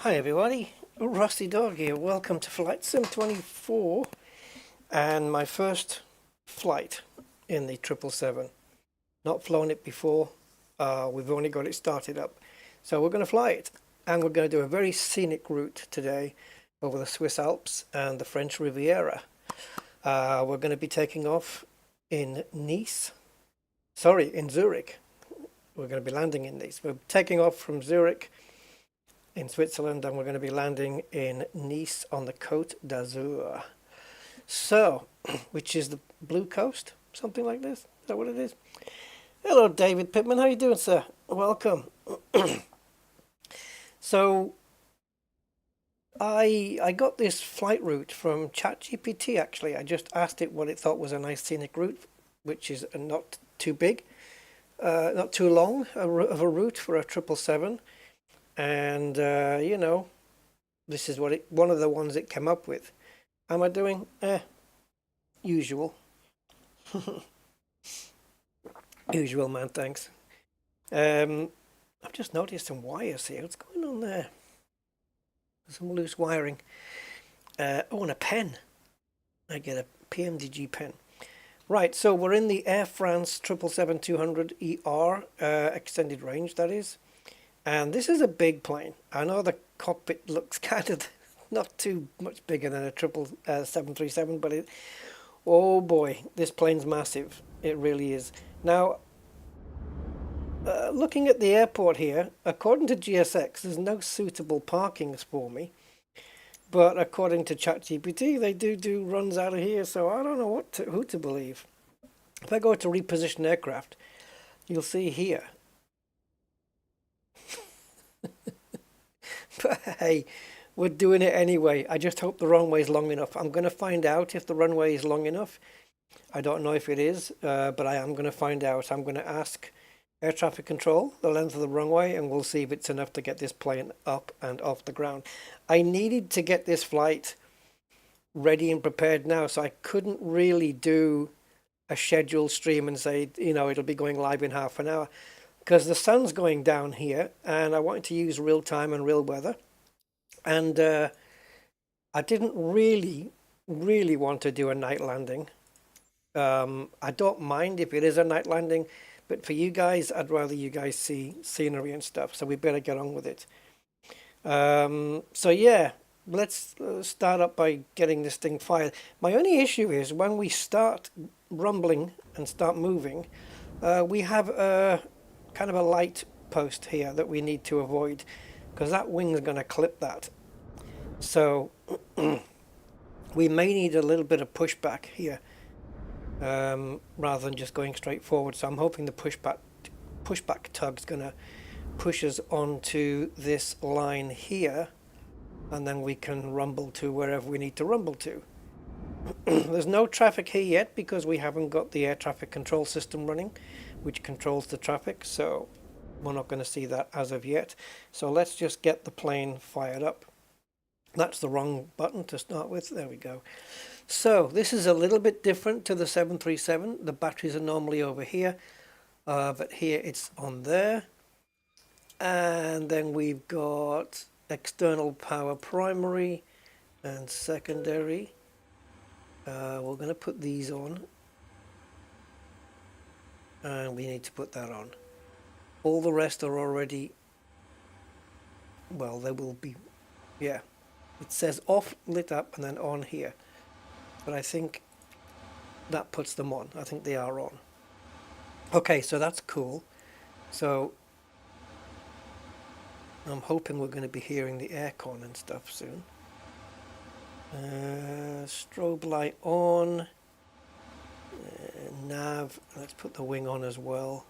Hi everybody, Rusty Dog here. Welcome to Flight Sim 24 and my first flight in the 777. Not flown it before, we've only got it started up. So we're going to fly it and we're going to do a very scenic route today over the Swiss Alps and the French Riviera. We're going to be taking off in Zurich. We're going to be landing in Nice. We're taking off from Zurich in Switzerland, and we're going to be landing in Nice on the Côte d'Azur. So, which is the Blue Coast, something like this. Is that what it is? Hello, David Pittman. How you doing, sir? Welcome. So, I got this flight route from ChatGPT. Actually, I just asked it what it thought was a nice scenic route, which is not too big, not too long of a route for a 777. And you know, this is what one of the ones it came up with. Am I doing usual? Usual, man, thanks. I've just noticed some wires here. What's going on there? Some loose wiring. Oh, and a pen. I get a PMDG pen. Right, so we're in the Air France 777-200ER extended range, that is. And this is a big plane. I know the cockpit looks kind of not too much bigger than a 737, but oh boy, this plane's massive. It really is. Now, looking at the airport here, according to GSX, there's no suitable parkings for me. But according to ChatGPT, they do runs out of here, so I don't know who to believe. If I go to reposition aircraft, you'll see here. But hey, we're doing it anyway. I just hope the runway is long enough. I'm going to find out if the runway is long enough. I don't know if it is, but I am going to find out. I'm going to ask air traffic control the length of the runway, and we'll see if it's enough to get this plane up and off the ground. I needed to get this flight ready and prepared now, so I couldn't really do a scheduled stream and say, you know, it'll be going live in half an hour. Because the sun's going down here and I wanted to use real time and real weather. And I didn't really want to do a night landing. I don't mind if it is a night landing, but for you guys, I'd rather you guys see scenery and stuff. So we better get on with it. So yeah, let's start up by getting this thing fired. My only issue is when we start rumbling and start moving, we have a kind of a light post here that we need to avoid because that wing's going to clip that. So we may need a little bit of pushback here rather than just going straight forward. So I'm hoping the pushback tug's going to push us onto this line here, and then we can rumble to wherever we need to rumble to. There's no traffic here yet because we haven't got the air traffic control system running, which controls the traffic, so we're not going to see that as of yet. So let's just get the plane fired up. That's the wrong button to start with. There we go. So this is a little bit different to the 737. The batteries are normally over here, but here it's on there. And then we've got external power primary and secondary. We're going to put these on. And we need to put that on. All the rest are already, well, they will be, yeah. It says off, lit up, and then on here. But I think that puts them on. I think they are on. Okay, so that's cool. So I'm hoping we're going to be hearing the aircon and stuff soon. Strobe light on. Nav, let's put the wing on as well.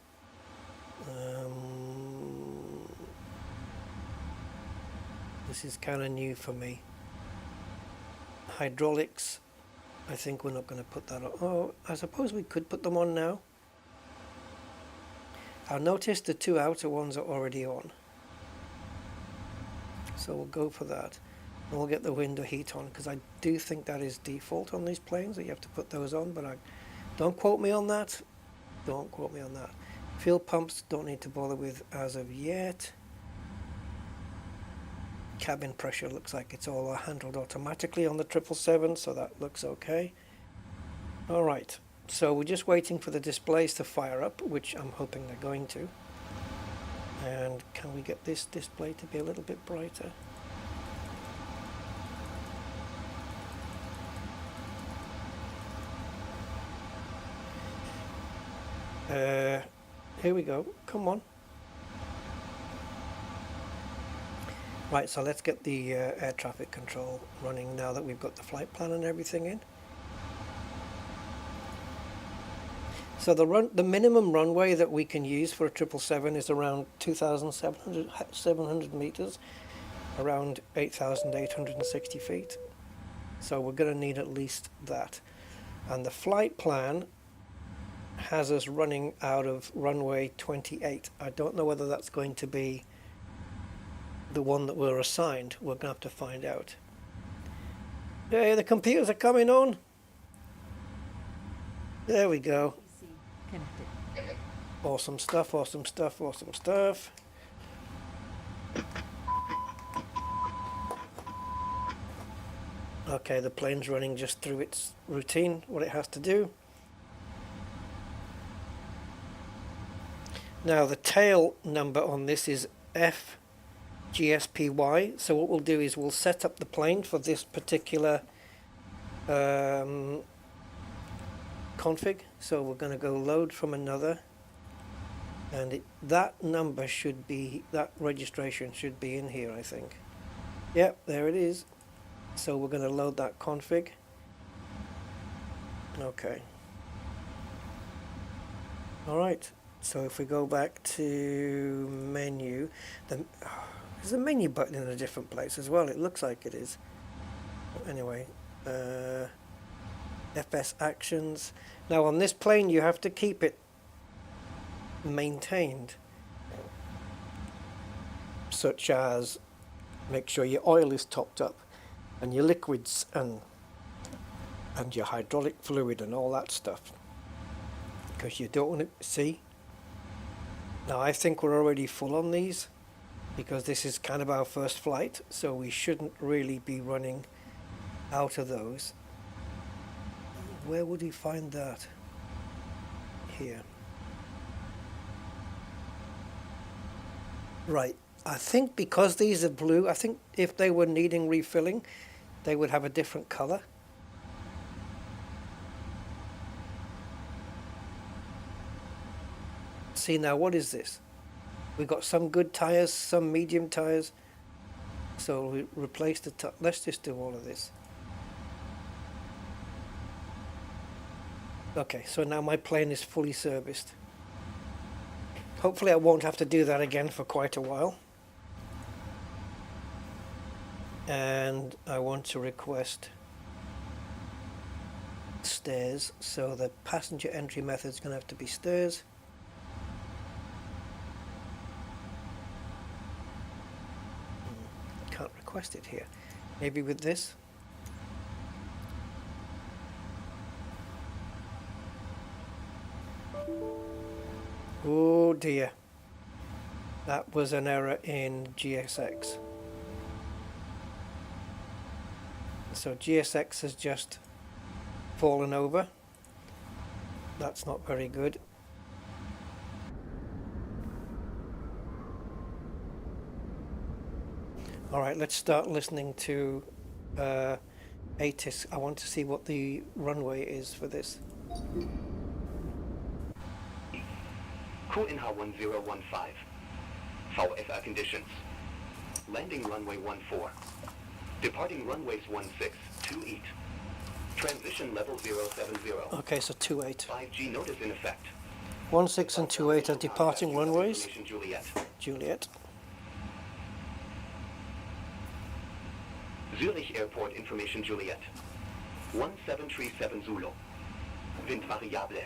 This is kind of new for me. Hydraulics, I think we're not going to put that on. Oh, I suppose we could put them on now. I'll notice the two outer ones are already on. So we'll go for that. And we'll get the window heat on, because I do think that is default on these planes, that you have to put those on, but don't quote me on that. Don't quote me on that. Fuel pumps don't need to bother with as of yet. cabin pressure looks like it's all handled automatically on the 777, so that looks okay. All right, so we're just waiting for the displays to fire up, which I'm hoping they're going to. And can we get this display to be a little bit brighter? Here we go, come on. Right, so let's get the air traffic control running now that we've got the flight plan and everything in. So the minimum runway that we can use for a 777 is around 2,700 meters, around 8,860 feet. So we're going to need at least that. And the flight plan has us running out of runway 28. I don't know whether that's going to be the one that we're assigned. We're going to have to find out. Hey, the computers are coming on. There we go. Awesome stuff, awesome stuff, awesome stuff. Okay, the plane's running just through its routine, what it has to do. Now the tail number on this is FGSPY, so what we'll do is we'll set up the plane for this particular config. So we're going to go load from another, and that number should be, that registration should be in here, I think. Yep, there it is. So we're going to load that config. Okay. All right. So if we go back to menu, there's a menu button in a different place as well. It looks like it is. Anyway, FS actions. Now on this plane you have to keep it maintained, such as make sure your oil is topped up and your liquids and your hydraulic fluid and all that stuff, because you don't want to see. Now I think we're already full on these because this is kind of our first flight, so we shouldn't really be running out of those. Where would he find that? Here. Right, I think because these are blue, I think if they were needing refilling, they would have a different color. See now, what is this? We've got some good tires, some medium tires. So we replace the let's just do all of this. Okay, so now my plane is fully serviced. Hopefully I won't have to do that again for quite a while. And I want to request stairs, so the passenger entry method is going to have to be stairs. Can't request it here. Maybe with this. Oh dear, that was an error in GSX. So GSX has just fallen over. That's not very good. All right, let's start listening to ATIS. I want to see what the runway is for this. QNH 1015. VFR conditions. Landing runway 14. Departing runways 16, 28. Transition level 070. Okay, so 28. 5G notice in effect. 16 and 28 are departing runways. Juliet. Juliet. Zurich Airport Information Juliet. 1737 Zulu. Wind variable.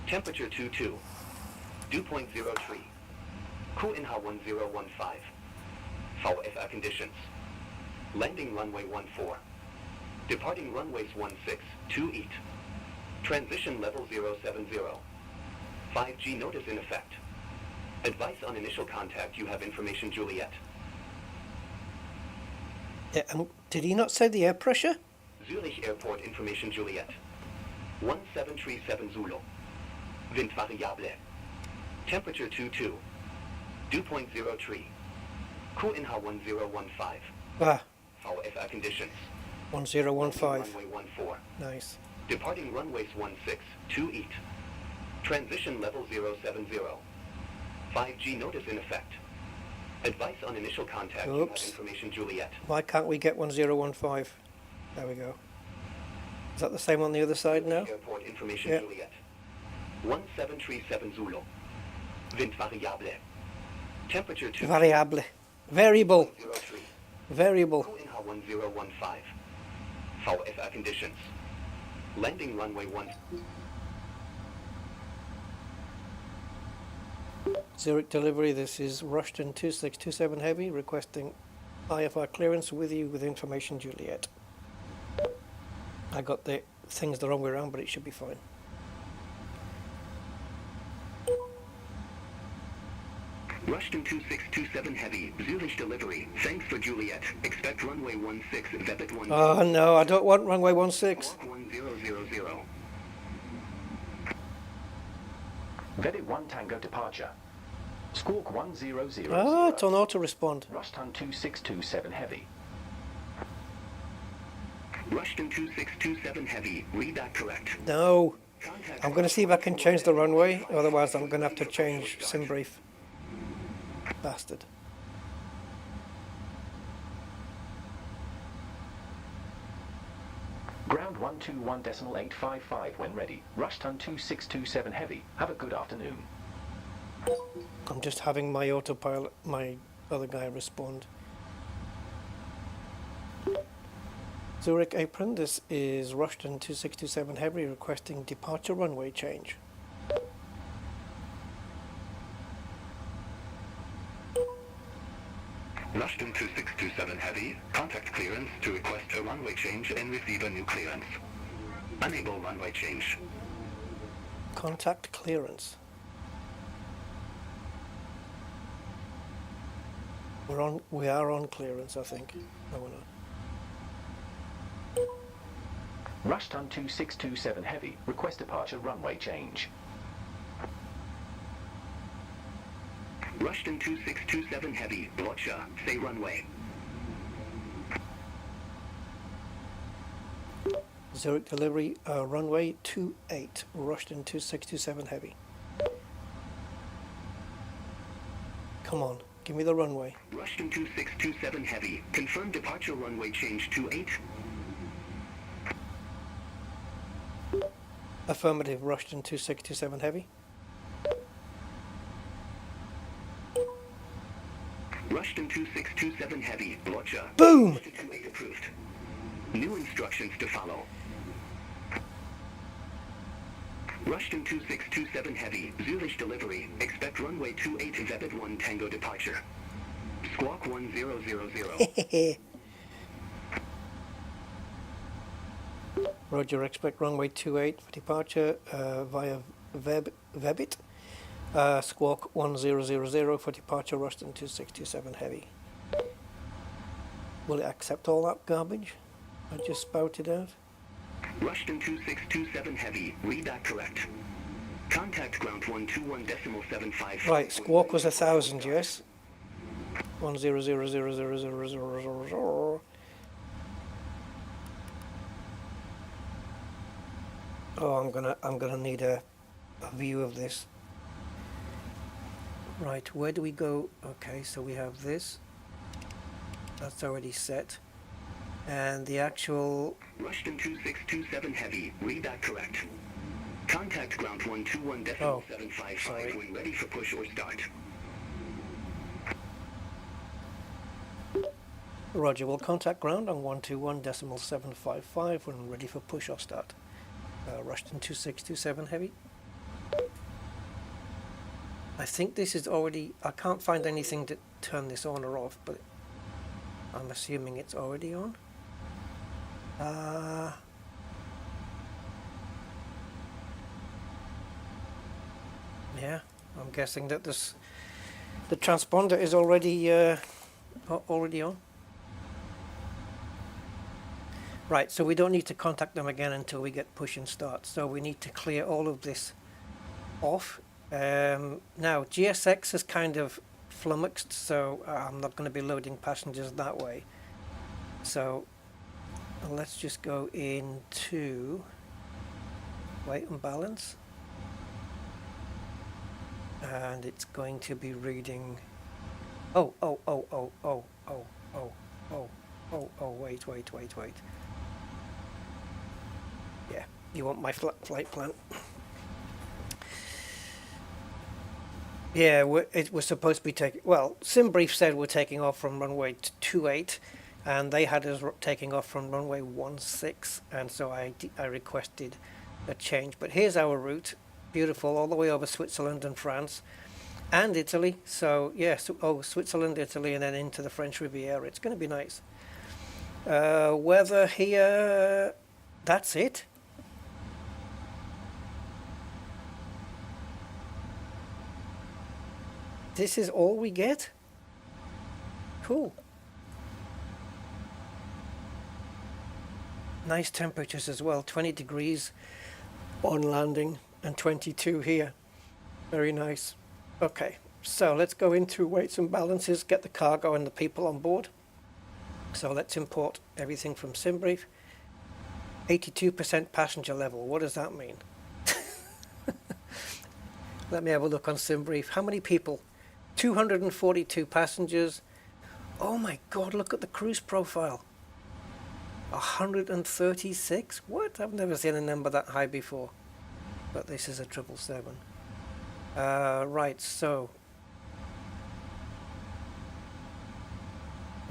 Temperature 22. Dew point 03. QNH 1015. VFR conditions. Landing runway 14. Departing runways 16, 28. Transition level 070. 5G notice in effect. Advice on initial contact, you have information Juliet. Yeah, did he not say the air pressure? Zurich Airport Information Juliet. 1737 Zulu. Wind variable. Temperature 22. Dew point 03. QNH 1015. Ah, VFR conditions. 1015. Runway 14. Nice. Departing runways 16, 28. Transition level 070. 5G notice in effect. Advice on initial contact. You have Oops. information Juliet. Why can't we get 1015? There we go. Is that the same on the other side now? Airport information Yeah. Juliet. 1737 Zulu. Wind variable. Temperature 2. Variable. Variable. 03. Variable. QNH 1015. VFR conditions. Landing runway 1. Zurich delivery, this is Rushton 2627 Heavy requesting IFR clearance with you with information Juliet. I got the things the wrong way around, but it should be fine. Rushton 2627 Heavy. Zurich delivery. Thanks for Juliet. Expect runway 16. Vepit 1. Oh no, I don't want runway 16. 1000. Vedit 1 Tango departure. Squawk 1000. Ah, it's on auto respond. Rushton 2627 Heavy. Rushton 2627 Heavy. Read that correct. No, Contact I'm going to see if I can change the runway, otherwise I'm going to have to change sim brief. Bastard. Ground 121.855 when ready. Rushton 2627 Heavy. Have a good afternoon. I'm just having my autopilot, my other guy respond. Zurich apron, this is Rushton 2627 Heavy requesting departure runway change. Rushton 2627 Heavy. Contact clearance to request a runway change and receive a new clearance. Unable runway change. Contact clearance. We are on clearance, I think. No, we're not. Rushton 2627 Heavy. Request departure runway change. Rushton 2627 Heavy. Roger. Say runway. Zurich delivery, runway 28, Rushton 2627 Heavy. Come on, give me the runway. Rushton 2627 Heavy. Confirm departure runway change 28. Affirmative, Rushton 2627 Heavy. Rushton 2627 Heavy. Roger. Boom! 28 approved. New instructions to follow. Rushton 2627 Heavy. Zurich delivery. Expect runway 28 Vepit 1 Tango departure. Squawk 1000. Roger, expect runway 28 for departure via Vebit. Squawk 1000 for departure, Rushton 2627 Heavy. Will it accept all that garbage I just spouted out? Rushton 2627 Heavy. Read that correct. Contact ground 121.75. Right, squawk was 1000, yes? 10000000. Oh, I'm gonna need a view of this. Right, where do we go? Okay, so we have this. That's already set. And the actual... Rushton 2627 Heavy. Read that correct. Contact ground 121.755 sorry. when ready for push or start. Roger, we'll contact ground on 121.755 when ready for push or start. Rushton 2627 Heavy. I think this is already... I can't find anything to turn this on or off, but I'm assuming it's already on. Yeah, I'm guessing that the transponder is already on. Right, so we don't need to contact them again until we get push and start. So we need to clear all of this off. Now, GSX is kind of flummoxed, so I'm not going to be loading passengers that way. So let's just go into weight and balance. And it's going to be reading... Oh, wait. Yeah, you want my flight plan. Yeah, it was supposed to be taking... Well, SimBrief said we're taking off from runway 28, and they had us taking off from runway 16, and so I requested a change. But here's our route. Beautiful, all the way over Switzerland and France and Italy. So, yes, Switzerland, Italy, and then into the French Riviera. It's going to be nice. Weather here... That's it. This is all we get? Cool. Nice temperatures as well. 20 degrees on landing and 22 here. Very nice. Okay, so let's go into weights and balances, get the cargo and the people on board. So let's import everything from SimBrief. 82% passenger level. What does that mean? Let me have a look on SimBrief. How many people? 242 passengers. Oh my God, look at the cruise profile. 136? What? I've never seen a number that high before. But this is a 777. Right, so...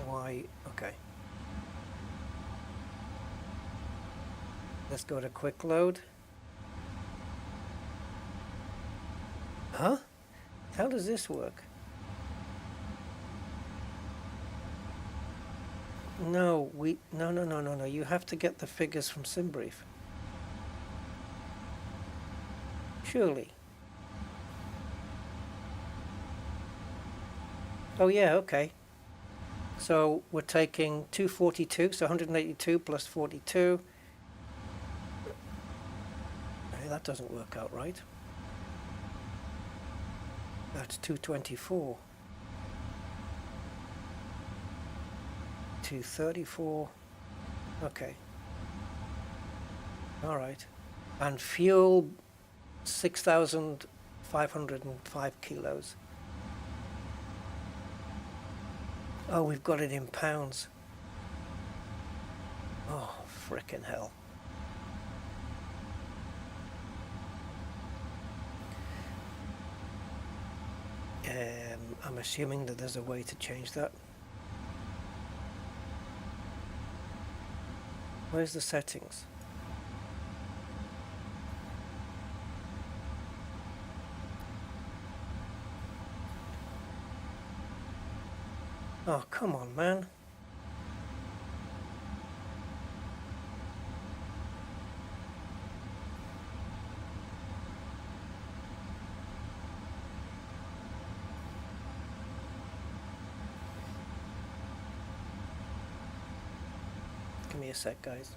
Why? Okay. Let's go to quick load. Huh? How does this work? No, no. You have to get the figures from SimBrief. Surely. Oh yeah, okay. So we're taking 242, so 182 plus 42. Hey, that doesn't work out right. That's 224. 234. Okay. All right. And fuel 6,505 kilos. Oh, we've got it in pounds. Oh, frickin' hell. I'm assuming that there's a way to change that. Where's the settings? Oh, come on, man. Give me a sec, guys.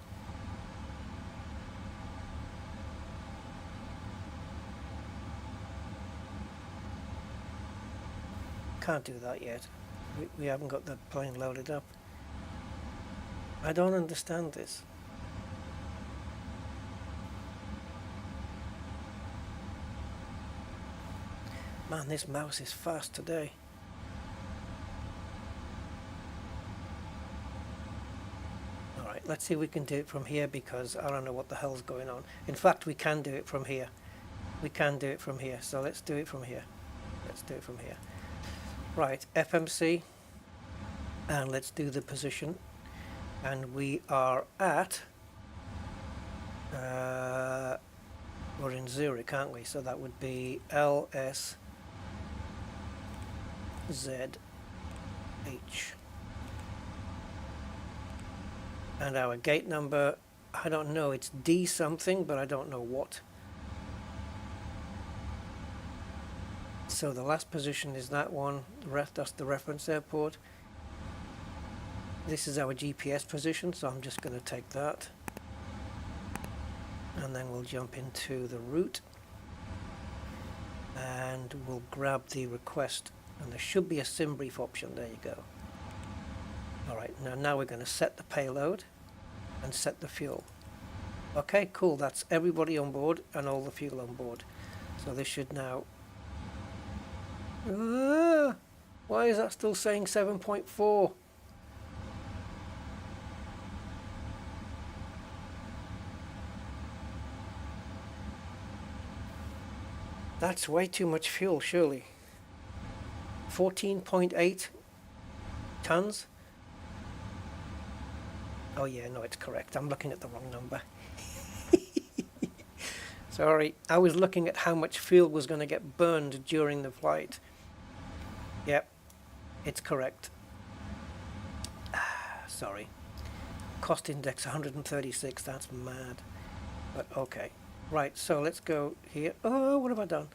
Can't do that yet. We haven't got the plane loaded up. I don't understand this. Man, this mouse is fast today. Alright, let's see if we can do it from here, because I don't know what the hell's going on. In fact, we can do it from here. We can do it from here, so let's do it from here. Let's do it from here. Right, FMC, and let's do the position. And we are at, we're in Zurich, aren't we? So that would be LSZH. And our gate number, I don't know, it's D something, but I don't know what. So the last position is that one, that's the reference airport. this is our GPS position, so I'm just going to take that. And then we'll jump into the route. And we'll grab the request. And there should be a sim brief option. There you go. Alright, now we're going to set the payload and set the fuel. Okay, cool. That's everybody on board and all the fuel on board. So this should now... why is that still saying 7.4? That's way too much fuel, surely. 14.8 tons? Oh yeah, no, it's correct. I'm looking at the wrong number. Sorry, I was looking at how much fuel was going to get burned during the flight. Yep, it's correct. Sorry. Cost index 136, that's mad. But okay. Right, so let's go here. Oh, what have I done?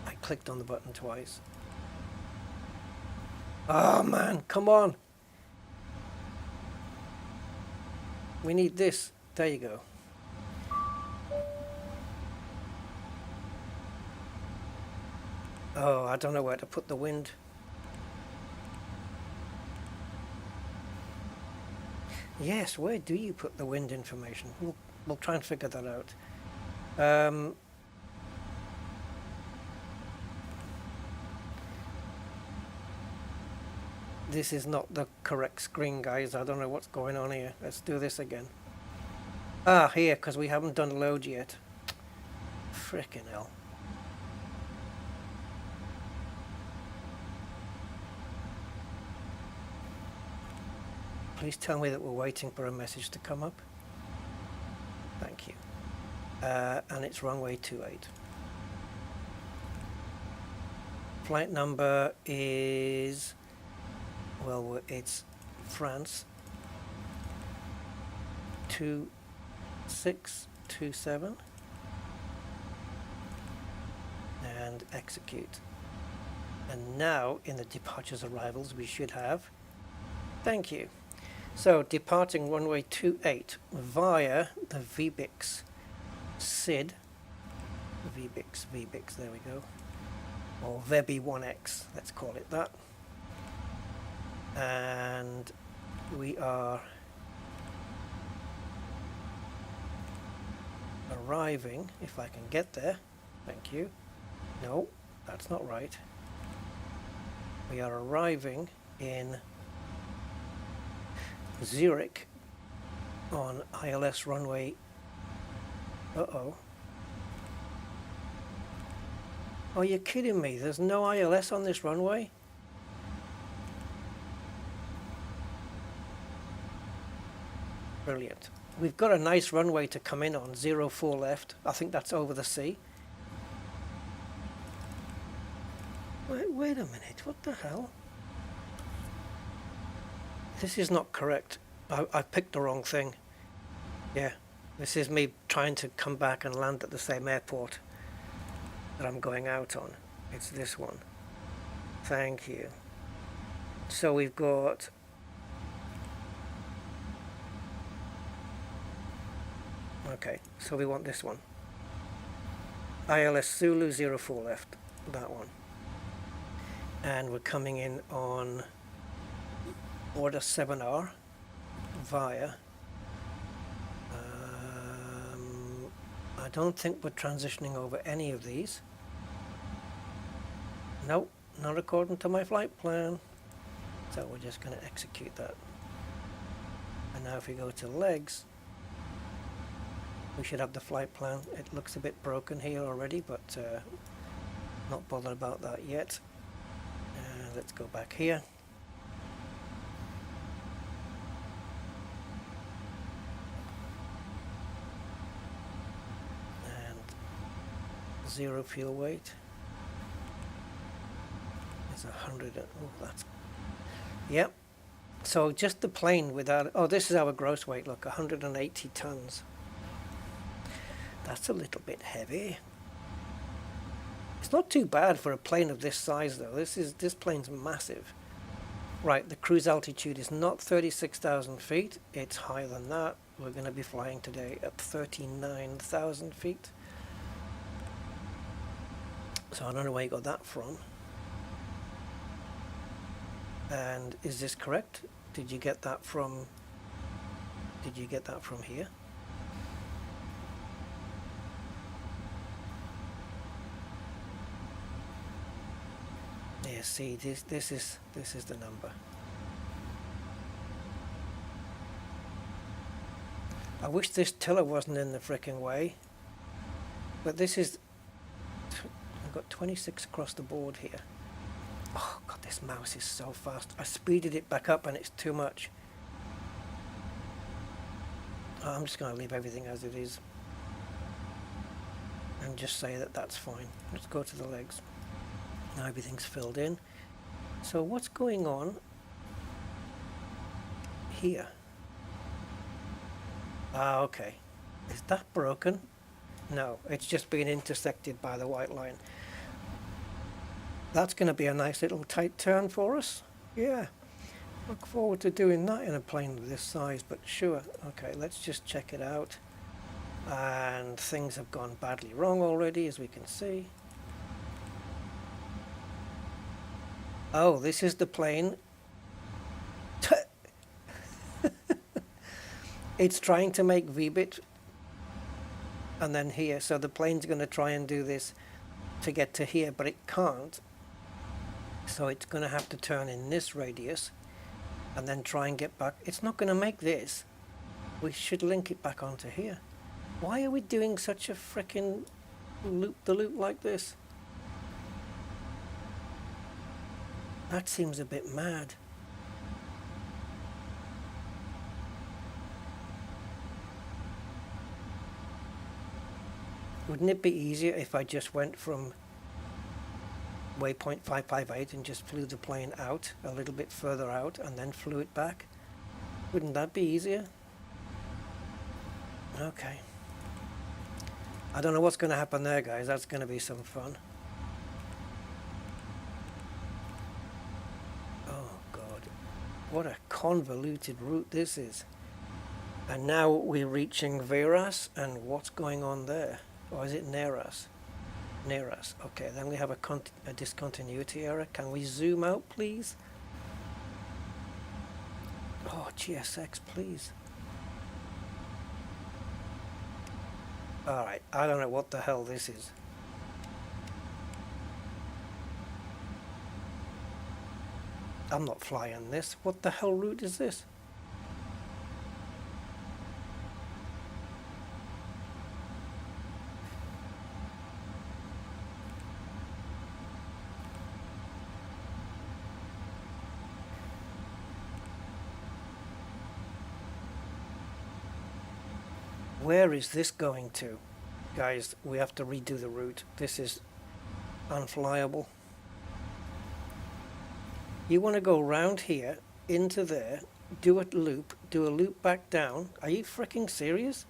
I clicked on the button twice. Oh man, come on. We need this. There you go. Oh, I don't know where to put the wind. Yes, where do you put the wind information? We'll try and figure that out. This is not the correct screen, guys. I don't know what's going on here. Let's do this again. Ah, here, because we haven't done load yet. Frickin' hell. Please tell me that we're waiting for a message to come up. Thank you. And it's runway 28. Flight number is, well, it's France 2627 and execute. And now in the departures arrivals we should have, thank you. So departing runway 28 via the VBIX SID, VBIX, there we go, or Vebi 1X, let's call it that. And we are arriving, if I can get there, thank you. No, that's not right. We are arriving in Zurich on ILS runway. Uh-oh. Are you kidding me? There's no ILS on this runway? Brilliant. We've got a nice runway to come in on, 04 left. I think that's over the sea. Wait a minute, what the hell? This is not correct. I picked the wrong thing. Yeah, this is me trying to come back and land at the same airport that I'm going out on. It's this one. Thank you. So we've got... Okay, so we want this one. ILS Zulu 04 left, that one. And we're coming in on order 7R via I don't think we're transitioning over any of these. Nope, not according to my flight plan. So we're just going to execute that. And now if we go to legs, we should have the flight plan. It looks a bit broken here already, but not bothered about that yet. Let's go back here. And 0 fuel weight is 100. Oh, that's... Yep. So just the plane without... Oh, this is our gross weight. Look, 180 tons. That's a little bit heavy. It's not too bad for a plane of this size, though. This plane's massive. Right, the cruise altitude is not 36,000 feet, it's higher than that. We're going to be flying today at 39,000 feet. So I don't know where you got that from. And is this correct? Did you get that from here? Yeah, see, this is the number. I wish this tiller wasn't in the frickin' way, but this is. I've got 26 across the board here. Oh god, this mouse is so fast. I speeded it back up and it's too much. Oh, I'm just going to leave everything as it is and just say that that's fine. Let's go to the legs. Now everything's filled in. So what's going on here? Ah, okay. Is that broken? No, it's just being intersected by the white line. That's going to be a nice little tight turn for us. Yeah. Look forward to doing that in a plane of this size, but sure. Okay, let's just check it out. And things have gone badly wrong already, as we can see. Oh, this is the plane. It's trying to make VBIT and then here. So the plane's going to try and do this to get to here, but it can't. So it's going to have to turn in this radius and then try and get back. It's not going to make this. We should link it back onto here. Why are we doing such a frickin' loop-the-loop like this? That seems a bit mad. Wouldn't it be easier if I just went from waypoint 558 and just flew the plane out a little bit further out and then flew it back? Wouldn't that be easier? Okay. I don't know what's going to happen there, guys. That's going to be some fun. Oh, God. What a convoluted route this is. And now we're reaching Veras, and what's going on there? Or is it Neras? Neras. Okay, then we have a discontinuity error. Can we zoom out, please? Oh, GSX, please. Alright, I don't know what the hell this is. I'm not flying this. What the hell route is this? Where is this going to? Guys, we have to redo the route. This is unflyable. You want to go round here, into there, do a loop back down. Are you freaking serious?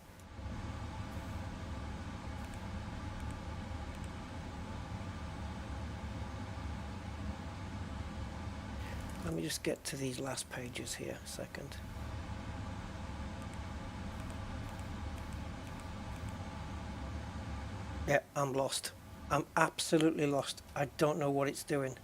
Let me just get to these last pages here a second. Yeah, I'm lost. I'm absolutely lost. I don't know what it's doing.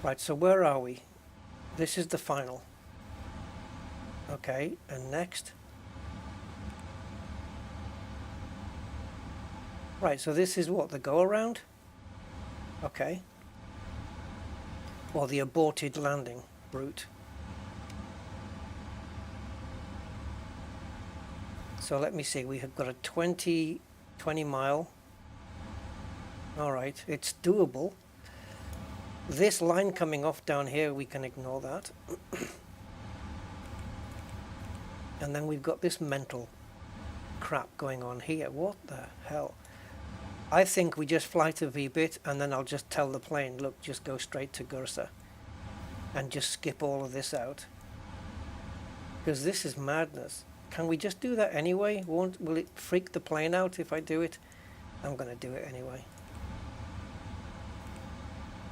Right, so where are we? This is the final. Okay, and next. Right, so this is what, the go-around? Okay. Or the aborted landing route. So let me see, we have got a 20 mile. Alright, it's doable. This line coming off down here, we can ignore that. And then we've got this mental crap going on here. What the hell? I think we just fly to VBIT and then I'll just tell the plane, look, just go straight to Corsair and just skip all of this out. Because this is madness. Can we just do that anyway? Will it freak the plane out if I do it? I'm going to do it anyway.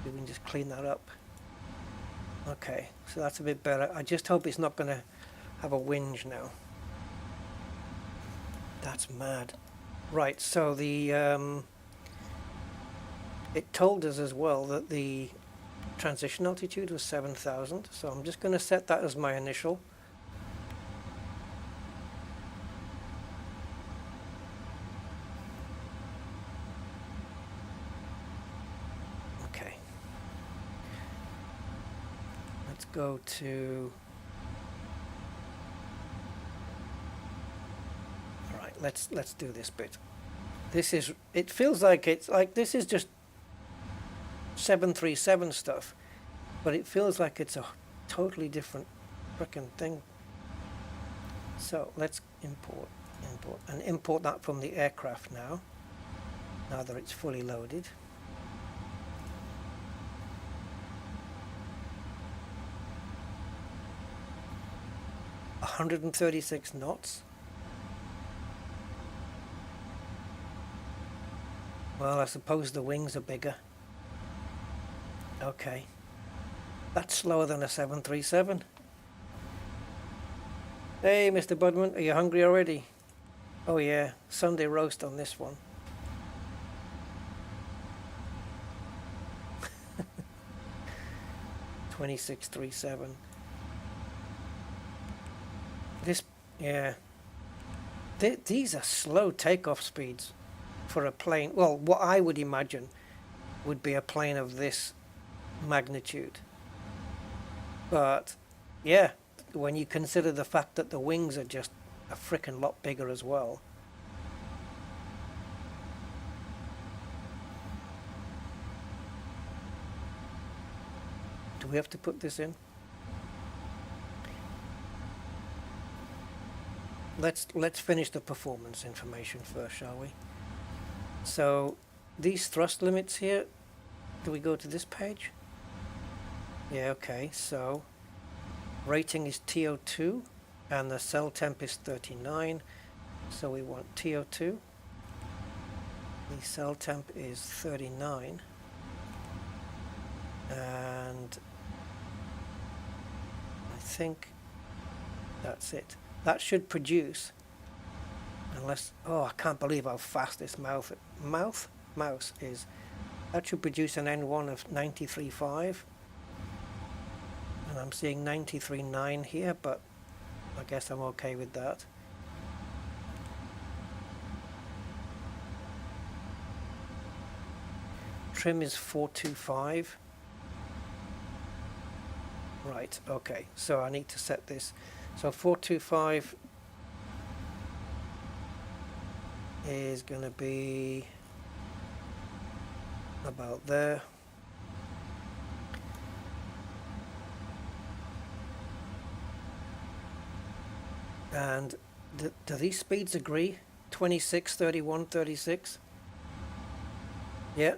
We can just clean that up. Okay, so that's a bit better. I just hope it's not going to have a whinge now. That's mad. Right, so the it told us as well that the transition altitude was 7,000, so I'm just going to set that as my initial. Okay. Let's go to... Alright, let's do this bit. This is, it feels like it's like, this is just 737 stuff, but it feels like it's a totally different frickin' thing. So let's import that from the aircraft now that it's fully loaded. $136 knots. Well, I suppose the wings are bigger. Okay. That's slower than a 737. Hey, Mr. Budman, are you hungry already? Oh yeah, Sunday roast on this one. $26.37. This, yeah. These are slow takeoff speeds for a plane. Well, what I would imagine would be a plane of this magnitude. But yeah, when you consider the fact that the wings are just a frickin' lot bigger as well. Do we have to put this in? Let's finish the performance information first, shall we? So these thrust limits here, do we go to this page? Yeah, okay, so rating is TO2 and the cell temp is 39, so we want TO2. The cell temp is 39 and I think that's it. That should produce, unless, oh, I can't believe how fast this mouse is. That should produce an N1 of 93.5. And I'm seeing 93.9 here, but I guess I'm okay with that. Trim is 425. Right, okay, so I need to set this. So 425 is going to be about there. And do these speeds agree? 26, 31, 36? Yeah,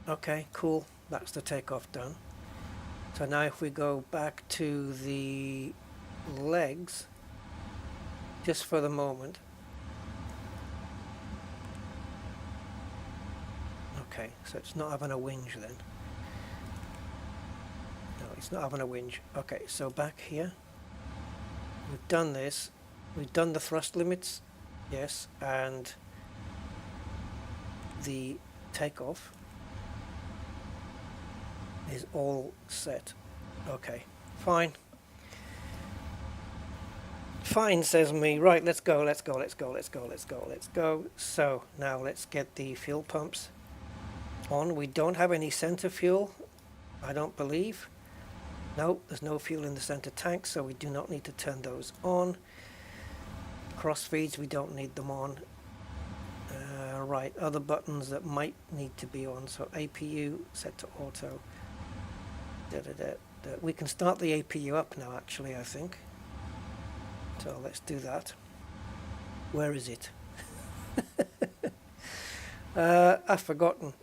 okay, cool. That's the takeoff done. So now if we go back to the legs, just for the moment. Okay, so it's not having a whinge then. No, it's not having a whinge. Okay, so back here, we've done this. We've done the thrust limits, yes, and the takeoff is all set. Okay, fine. Fine, says me. Right, let's go. So now let's get the fuel pumps on. We don't have any center fuel, I don't believe. No, there's no fuel in the center tank, so we do not need to turn those on. Cross feeds, we don't need them on. Right, other buttons that might need to be on. So APU set to auto. We can start the APU up now, actually, I think. So let's do that. Where is it? I've forgotten.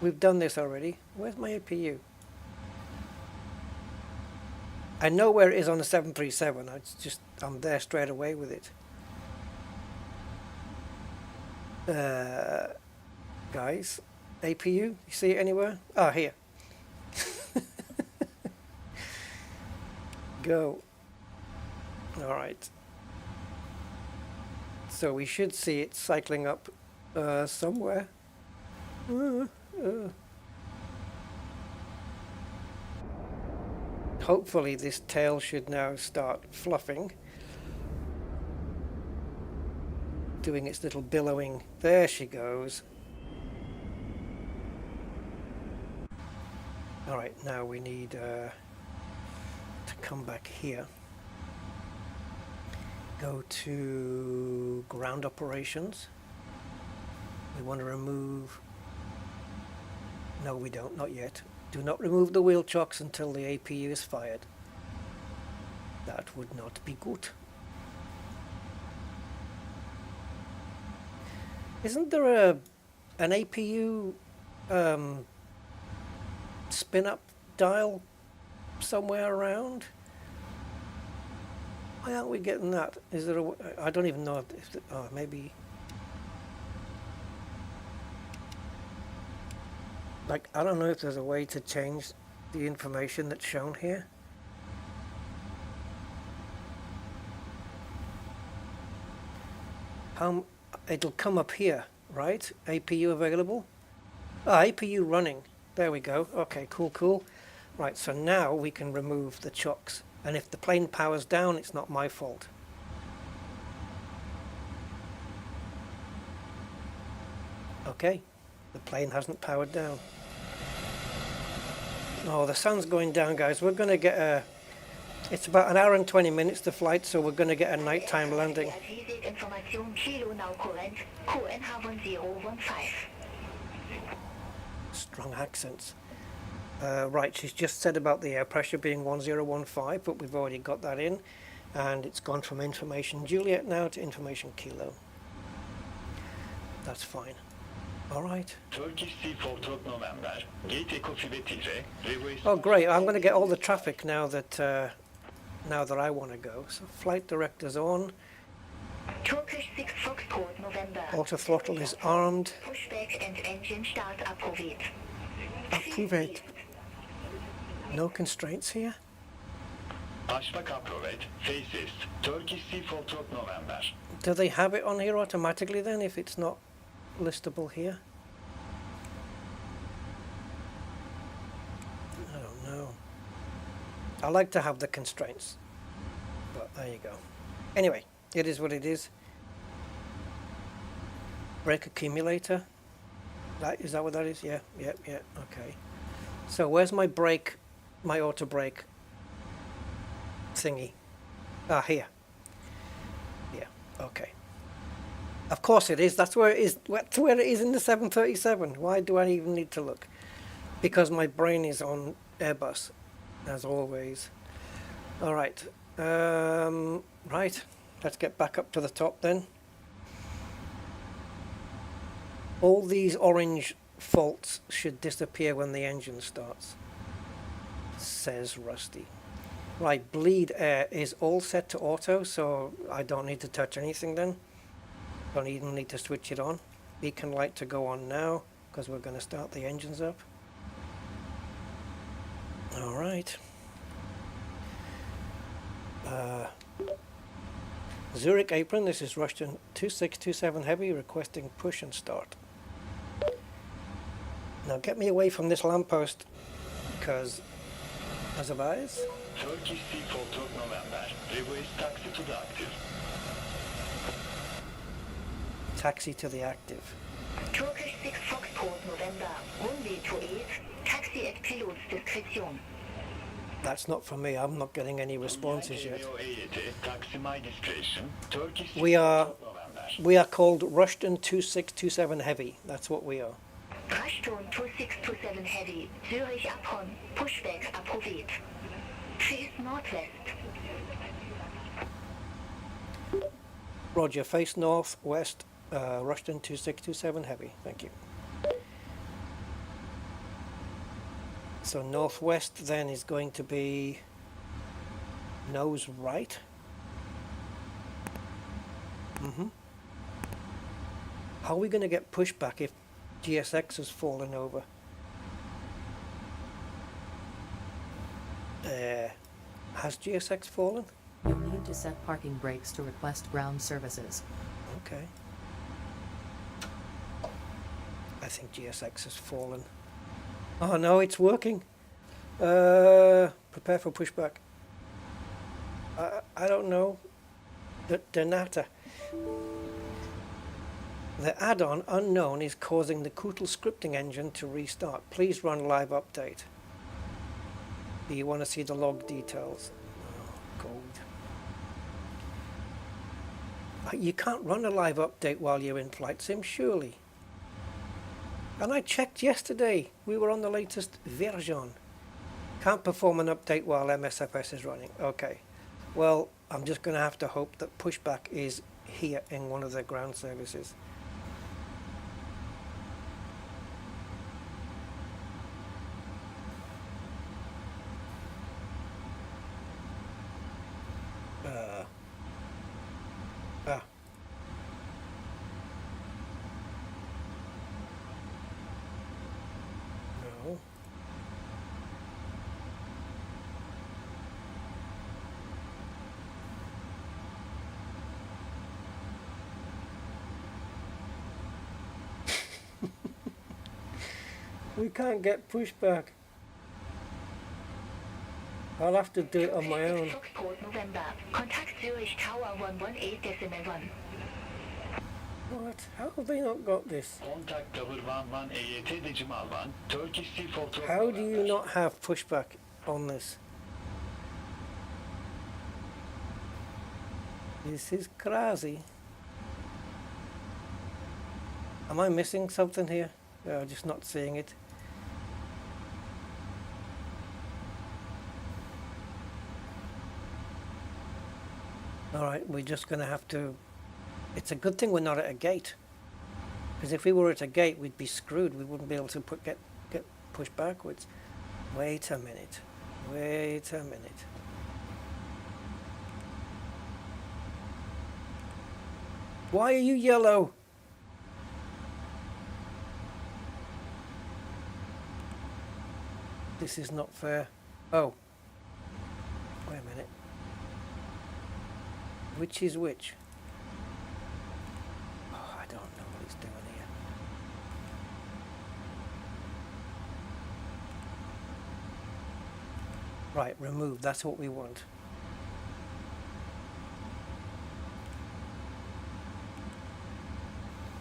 We've done this already. Where's my APU? I know where it is on the 737. I'm there straight away with it. Guys, APU, you see it anywhere? Ah, here. Go. All right. So we should see it cycling up somewhere. Hopefully this tail should now start fluffing. Doing its little billowing. There she goes. All right, now we need to come back here. Go to ground operations. We want to remove... No, we don't, not yet. Do not remove the wheel chocks until the APU is fired. That would not be good. Isn't there an APU spin-up dial somewhere around? Why aren't we getting that? Is there a... I don't even know if... Oh, maybe... Like, I don't know if there's a way to change the information that's shown here. It'll come up here, right? APU available. Ah, APU running. There we go. Okay, cool. Right, so now we can remove the chocks. And if the plane powers down, it's not my fault. Okay, the plane hasn't powered down. Oh, the sun's going down, guys. We're going to get a... It's about 1 hour and 20 minutes to flight, so we're going to get a nighttime landing. Strong accents. Right, she's just said about the air pressure being 1015, but we've already got that in. And it's gone from information Juliet now to information Kilo. That's fine. All right. Oh, great! I'm going to get all the traffic now that I want to go. So flight director's on. Turkish 6 Foxtrot November. Auto throttle is armed. Pushback and engine start approved. Approved. No constraints here. Pushback approved. Faces. Turkish 6 Foxtrot November. Do they have it on here automatically then if it's not listable here? I don't know. I like to have the constraints, but there you go. Anyway, it is what it is. Brake accumulator. Is that what that is? Yeah. Okay. So where's my brake, my auto brake thingy? Ah, here. Yeah. Okay. Of course it is. That's where it is. That's where it is in the 737. Why do I even need to look? Because my brain is on Airbus, as always. All right. Right. Let's get back up to the top then. All these orange faults should disappear when the engine starts, says Rusty. Right. Bleed air is all set to auto, so I don't need to touch anything then. Don't even need to switch it on. Beacon light to go on now because we're going to start the engines up. All right. Zurich apron. This is Russian 2627 Heavy requesting push and start. Now get me away from this lamppost because as of eyes. Turkish 6 Foxtrot November. Reverse taxi to the active. Taxi to the active. Turkish 6 Foxtrot November. Runway 28. Taxi at pilot's discretion. That's not for me. I'm not getting any responses yet. Taxi my discretion. Turkish We are called Rushton 2627 Heavy. That's what we are. Rushton 2627 Heavy. Zurich apron. Pushback approved. Face northwest. Roger. Face northwest. Rushton 2627 Heavy. Thank you. So northwest then is going to be nose right. How are we going to get pushback if GSX has fallen over? Has GSX fallen? You need to set parking brakes to request ground services. Okay. I think GSX has fallen. Oh no, it's working. Prepare for pushback. I don't know. Donata. The add-on unknown is causing the Kootel scripting engine to restart. Please run live update. Do you want to see the log details? Oh, gold. You can't run a live update while you're in flight sim, surely. And I checked yesterday. We were on the latest version. Can't perform an update while MSFS is running. Okay. Well, I'm just going to have to hope that pushback is here in one of the ground services. No. We can't get pushback. I'll have to do it on my own. Foxtrot November. Contact Zurich Tower 118.1. What? How have they not got this? Contact Tower 11 AAT Decimal 1, Turkish C4. How do you not have pushback on this? This is crazy. Am I missing something here? I'm just not seeing it. Alright, we're just going to have to... It's a good thing we're not at a gate. Because if we were at a gate, we'd be screwed. We wouldn't be able to get pushed backwards. Wait a minute. Wait a minute. Why are you yellow? This is not fair. Oh. Wait a minute. Which is which? Oh, I don't know what it's doing here. Right, remove. That's what we want.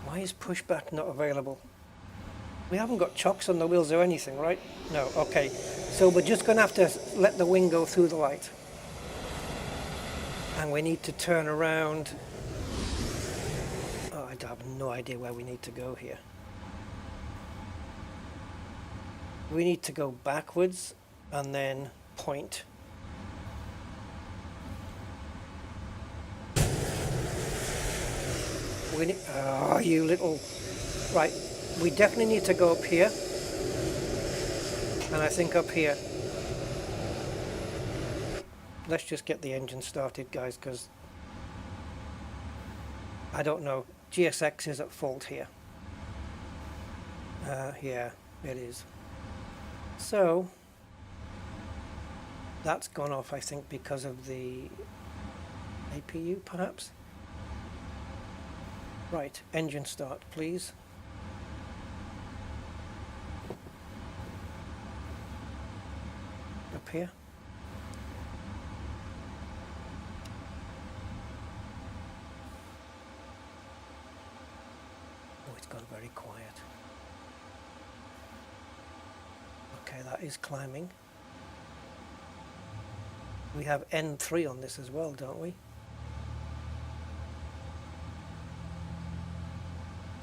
Why is pushback not available? We haven't got chocks on the wheels or anything, right? No, okay. So we're just going to have to let the wing go through the light. And we need to turn around. Oh, I have no idea where we need to go here. We need to go backwards and then point. We need, oh, you little... Right, we definitely need to go up here. And I think up here. Let's just get the engine started, guys, because I don't know. GSX is at fault here. Yeah, it is. So that's gone off, I think, because of the APU, perhaps. Right, engine start, please. Up here. Gone very quiet. Okay, that is climbing. We have N3 on this as well, don't we?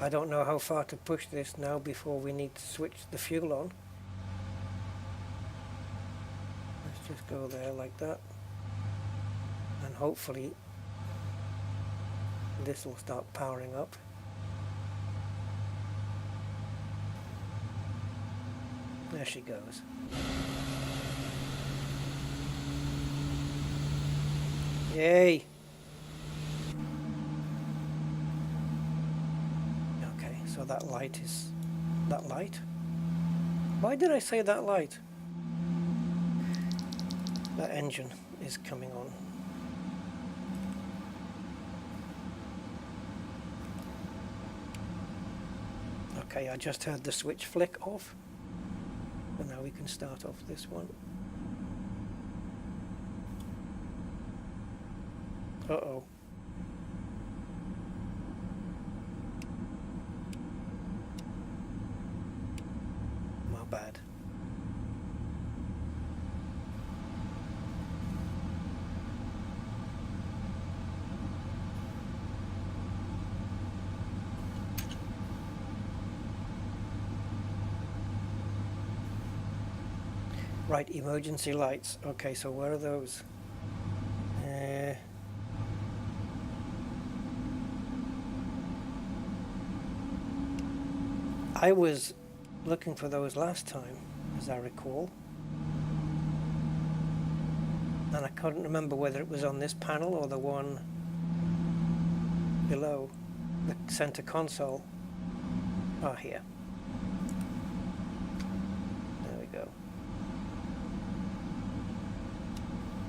I don't know how far to push this now before we need to switch the fuel on. Let's just go there like that. And hopefully this will start powering up. There she goes. Yay! Okay, so that light is... that light? Why did I say that light? That engine is coming on. Okay, I just heard the switch flick off. And now we can start off this one. Uh-oh. My bad. Right, emergency lights. Okay, so where are those? I was looking for those last time, as I recall. And I couldn't remember whether it was on this panel or the one below, the center console. Ah, here. There we go.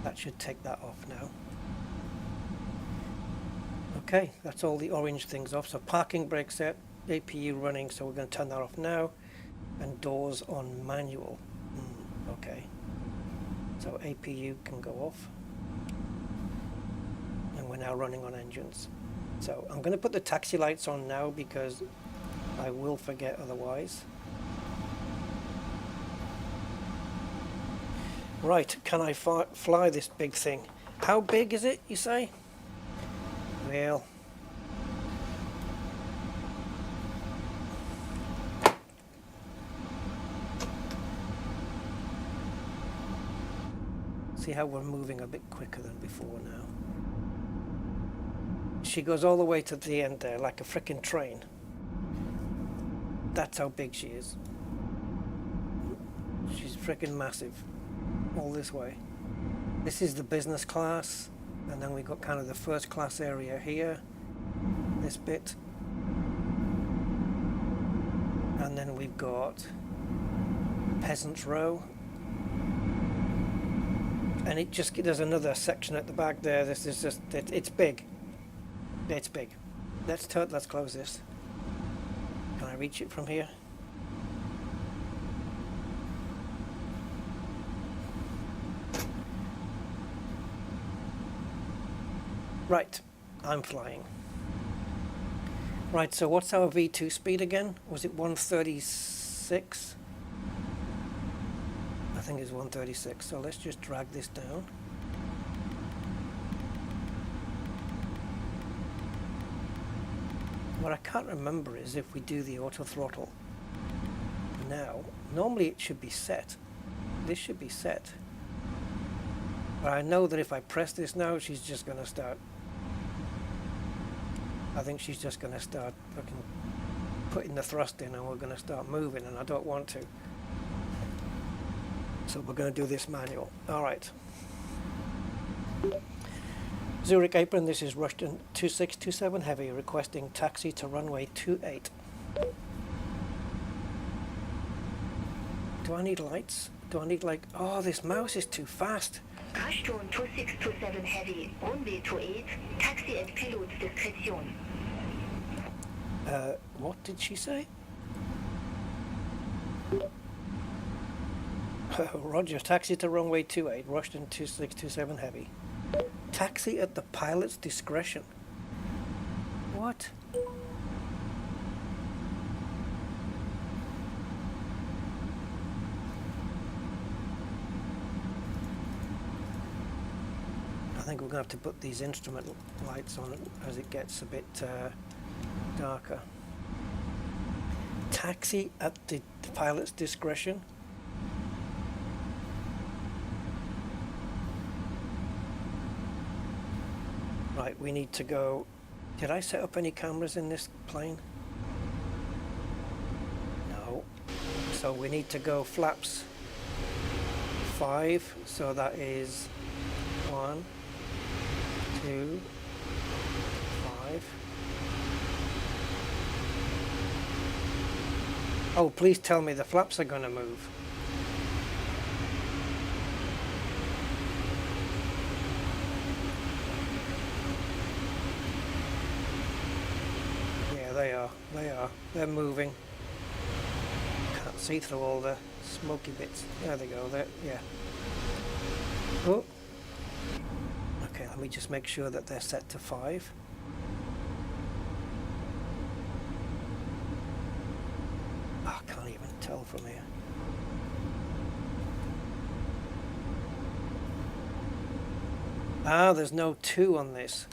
That should take that off now. Okay, that's all the orange things off. So parking brake set, APU running, so we're going to turn that off now. And doors on manual. Okay. So APU can go off. And we're now running on engines. So I'm going to put the taxi lights on now because I will forget otherwise. Right, can I fly this big thing? How big is it, you say? Well... see how we're moving a bit quicker than before now. She goes all the way to the end there, like a frickin' train. That's how big she is. She's frickin' massive. All this way. This is the business class, and then we got kind of the first class area here. This bit. And then we've got Peasants Row. And it just, there's another section at the back there. This is just, it's big. It's big. Let's close this. Can I reach it from here? Right, I'm flying. Right, so what's our V2 speed again? Was it 136? I think it's 136, so let's just drag this down. What I can't remember is if we do the auto throttle now, normally it should be set. This should be set. But I know that if I press this now, she's just going to start. I think she's just going to start fucking putting the thrust in and we're going to start moving, and I don't want to. So we're going to do this manual. All right. Zurich apron, this is Rushton 2627 Heavy requesting taxi to runway 28. Do I need lights? Do I need like, oh, this mouse is too fast. Rushton 2627 Heavy, runway 28, taxi at pilot's discretion. What did she say? Roger, taxi to runway 28, Rushton 2627 Heavy. Taxi at the pilot's discretion. What? I think we're going to have to put these instrument lights on as it gets a bit darker. Taxi at the pilot's discretion. Right, we need to go. Did I set up any cameras in this plane? No. So we need to go flaps 5. So that is 1, 2, 5. Oh, please tell me the flaps are going to move. Yeah, they are. They are. They're moving. Can't see through all the smoky bits. There they go. There. Yeah. Oh. Okay, let me just make sure that they're set to 5. Oh, I can't even tell from here. Ah, there's no 2 on this.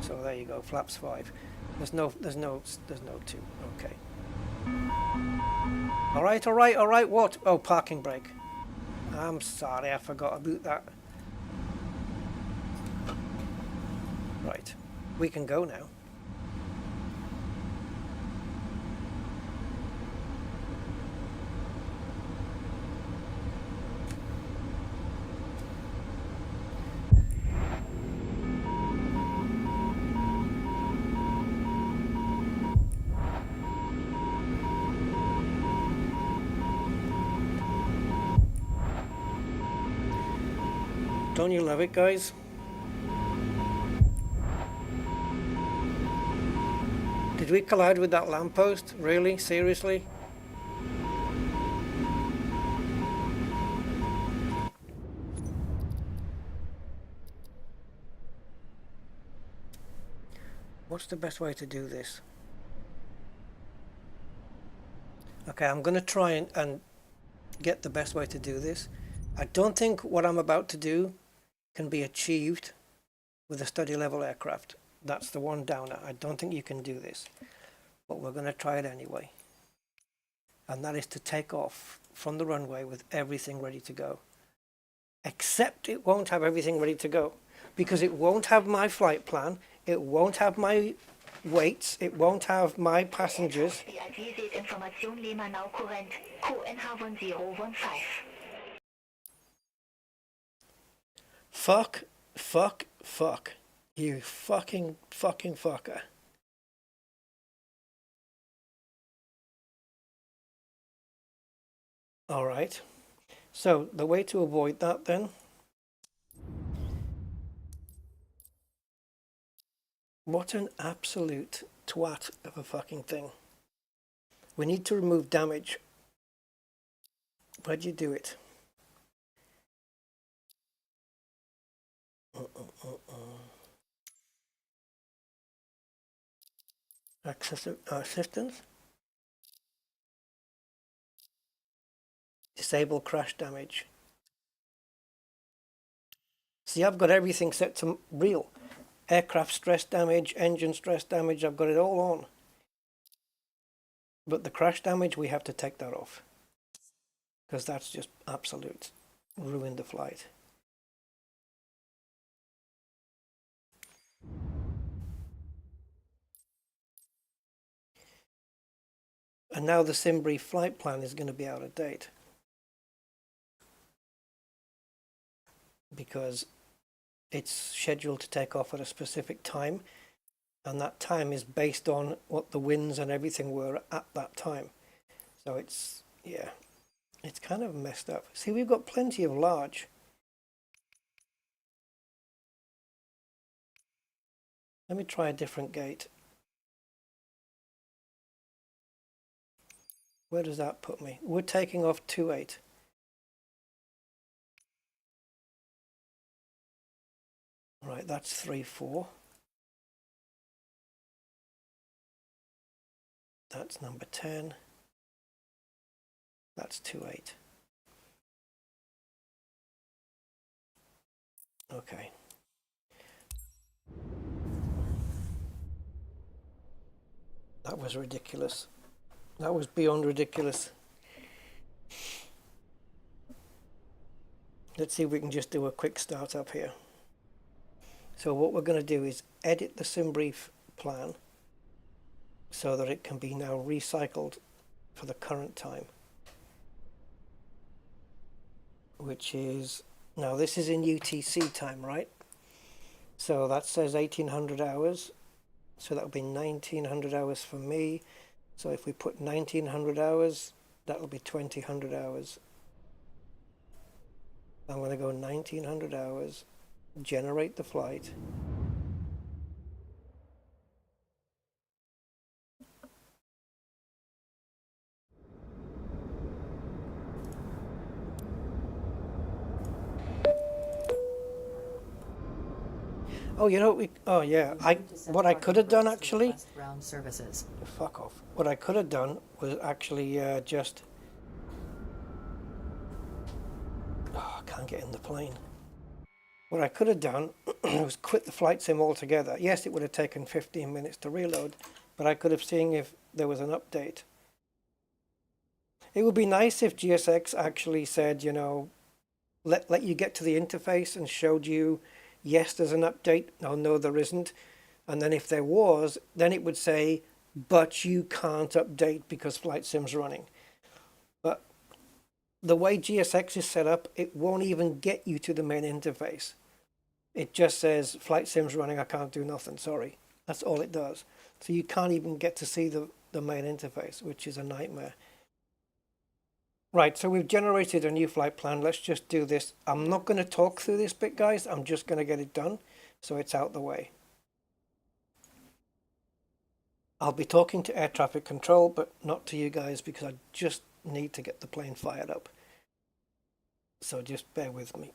So there you go, flaps 5. There's no 2. Okay. All right. What? Oh, parking brake. I'm sorry, I forgot about that. Right, we can go now. Don't you love it, guys? Did we collide with that lamppost? Really? Seriously? What's the best way to do this? Okay, I'm going to try and get the best way to do this. I don't think what I'm about to do can be achieved with a study level aircraft. That's the one downer. I don't think you can do this, but we're going to try it anyway. And that is to take off from the runway with everything ready to go. Except it won't have everything ready to go, because it won't have my flight plan, it won't have my weights, it won't have my passengers. Fuck. You fucking fucker. Alright. So, the way to avoid that then. What an absolute twat of a fucking thing. We need to remove damage. Where'd you do it? Assistance. Disable crash damage. See, I've got everything set to real. Aircraft stress damage, engine stress damage, I've got it all on. But the crash damage, we have to take that off. Because that's just absolute. Ruin the flight. And now the SimBrief flight plan is going to be out of date. Because it's scheduled to take off at a specific time. And that time is based on what the winds and everything were at that time. So it's, yeah, it's kind of messed up. See, we've got plenty of large. Let me try a different gate. Where does that put me? We're taking off 2.8. Right, that's 3.4. That's number 10. That's 2.8. Okay. That was ridiculous. That was beyond ridiculous. Let's see if we can just do a quick start up here. So what we're going to do is edit the SimBrief plan so that it can be now recycled for the current time. Which is, now this is in UTC time, right? So that says 1800 hours. So that will be 1900 hours for me. So if we put 1900 hours, that will be 2000 hours. I'm going to go 1900 hours, generate the flight. Oh, you know, oh yeah, what I could have done actually, Request ground services. fuck off. What I could have done was actually just, oh, I can't get in the plane. What I could have done was quit the flight sim altogether. Yes, it would have taken 15 minutes to reload, but I could have seen if there was an update. It would be nice if GSX actually said, you know, let you get to the interface and showed you, yes, there's an update. No, there isn't. And then if there was, then it would say, but you can't update because flight sim's running. But the way GSX is set up, it won't even get you to the main interface. It just says flight sim's running, I can't do nothing, sorry. That's all it does. So you can't even get to see the main interface, which is a nightmare. Right, so we've generated a new flight plan. Let's just do this. I'm not going to talk through this bit, guys. I'm just going to get it done so it's out the way. I'll be talking to air traffic control, but not to you guys because I just need to get the plane fired up. So just bear with me.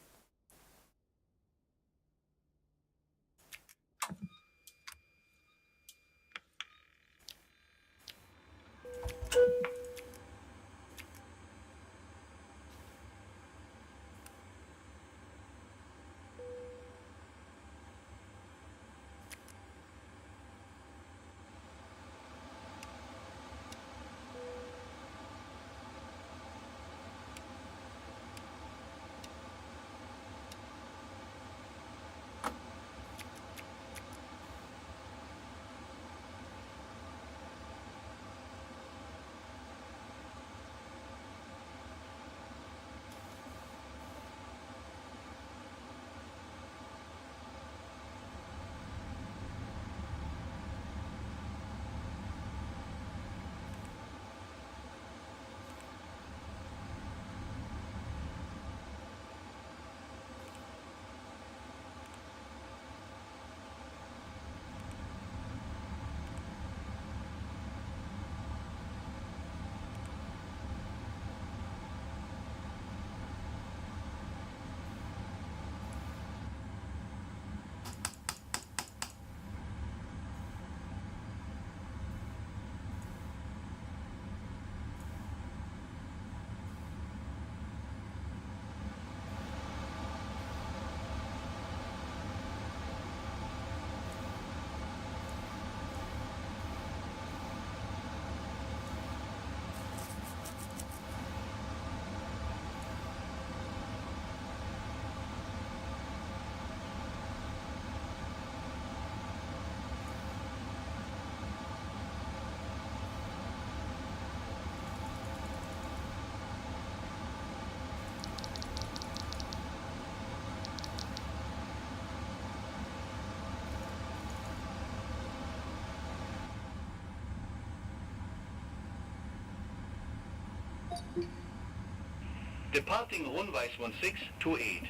Departing runway 1628.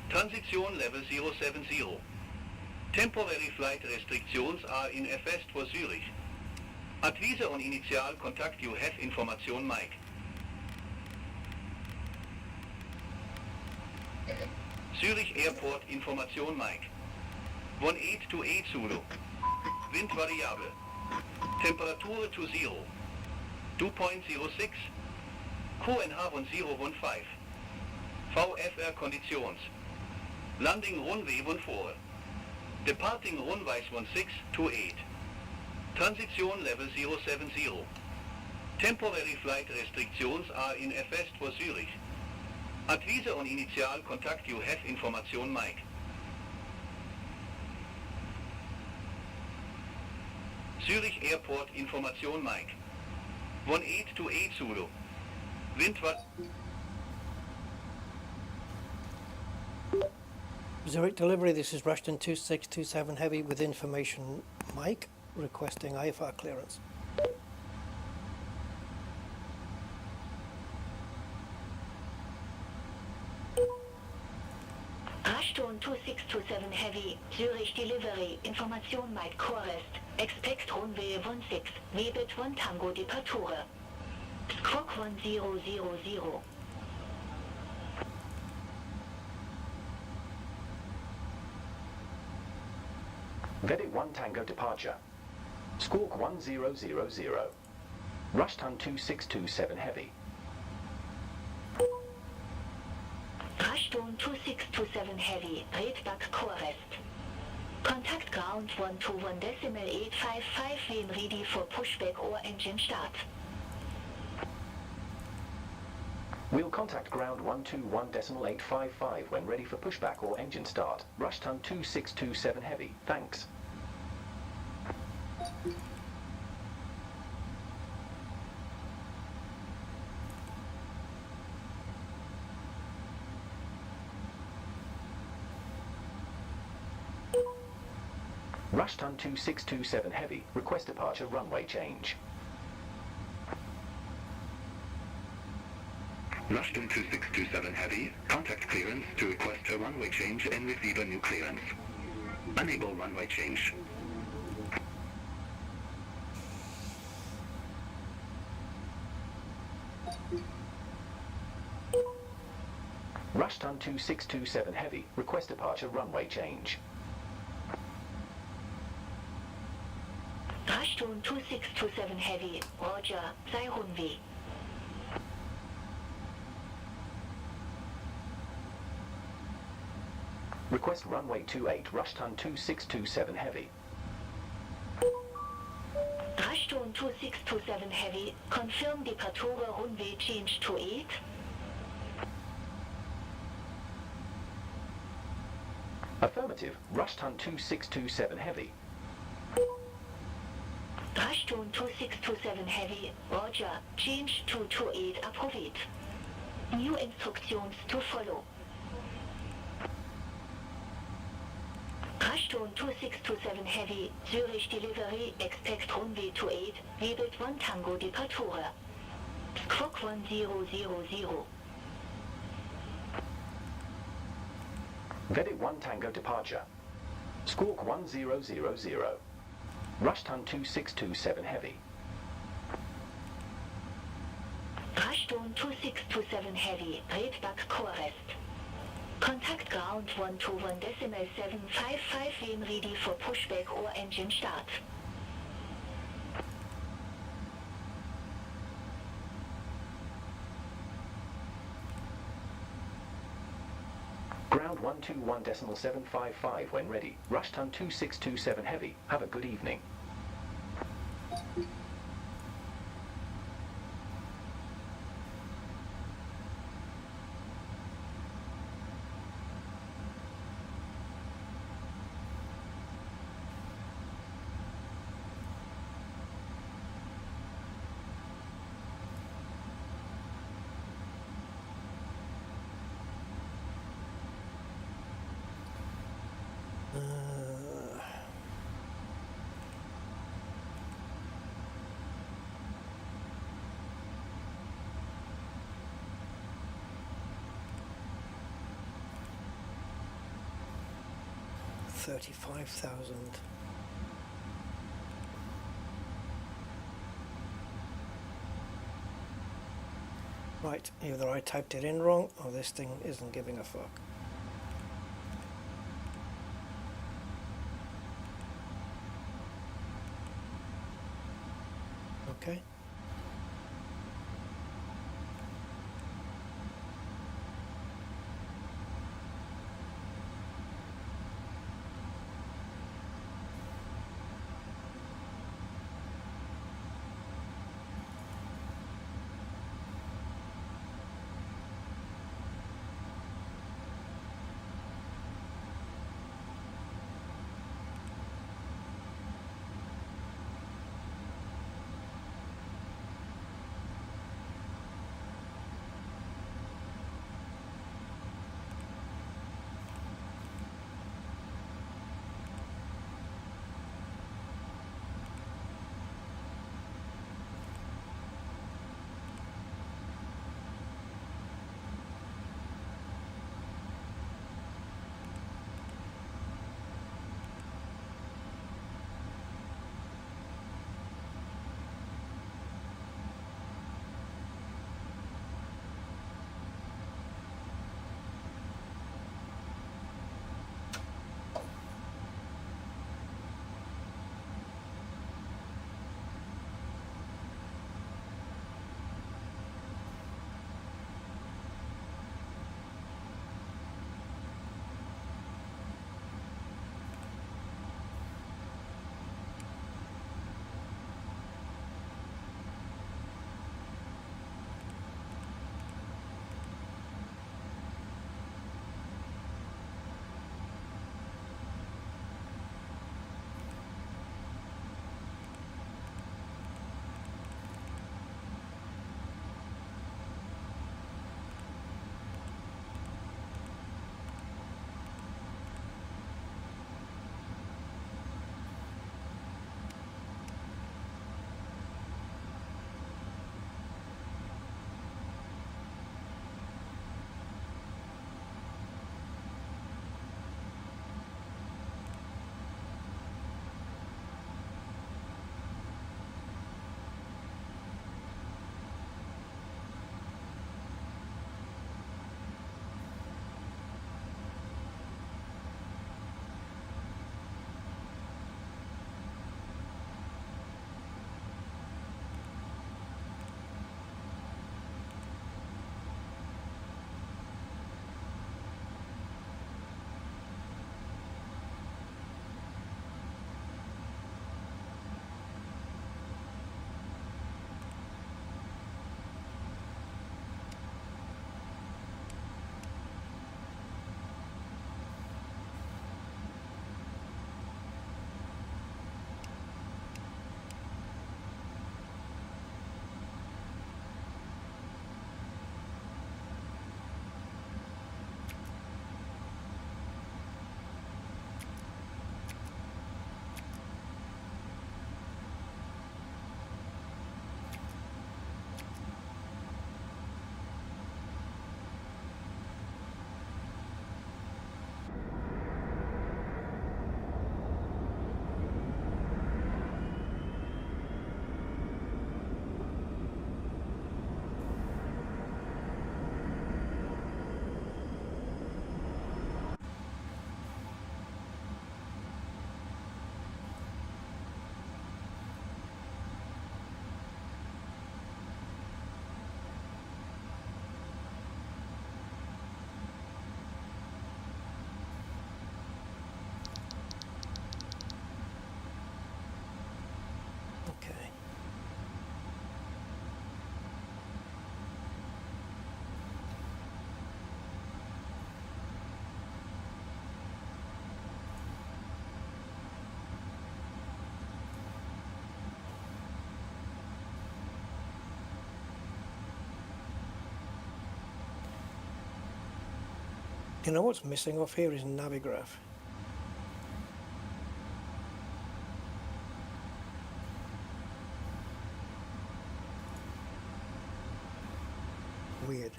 Transition level 070. Temporary flight restrictions are in effect for Zurich. Advise on initial contact you have information Mike. Zurich Airport information Mike. 1828 Zulu. Wind variable. Temperature to 0. 2.06. QNH 1015. VFR conditions. Landing runway 14. Departing runway 1628. Transition level 070. Temporary flight restrictions are in effect for Zurich. Advise on initial contact you have information Mike. Zurich Airport information Mike. 1828 Zulu. Wind Zurich delivery, this is Rushton 2627 Heavy with information Mike requesting IFR clearance. Rushton 2627 Heavy, Zurich delivery, information Mike Correst, expect runway 16, Webet 1 Tango departure. Squawk 1000. Vedit 1 Tango departure. Squawk 1000. Rushton 2627 Heavy. Rushton 2627 Heavy, Redback Correst. Contact ground 121.855 when ready for pushback or engine start. We'll contact ground 121.855 when ready for pushback or engine start. Rushton 2627 Heavy. Thanks. Rushton 2627 Heavy. Request departure runway change. Rushton 2627 Heavy, contact clearance to request a runway change and receive a new clearance. Unable runway change. Rushton 2627 Heavy. Request departure runway change. Rushton 2627 Heavy, Roger, sei Runway. Request runway 28 Rushton 2627 Heavy. Rushton 2627 Heavy, confirm departure runway change to 8. Affirmative. Rushton 2627 Heavy. Rushton 2627 Heavy, Roger, change to 28 approved. New instructions to follow. Rushton 2627 Heavy, Zurich delivery, expect runway 28, Webet 1 Tango departure. Squawk 1000. Vedit 1 Tango departure. Squawk 1000. Rushton 2627 Heavy. Rushton 2627 Heavy, Redback Correst. Contact ground 121.755 when ready for pushback or engine start. Ground 121.755 when ready. Rushton 2627 Heavy. Have a good evening. $35,000. Right, either I typed it in wrong or this thing isn't giving a fuck. Okay. You know what's missing off here is Navigraph. Weird.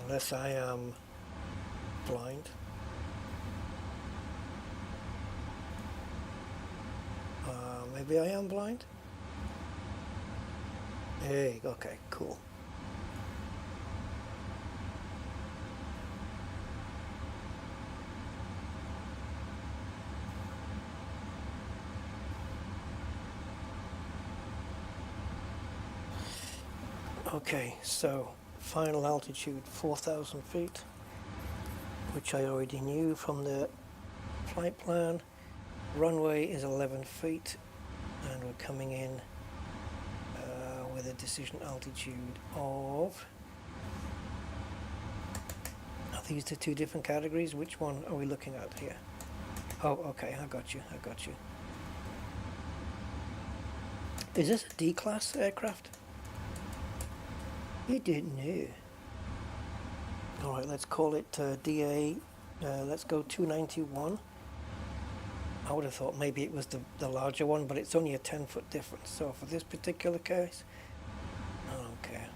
Unless I am blind. Maybe I am blind? Hey, okay, cool. Okay, so final altitude 4,000 feet, which I already knew from the flight plan. Runway is 11 feet, and we're coming in with a decision altitude of... Are these the two different categories? Which one are we looking at here? Oh, okay, I got you. Is this a D-class aircraft? You didn't know. Alright, let's call it DA, let's go 291. I would have thought maybe it was the larger one, but it's only a 10-foot difference. So for this particular case, I don't care.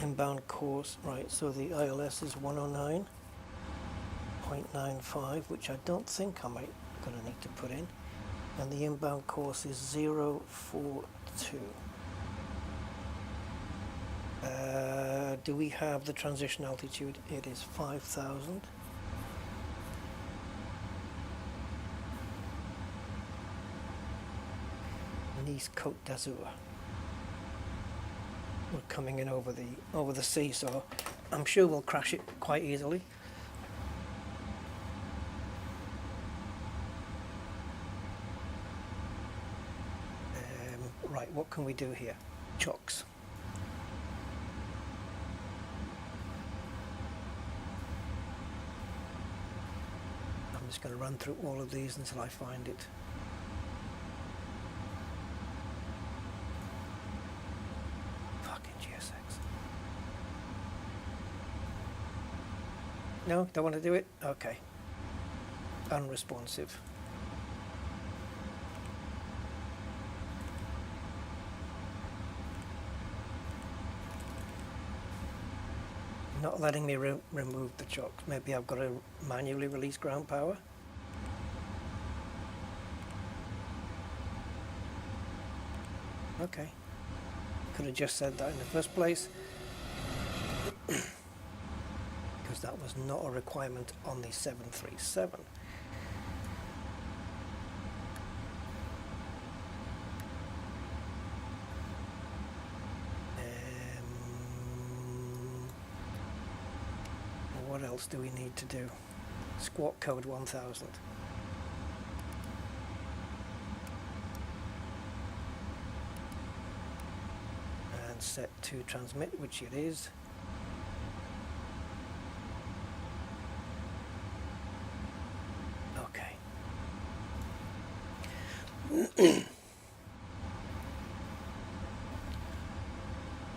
Inbound course, right, so the ILS is 109.95, which I don't think I might gonna need to put in. And the inbound course is 042. Do we have the transition altitude? It is 5,000. Nice Côte d'Azur. We're coming in over the sea, so I'm sure we'll crash it quite easily. Right, what can we do here? Chocks. I'm just going to run through all of these until I find it. Fucking GSX. No, don't want to do it? Okay. Unresponsive. Not letting me remove the chocks. Maybe I've got to manually release ground power. Okay. Could have just said that in the first place. Because that was not a requirement on the 737. What else do we need to do? Squawk code 1000. And set to transmit, which it is. Okay.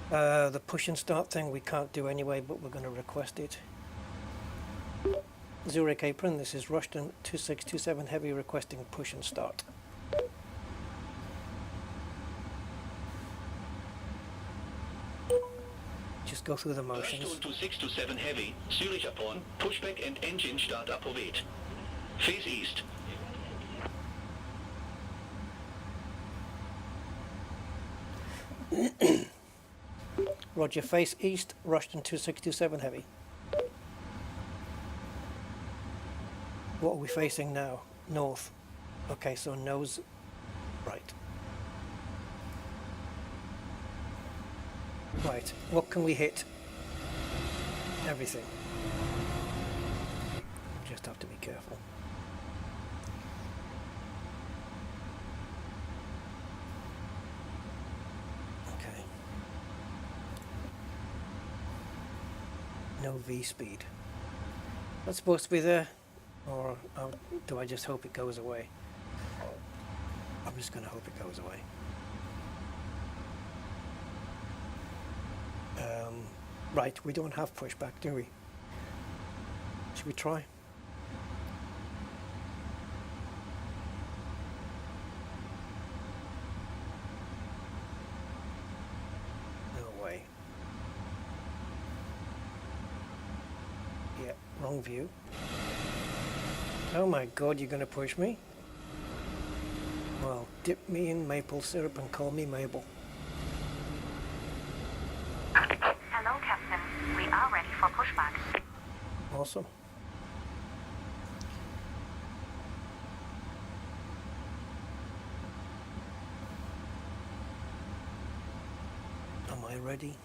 The push and start thing we can't do anyway, but we're going to request it. Zurich apron, this is Rushton 2627 Heavy requesting push and start. Just go through the motions. Rushton 2627 Heavy, Zurich upon, pushback and engine start approvet. Face east. Roger, face east, Rushton 2627 Heavy. What are we facing now? North. Okay, so nose right. Right, what can we hit? Everything. Just have to be careful. Okay. No V speed. That's supposed to be there. Or do I just hope it goes away? I'm just going to hope it goes away. Right, we don't have pushback, do we? Should we try? No way. Yeah, wrong view. Oh my god, you're gonna push me? Well, dip me in maple syrup and call me Mabel. Hello, Captain. We are ready for pushback. Awesome. Am I ready?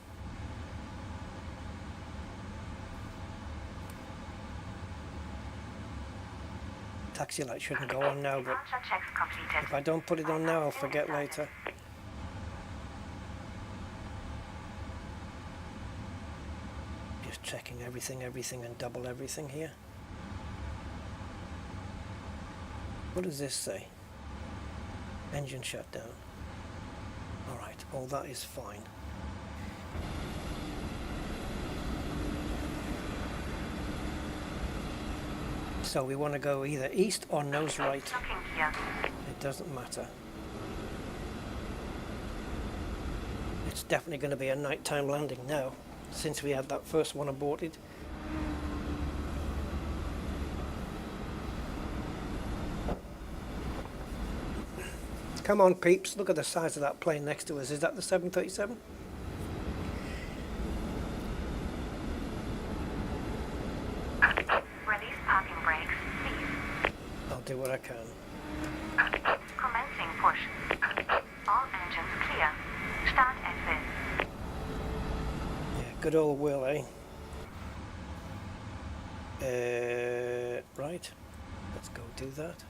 Taxi light shouldn't go on now, but Departure checks completed. if I don't put it on now, I'll forget later. Just checking everything, and double everything here. What does this say? Engine shutdown. Alright, all that is fine. So we want to go either east or nose right. Looking here. It doesn't matter. It's definitely going to be a nighttime landing now, since we had that first one aborted. Come on, peeps, look at the size of that plane next to us. Is that the 737? Release parking brakes, please. I'll do what I can. Commencing push. All engines clear. Start exit. Yeah, good old Will, eh? Right. Let's go do that.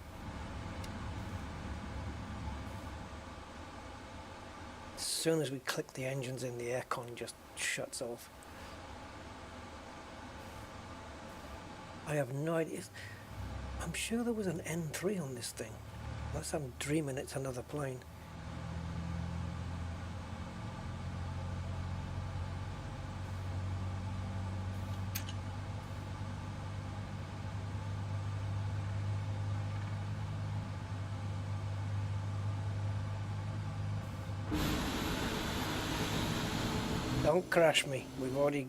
As soon as we click the engines in, the aircon just shuts off. I have no idea. I'm sure there was an N3 on this thing. Unless I'm dreaming it's another plane. Don't crash me. We've already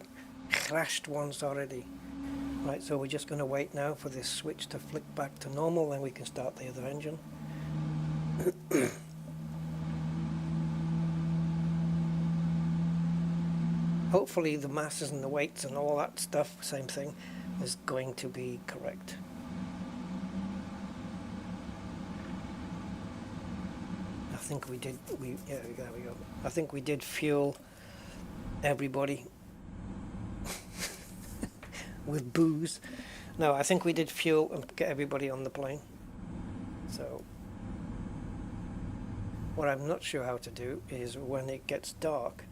crashed once already. Right, so we're just going to wait now for this switch to flick back to normal, then we can start the other engine. Hopefully the masses and the weights and all that stuff, same thing, is going to be correct. I think we did, yeah, there we go. I think we did fuel everybody with booze. No, I think we did fuel and get everybody on the plane. So what I'm not sure how to do is when it gets dark,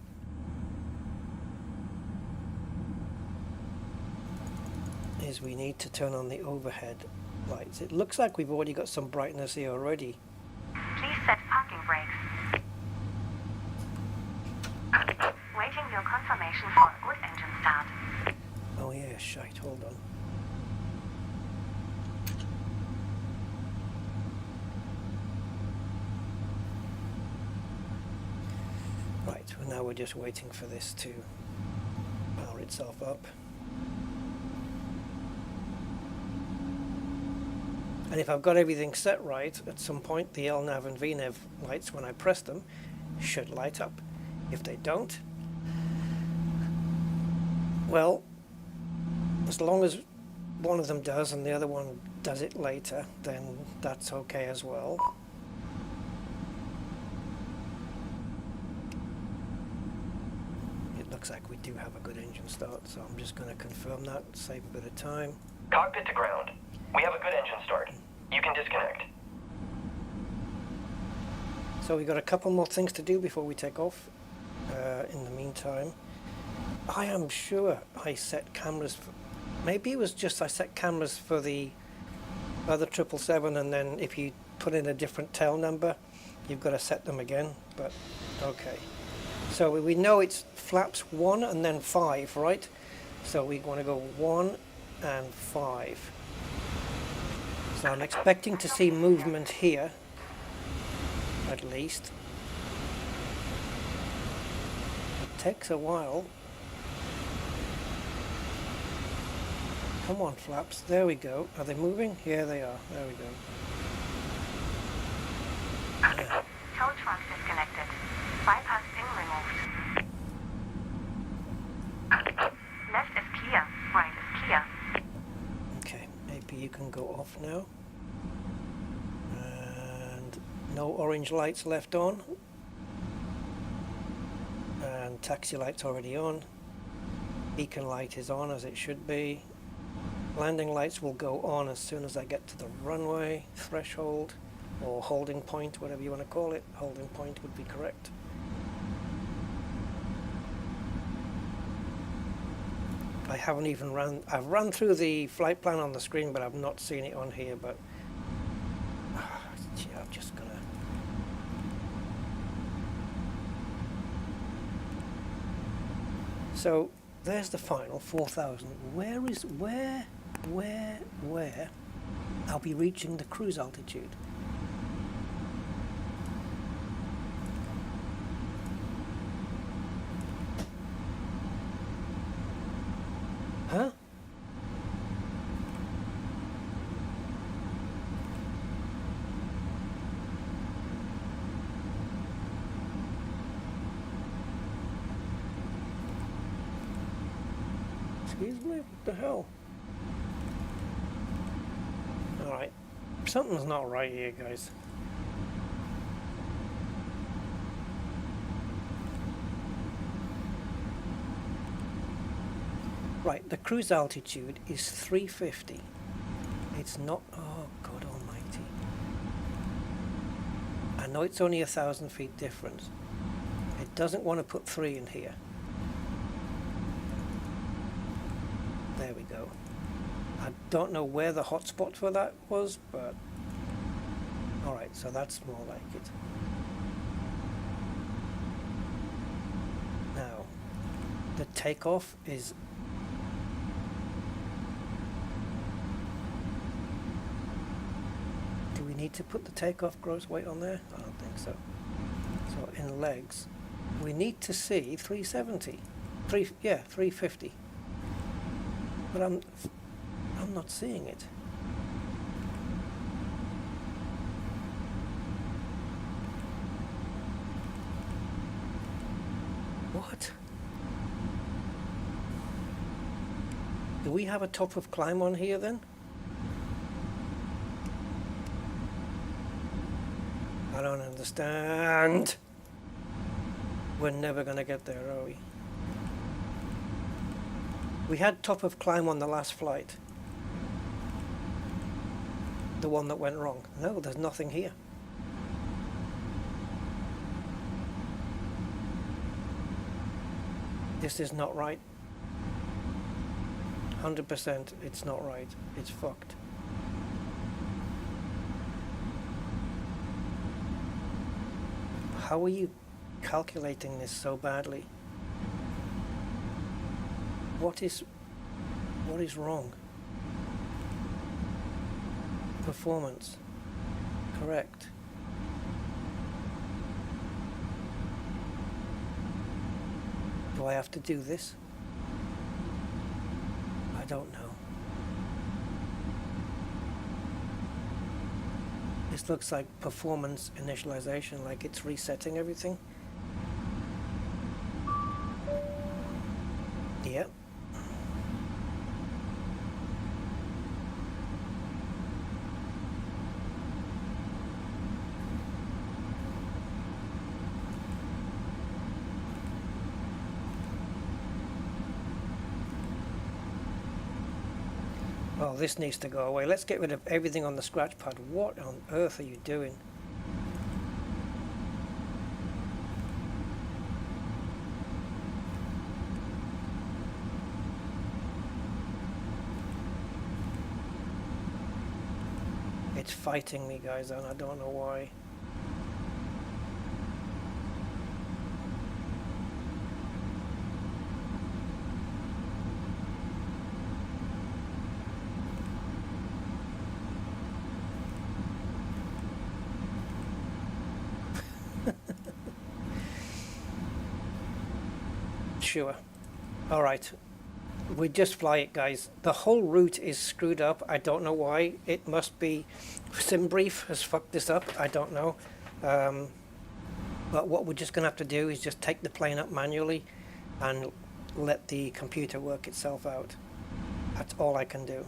is we need to turn on the overhead lights. It looks like we've already got some brightness here already. Please set parking brakes. Waiting your confirmation for a good engine start. Oh yeah, shite, hold on. Right, well now we're just waiting for this to power itself up. And if I've got everything set right, at some point the LNAV and VNAV lights, when I press them, should light up. If they don't, well, as long as one of them does and the other one does it later, then that's okay as well. It looks like we do have a good engine start, so I'm just going to confirm that, save a bit of time. Cockpit to ground. We have a good engine start. You can disconnect. So we've got a couple more things to do before we take off. In the meantime, I am sure I set cameras for, maybe it was just I set cameras for the other 777, and then if you put in a different tail number, you've got to set them again, but okay. So we know it's flaps 1 and then 5, right? So we want to go 1 and 5. So I'm expecting to see movement here, at least. It takes a while. Come on, flaps. There we go. Are they moving? Yeah, they are. There we go. Yeah. Tow truck disconnected. Bypass pin removed. Left is clear. Right is clear. Okay, APU can go off now. And no orange lights left on. And taxi light's already on. Beacon light is on as it should be. Landing lights will go on as soon as I get to the runway threshold or holding point, whatever you want to call it. Holding point would be correct. I haven't even I've run through the flight plan on the screen, but I've not seen it on here, but yeah, I'm just gonna so there's the final 4,000. Where I'll be reaching the cruise altitude? Huh? Excuse me? What the hell? Alright. Something's not right here, guys. Right, the cruise altitude is 350. It's not... Oh, God almighty. I know it's only 1,000 feet difference. It doesn't want to put 3 in here. There we go. I don't know where the hotspot for that was, but... Alright, so that's more like it. Now, the takeoff is... Do we need to put the takeoff gross weight on there? I don't think so. So in legs, we need to see 370. 350. But I'm not seeing it. What? Do we have a top of climb on here then? I don't understand. We're never gonna get there, are we? We had top of climb on the last flight. The one that went wrong. No, there's nothing here. This is not right. 100% it's not right. It's fucked. How are you calculating this so badly? What is wrong? Performance. Correct. Do I have to do this? I don't know. This looks like performance initialization, like it's resetting everything. Yep. Oh, this needs to go away. Let's get rid of everything on the scratch pad. What on earth are you doing? It's fighting me, guys, and I don't know why. sure. All right. We just fly it, guys. The whole route is screwed up. I don't know why. It must be SimBrief has fucked this up. I don't know. But what we're just going to have to do is just take the plane up manually and let the computer work itself out. That's all I can do.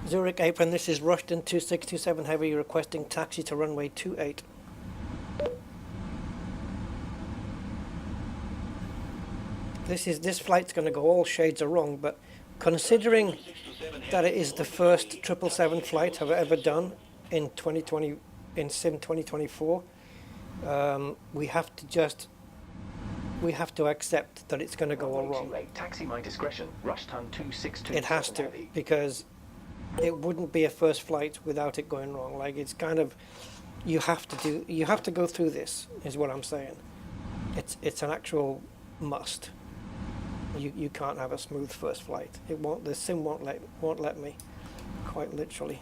Zurich apron, this is Rushton 2627 Heavy requesting taxi to runway 28. This flight's going to go all shades of wrong, but considering that it is the first 777 flight I've ever done in 2020 in Sim 2024, we have to accept that it's going to go all wrong. Taxi my discretion. Rush ton 262. It has to, because it wouldn't be a first flight without it going wrong. Like, it's kind of, you have to go through this, is what I'm saying. It's an actual must. You can't have a smooth first flight. It won't. The sim won't let me, quite literally.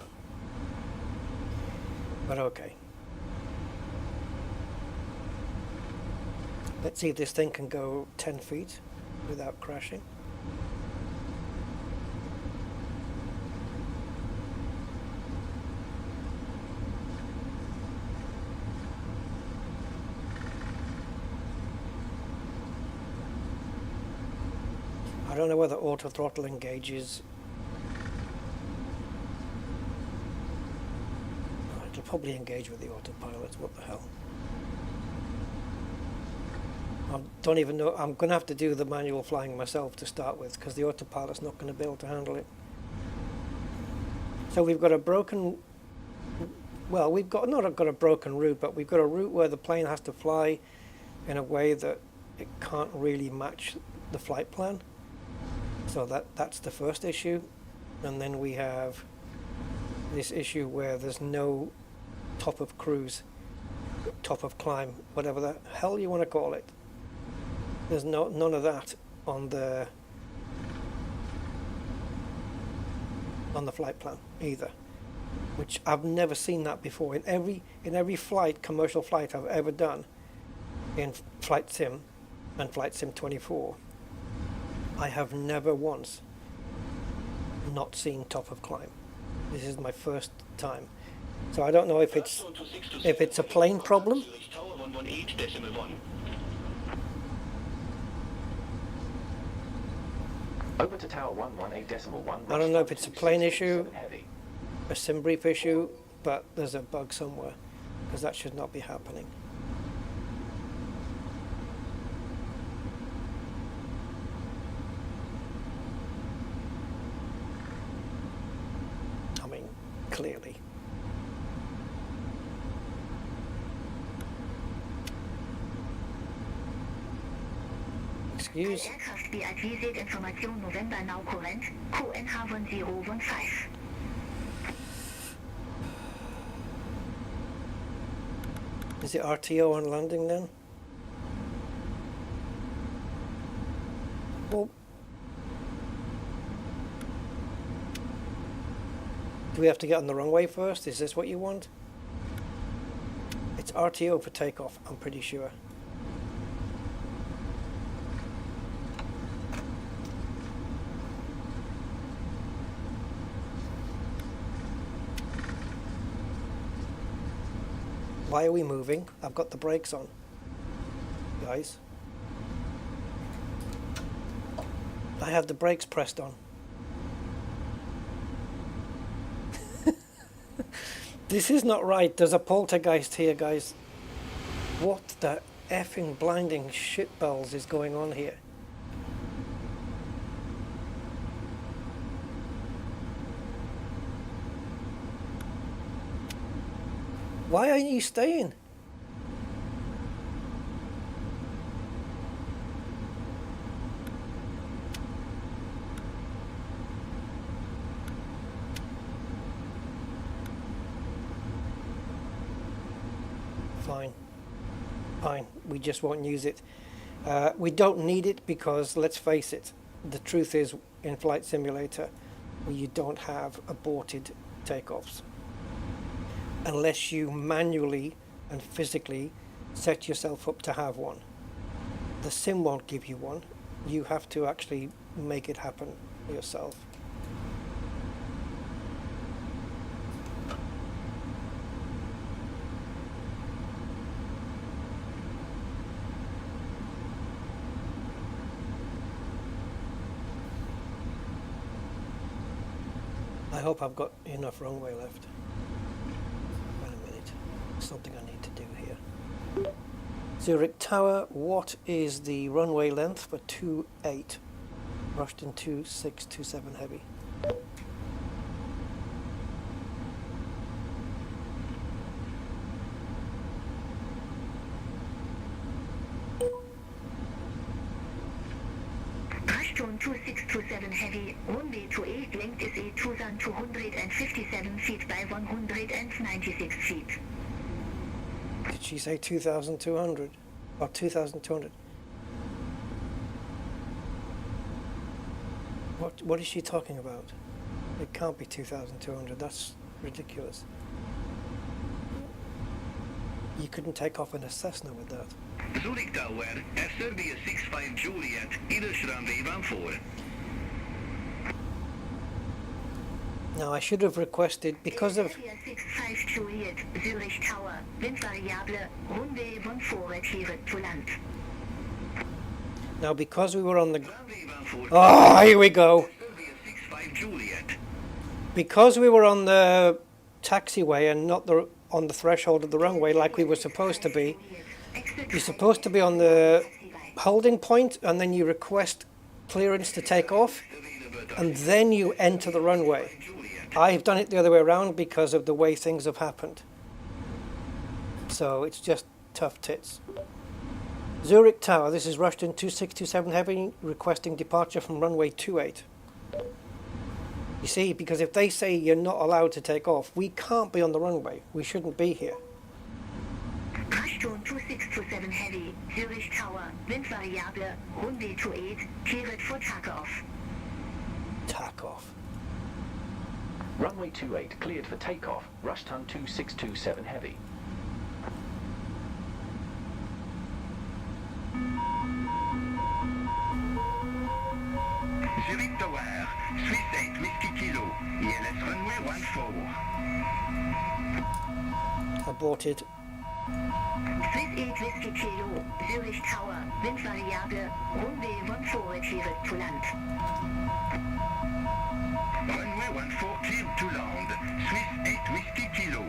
But okay. Let's see if this thing can go 10 feet without crashing. I don't know whether auto throttle engages. Oh, it'll probably engage with the autopilot. What the hell? I don't even know. I'm going to have to do the manual flying myself to start with, because the autopilot's not going to be able to handle it. So we've got a broken, well, we've got not got a broken route, but we've got a route where the plane has to fly in a way that it can't really match the flight plan. So that's the first issue. And then we have this issue where there's no top of cruise, top of climb, whatever the hell you want to call it. There's none of that on the flight plan either, which I've never seen that before. In every flight, commercial flight I've ever done in Flight Sim and Flight Sim 24, I have never once not seen top of climb. This is my first time, so I don't know if it's a plane problem. Over to tower 118.1. I don't know if it's a plane issue, a SimBrief issue, but there's a bug somewhere, because that should not be happening. I mean, clearly. Excuse. Aircraft be advised information November now current, QNH1015. Is it RTO on landing then? Well, do we have to get on the runway first? Is this what you want? It's RTO for takeoff, I'm pretty sure. Why are we moving? I've got the brakes on, guys. I have the brakes pressed on. This is not right. There's a poltergeist here, guys. What the effing blinding shitballs is going on here? Why aren't you staying? Fine. Fine. We just won't use it. We don't need it because, let's face it, the truth is, in Flight Simulator, you don't have aborted takeoffs. Unless you manually and physically set yourself up to have one. The sim won't give you one. You have to actually make it happen yourself. I hope I've got enough runway left. Wait a minute, something I need to do here. Zurich Tower, what is the runway length for 2.8? Rushed in 2.6, 2.7 heavy. Rushton 2627 heavy, runway 28, length is 8,257 feet by 196 feet. Did she say 2,200? Or 2,200? What is she talking about? It can't be 2,200, that's ridiculous. You couldn't take off in a Cessna with that. Zurich Tower, SRB 65 Juliet, ieders runway 14. Now I should have requested, because of... 65 Juliet, Zurich Tower, windvariable, runway 14 adhere to land. Now because we were on the... Runway 14. Oh, here we go! SRB 65 Juliet. Because we were on the taxiway and not on the threshold of the runway like we were supposed to be, you're supposed to be on the holding point and then you request clearance to take off and then you enter the runway. I've done it the other way around because of the way things have happened. So it's just tough tits. Zurich Tower, this is Rushton 2627 heavy, requesting departure from runway 28. You see, because if they say you're not allowed to take off, we can't be on the runway. We shouldn't be here. Rushton 2627 heavy, Zurich Tower, windvariable, runway 28, cleared for takeoff. Takeoff. Runway 28 cleared for takeoff. Rushton 2627 heavy. Zurich Tower, Swiss 8 Whiskey Kilo, ILS runway 14. Aborted. Swiss 8 Whiskey Kilo, Zurich Tower, windvariable, runway 14 adhere to land. Runway 14 cleared to land, Swiss 8 Whiskey Kilo.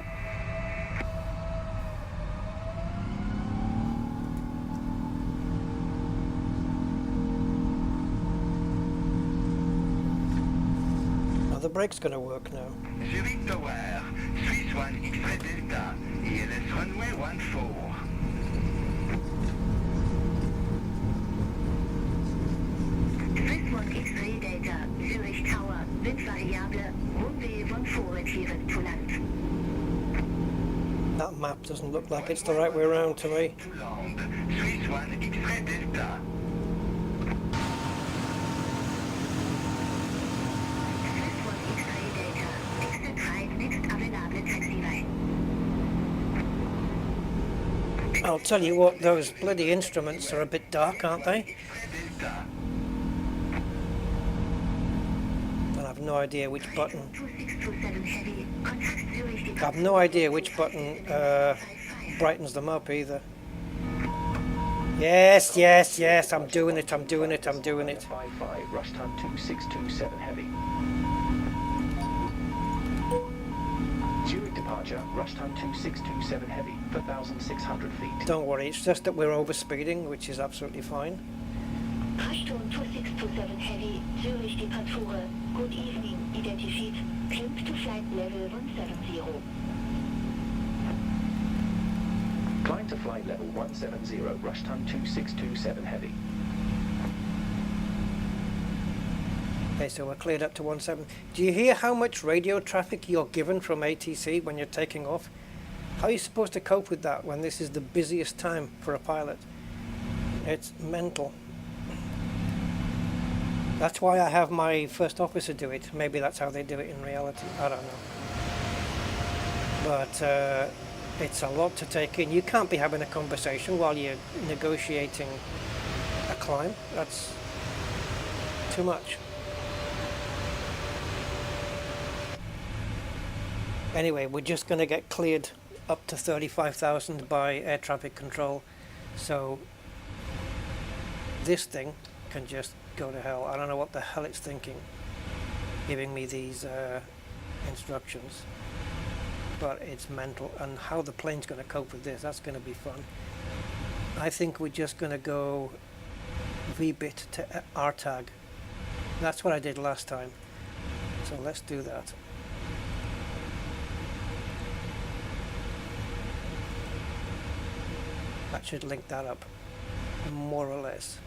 Now the brake's going to work now. Zurich Tower, Swiss 1 X-ray Delta, ILS runway 14. Swiss 1 X-ray Delta, Zurich Tower, windvariable, runway 14 adhere to land. That map doesn't look like it's the right way around to me. To land, Swiss 1 X-ray Delta. Swiss 1 X-ray Delta, exit right next available taxiway. I'll tell you what, those bloody instruments are a bit dark, aren't they? Delta. And I've no idea which button. 2627 heavy, contact Zurich I've no idea which button brightens them up either. Yes, yes, yes, I'm doing it, I'm doing it, I'm doing it. 55 Rushton 2627 heavy. Zurich departure, Rushton 2627 heavy, 4,600 feet. Don't worry, it's just that we're overspeeding, which is absolutely fine. Rushton 2627 heavy, Zurich departure, good evening, identified, climb to flight level 170. Climb to flight level 170, Rushton 2627 heavy. Okay, so we're cleared up to 17. Do you hear how much radio traffic you're given from ATC when you're taking off? How are you supposed to cope with that when this is the busiest time for a pilot? It's mental. That's why I have my first officer do it. Maybe that's how they do it in reality. I don't know. But It's a lot to take in. You can't be having a conversation while you're negotiating a climb. That's too much. Anyway, we're just going to get cleared up to 35,000 by air traffic control. So this thing can just go to hell. I don't know what the hell it's thinking, giving me these instructions. But it's mental, and how the plane's going to cope with this, that's going to be fun. I think we're just going to go VBIT to RTAG. That's what I did last time, so let's do that. That should link that up, more or less.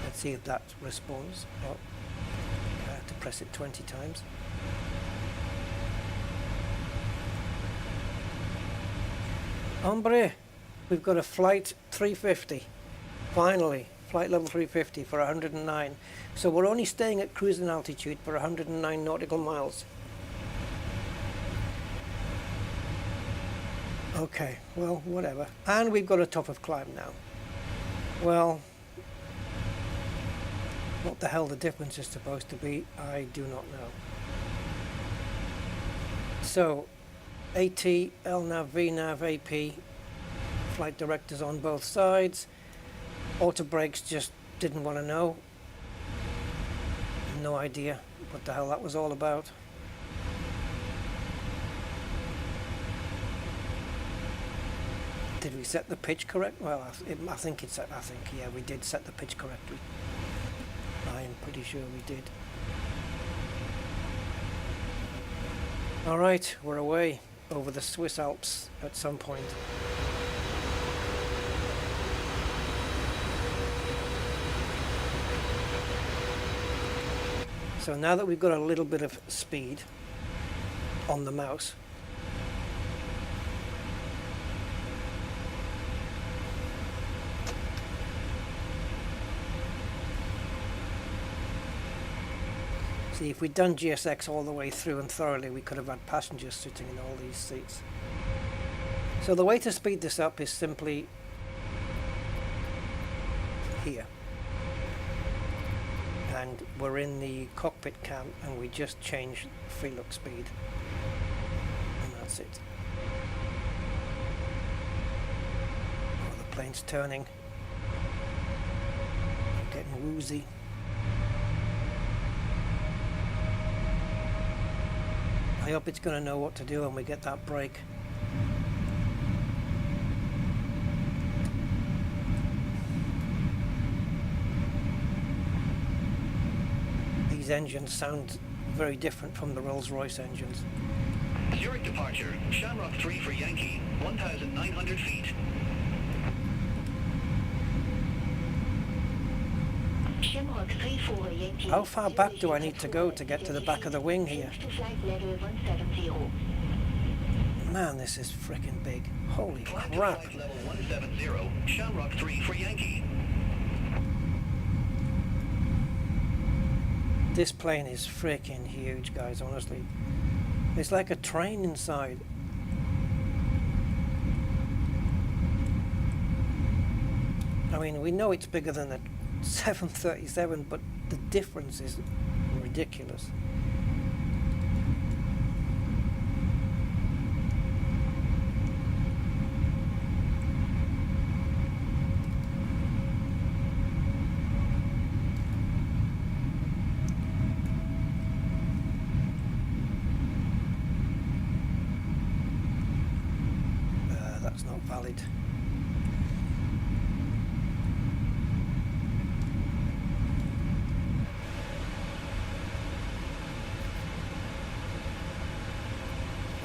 Let's see if that responds. Oh, I have to press it 20 times. Hombre, we've got a flight 350, finally, flight level 350 for 109. So we're only staying at cruising altitude for 109 nautical miles. Okay, well, whatever. And we've got a top of climb now. Well, what the hell the difference is supposed to be, I do not know. So, AT, LNAV, VNAV, AP, flight directors on both sides. Auto brakes just didn't want to know. No idea what the hell that was all about. Did we set the pitch correct? Well, I think it's. I think yeah, we did set the pitch correctly. I am pretty sure we did. All right, we're away over the Swiss Alps at some point. So now that we've got a little bit of speed on the mouse, see, if we'd done GSX all the way through and thoroughly, we could have had passengers sitting in all these seats. So the way to speed this up is simply here. And we're in the cockpit cam and we just change free look speed. And that's it. Oh, the plane's turning. I'm getting woozy. I hope it's going to know what to do when we get that break. These engines sound very different from the Rolls-Royce engines. Zurich departure, Shamrock 3 for Yankee, 1,900 feet. How far back do I need to go to get to the back of the wing here? Man, this is freaking big. Holy crap. Flight level 170, Shamrock 3 for Yankee. This plane is freaking huge, guys, honestly. It's like a train inside. I mean, we know it's bigger than a 737, but the difference is ridiculous. That's not valid.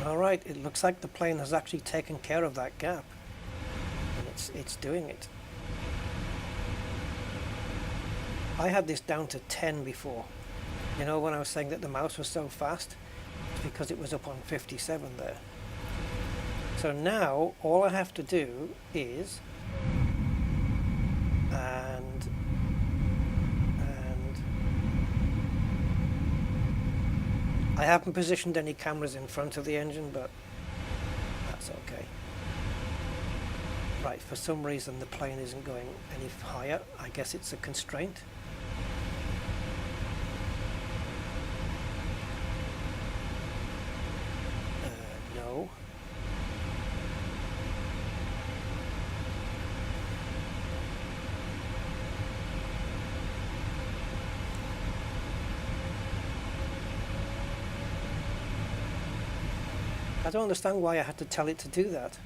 Alright, it looks like the plane has actually taken care of that gap. And it's doing it. I had this down to 10 before. You know, when I was saying that the mouse was so fast? It's because it was up on 57 there. So now, all I have to do is... And... I haven't positioned any cameras in front of the engine, but that's okay. Right, for some reason the plane isn't going any higher. I guess it's a constraint. No. I don't understand why I had to tell it to do that.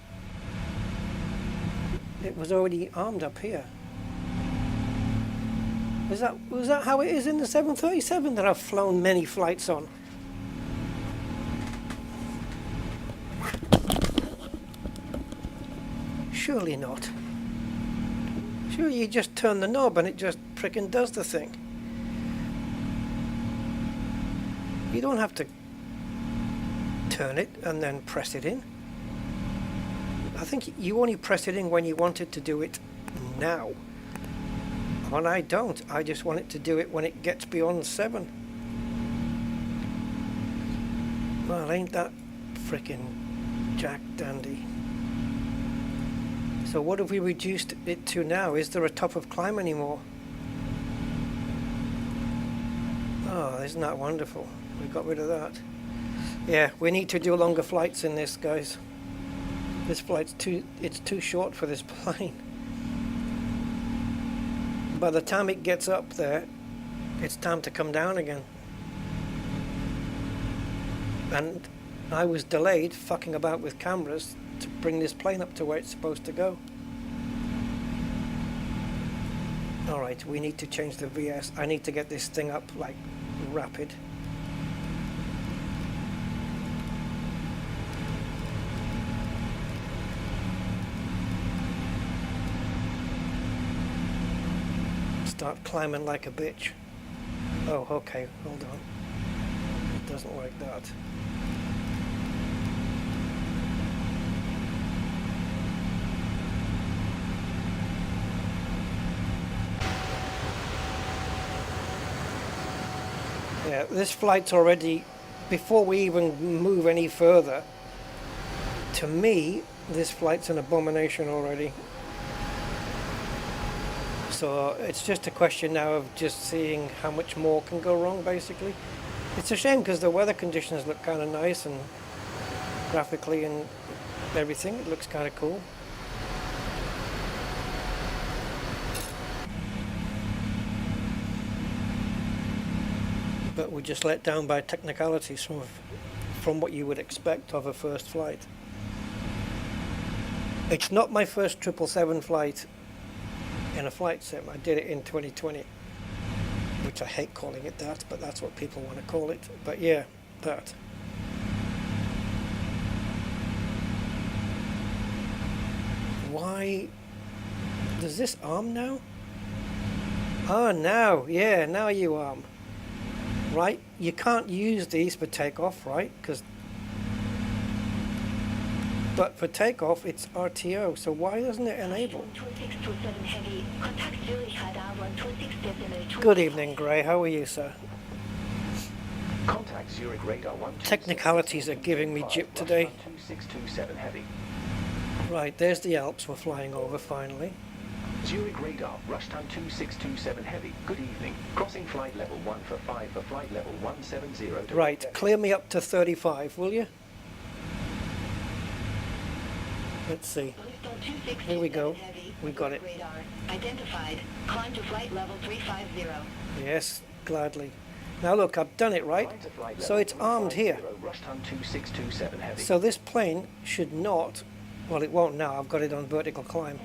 It was already armed up here. Was that how it is in the 737 that I've flown many flights on? Surely not. Surely you just turn the knob and it just frickin' does the thing. You don't have to turn it and then press it in. I think you only press it in when you want it to do it now. And I don't. I just want it to do it when it gets beyond 7. Well, ain't that frickin' jack dandy. So what have we reduced it to now? Is there a top of climb anymore? Oh, isn't that wonderful? We got rid of that. Yeah, we need to do longer flights in this, guys. This flight's it's too short for this plane. By the time it gets up there, it's time to come down again. And I was delayed fucking about with cameras to bring this plane up to where it's supposed to go. Alright, we need to change the VS. I need to get this thing up like rapid. Start climbing like a bitch. Oh, okay, hold on. It doesn't like that. Yeah, this flight's already, before we even move any further, to me, this flight's an abomination already. So it's just a question now of just seeing how much more can go wrong, basically. It's a shame because the weather conditions look kind of nice and graphically and everything, it looks kind of cool. But we're just let down by technicalities from what you would expect of a first flight. It's not my first 777 flight in a flight sim. I did it in 2020, which I hate calling it that, but that's what people want to call it. But yeah, that. Why does this arm now? Ah, now, yeah, now you arm. Right, you can't use these for takeoff, right? But for takeoff, it's RTO, so why doesn't it enable? Good evening, Gray. How are you, sir? Contact Zurich radar 1. Technicalities are giving me jip today. 2627 heavy. Right, there's the Alps we're flying over finally. Zurich radar, Rushton 2627 heavy. Good evening. Crossing flight level 1 for 5 for flight level 170. Right, clear me up to 35, will you? Let's see. Here we go. We got it. Identified. Climb to flight level 350. Yes, gladly. Now look, I've done it, right? So it's armed here. Rushton 2627 heavy. So this plane should not, well, it won't now. I've got it on vertical climb.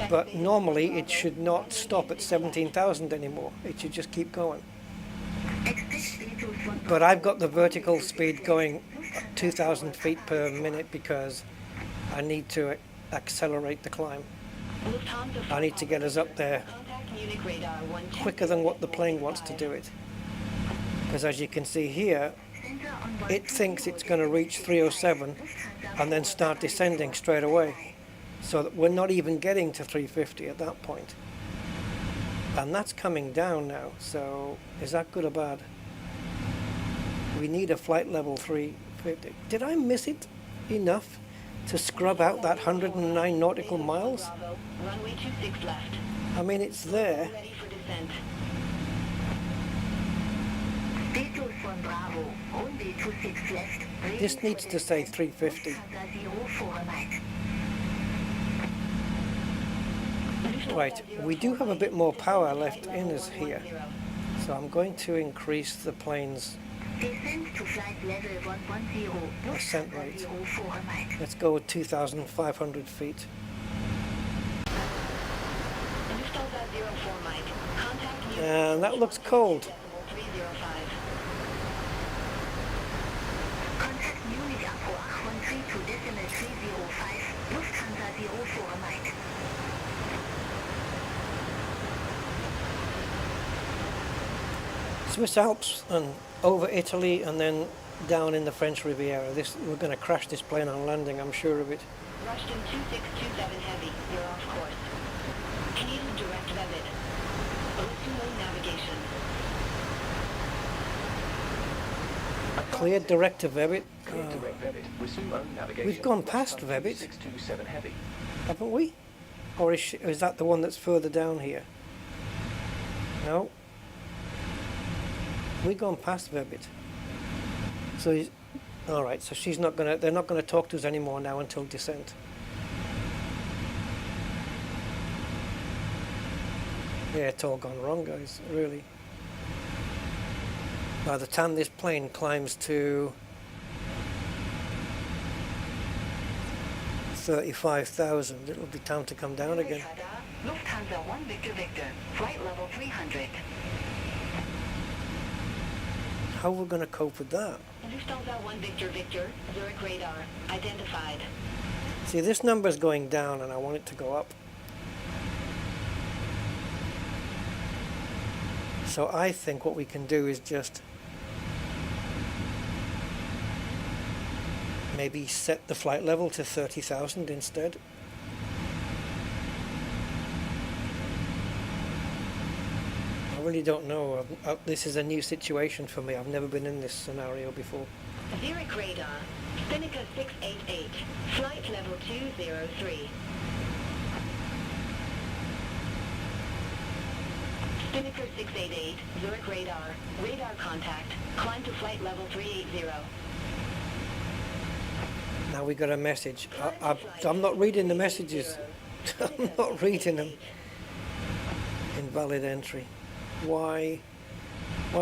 But normally it should not stop at 17,000 anymore. It should just keep going. But I've got the vertical speed going 2,000 feet per minute because I need to accelerate the climb. I need to get us up there quicker than what the plane wants to do it. Because as you can see here, it thinks it's going to reach 307 and then start descending straight away. So that we're not even getting to 350 at that point. And that's coming down now, so is that good or bad? We need a flight level 350. Did I miss it enough to scrub out that 109 nautical miles? Runway 26 left. I mean, it's there. Ready for descent. Detour from Bravo. Runway 26 left. This needs to say 350. Right, we do have a bit more power left in us here. So I'm going to increase the plane's Descent to flight level 110. ascent rate. 04 Mike. Let's go with 2,500 feet. Lufthansa 04 Mike. Contact you. And that looks cold. 305. Contact Munich Airport 132.305. Lufthansa 04 Mike. Swiss Alps and over Italy and then down in the French Riviera. We're going to crash this plane on landing, I'm sure of it. Rushton 2627 Heavy. You're off course. Clear direct Revit. Osumo navigation. Clear direct to Vebit. Clear direct Vebit. Resume own navigation. We've gone past Vebit, 627 Heavy. haven't we? Or is that the one that's further down here? No. We've gone past Vebit. So, all right. So they're not gonna talk to us anymore now until descent. Yeah, it's all gone wrong, guys. Really. By the time this plane climbs to 35,000, it'll be time to come down again. Lufthansa 1 Victor Victor. Flight level 300. How are we going to cope with that? Lufthansa 1 Victor Victor. Zurich radar. Identified. See, this number's going down and I want it to go up. So I think what we can do is just maybe set the flight level to 30,000 instead. I really don't know. This is a new situation for me. I've never been in this scenario before. Zurich radar. Fenix A321. Flight level 203. Fenix A321. Zurich radar. Radar contact. Climb to flight level 380. Now we got a message. I'm not reading the messages. I'm not reading them. Invalid entry. Why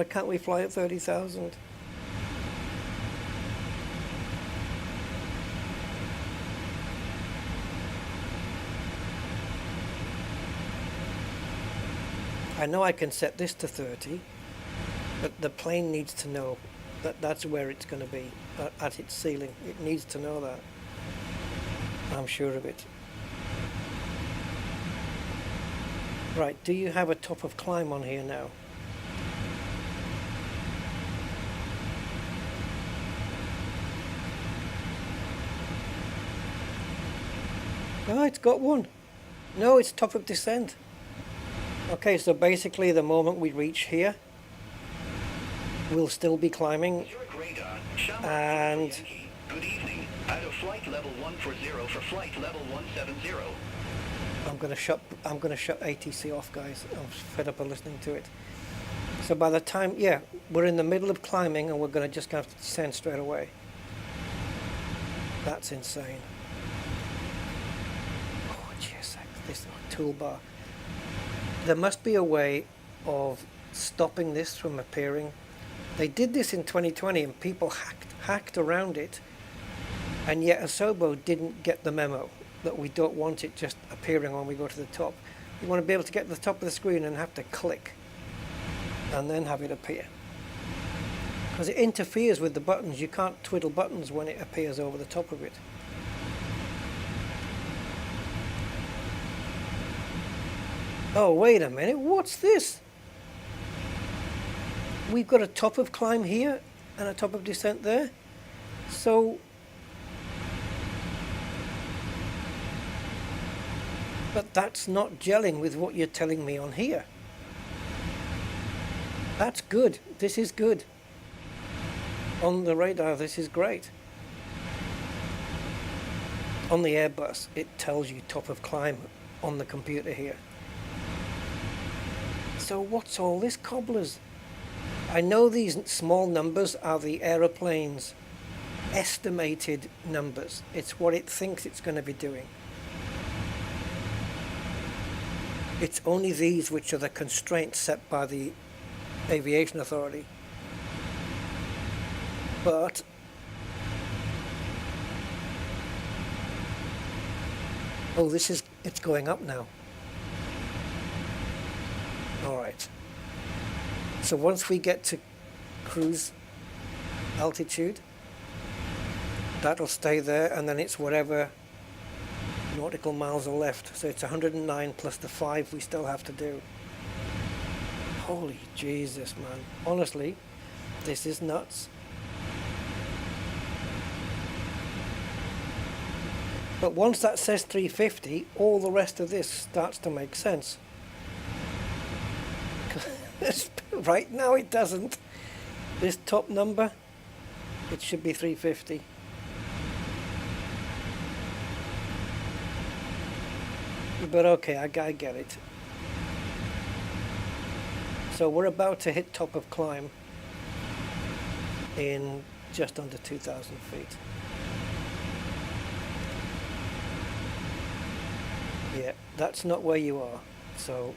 can't we fly at 30,000? I know I can set this to 30, but the plane needs to know that that's where it's going to be, at its ceiling. It needs to know that. I'm sure of it. Right, do you have a top of climb on here now? Oh, it's got one. No, it's top of descent. Okay, so basically the moment we reach here, we'll still be climbing. And good evening. Out of flight level 140 for flight level 170. I'm gonna shut ATC off, guys. I'm fed up of listening to it. So by the time, yeah, we're in the middle of climbing and we're gonna just have to descend straight away. That's insane. Oh, GSX, this toolbar. There must be a way of stopping this from appearing. They did this in 2020 and people hacked around it, and yet Asobo didn't get the memo that we don't want it just appearing when we go to the top. We want to be able to get to the top of the screen and have to click and then have it appear. Because it interferes with the buttons. You can't twiddle buttons when it appears over the top of it. Oh, wait a minute, what's this? We've got a top of climb here and a top of descent there. So but that's not gelling with what you're telling me on here. That's good. This is good. On the radar, this is great. On the Airbus, it tells you top of climb on the computer here. So what's all this, cobblers? I know these small numbers are the aeroplane's estimated numbers. It's what it thinks it's going to be doing. It's only these which are the constraints set by the Aviation Authority. But oh, it's going up now. All right. So once we get to cruise altitude, that'll stay there, and then it's whatever nautical miles are left. So it's 109 plus the 5 we still have to do. Holy Jesus, man. Honestly, this is nuts. But once that says 350, all the rest of this starts to make sense. Right now it doesn't. This top number, it should be 350. But okay, I get it. So we're about to hit top of climb in just under 2,000 feet. Yeah, that's not where you are. So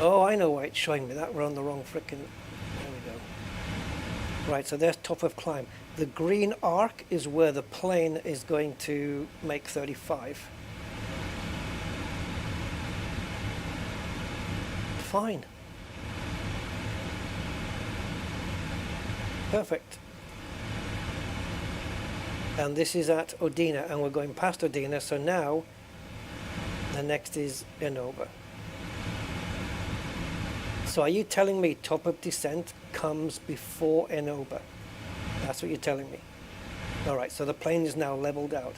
oh, I know why it's showing me that. We're on the wrong frickin'. There we go. Right, so there's top of climb. The green arc is where the plane is going to make 35. Fine. Perfect. And this is at Odina, and we're going past Odina, so now the next is Enoba. So are you telling me top of descent comes before Enoba? That's what you're telling me. All right, so the plane is now leveled out.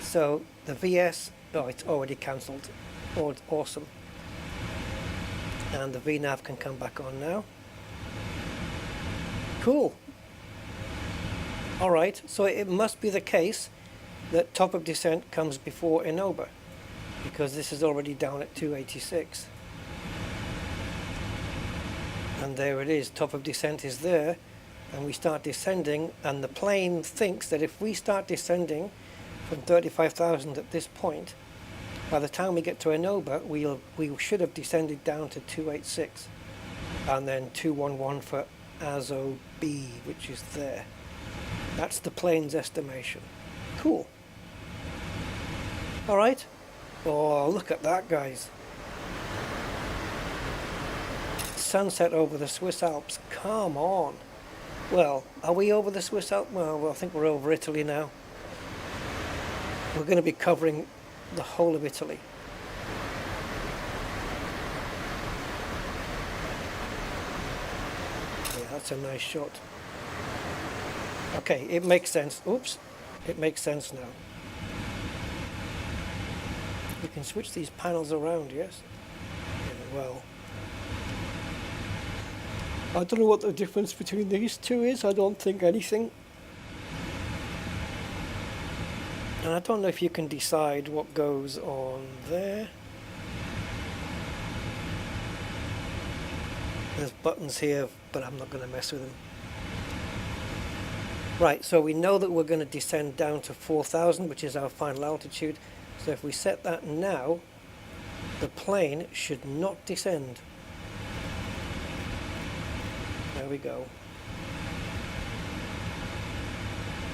So the VS, oh, it's already cancelled. Oh, awesome. And the VNAV can come back on now. Cool. All right, so it must be the case that top of descent comes before Enoba, because this is already down at 286. And there it is, top of descent is there, and we start descending, and the plane thinks that if we start descending from 35,000 at this point, by the time we get to Enoba, we should have descended down to 286, and then 211 for Azo B, which is there. That's the plane's estimation. Cool. All right. Oh, look at that, guys. Sunset over the Swiss Alps. Come on. Well, are we over the Swiss Alps? Well, I think we're over Italy now. We're going to be covering the whole of Italy. Yeah, that's a nice shot. Okay, it makes sense. Oops. It makes sense now. We can switch these panels around, yes? Yeah, well, I don't know what the difference between these two is. I don't think anything. And I don't know if you can decide what goes on there. There's buttons here, but I'm not going to mess with them. Right, so we know that we're going to descend down to 4,000, which is our final altitude. So if we set that now, the plane should not descend. There we go.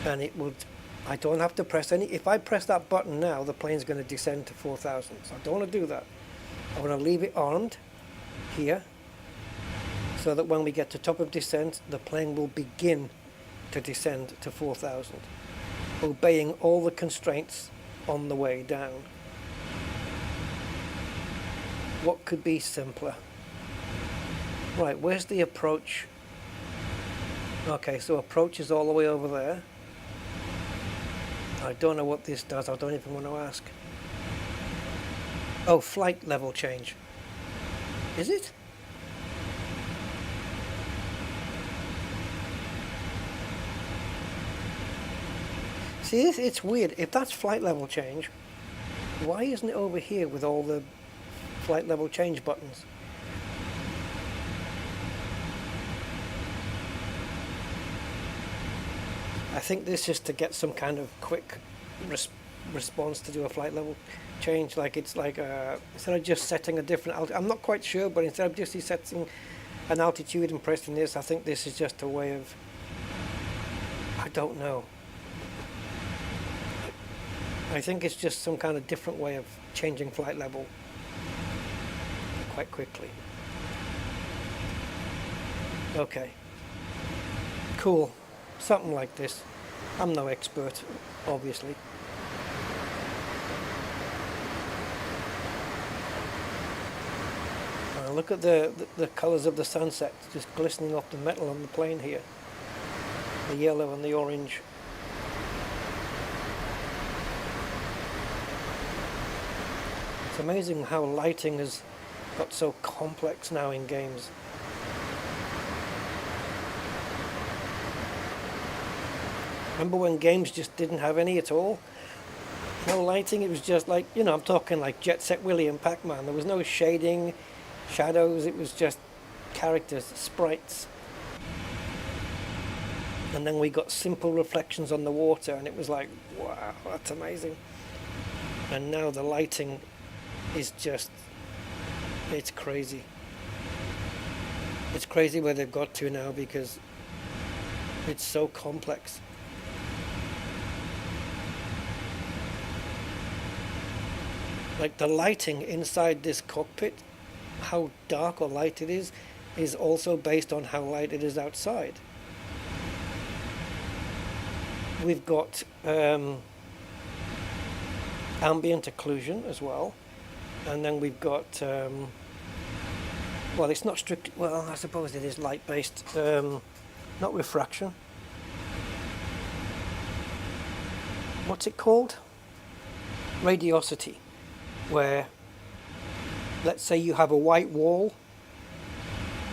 And it would, I don't have to press any, if I press that button now, the plane's going to descend to 4,000. So I don't want to do that. I want to leave it armed here, so that when we get to top of descent, the plane will begin to descend to 4,000, obeying all the constraints on the way down. What could be simpler? Right, where's the approach? Okay, so approach is all the way over there. I don't know what this does. I don't even want to ask. Oh, flight level change. Is it? See, it's weird. If that's flight level change, why isn't it over here with all the flight level change buttons? I think this is to get some kind of quick response to do a flight level change. Like it's like instead of just setting a different I'm not quite sure, but instead of just setting an altitude and pressing this, I think this is just a way of, I don't know. I think it's just some kind of different way of changing flight level quite quickly. Okay. Cool. Something like this. I'm no expert, obviously. Look at the colours of the sunset just glistening off the metal on the plane here. The yellow and the orange. It's amazing how lighting has got so complex now in games. Remember when games just didn't have any at all? No lighting, it was just like, you know, I'm talking like Jet Set Willy and Pac-Man. There was no shading, shadows, it was just characters, sprites. And then we got simple reflections on the water, and it was like, wow, that's amazing. And now the lighting is just, it's crazy. It's crazy where they've got to now because it's so complex. Like the lighting inside this cockpit, how dark or light it is also based on how light it is outside. We've got ambient occlusion as well, and then we've got well, it's not strict, well, I suppose it is light based, not refraction. What's it called? Radiosity, where let's say you have a white wall,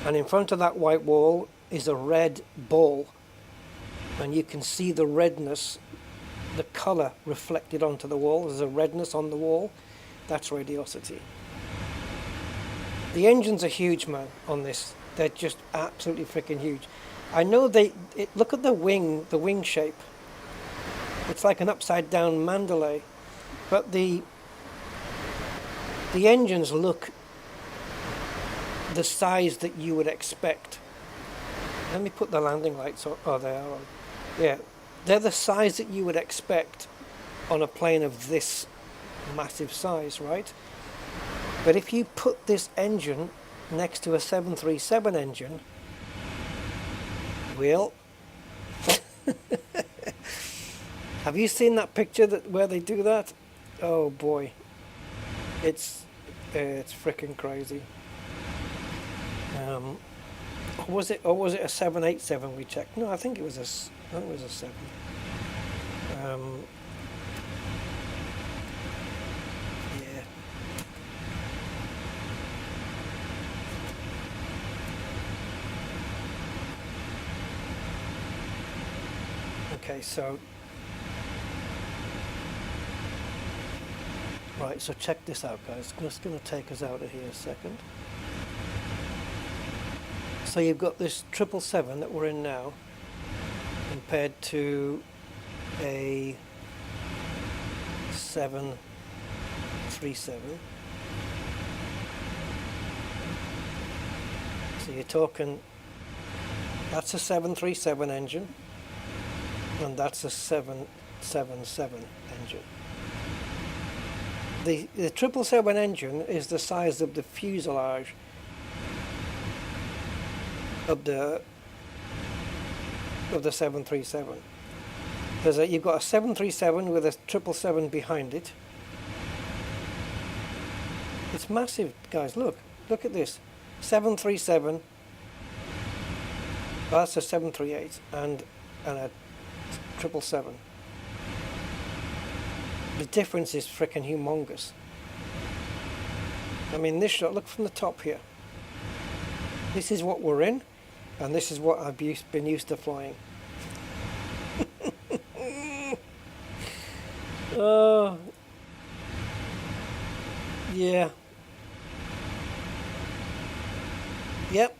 and in front of that white wall is a red ball, and you can see the redness, the color reflected onto the wall. There's a redness on the wall. That's radiosity. The engines are huge, man, on this. They're just absolutely freaking huge. I know look at the wing shape. It's like an upside down Mandalay, but the engines look the size that you would expect. Let me put the landing lights on. Oh, they are on. Yeah, they're the size that you would expect on a plane of this massive size, right? But if you put this engine next to a 737 engine, well, have you seen that picture where they do that? Oh boy, it's freaking crazy. Was it a 787 we checked? No, I think it was a 7. Yeah. Okay, so right, so check this out, guys. Just going to take us out of here a second. So you've got this 777 that we're in now, compared to a 737. So you're talking, that's a 737 engine, and that's a 777 engine. The 777 engine is the size of the fuselage of the 737. You've got a 737 with a 777 behind it. It's massive, guys. Look at this. 737. Well, that's a 738 and a 777. The difference is frickin' humongous. I mean, this shot, look from the top here. This is what we're in, and this is what I've been used to flying. Oh, yeah. Yep.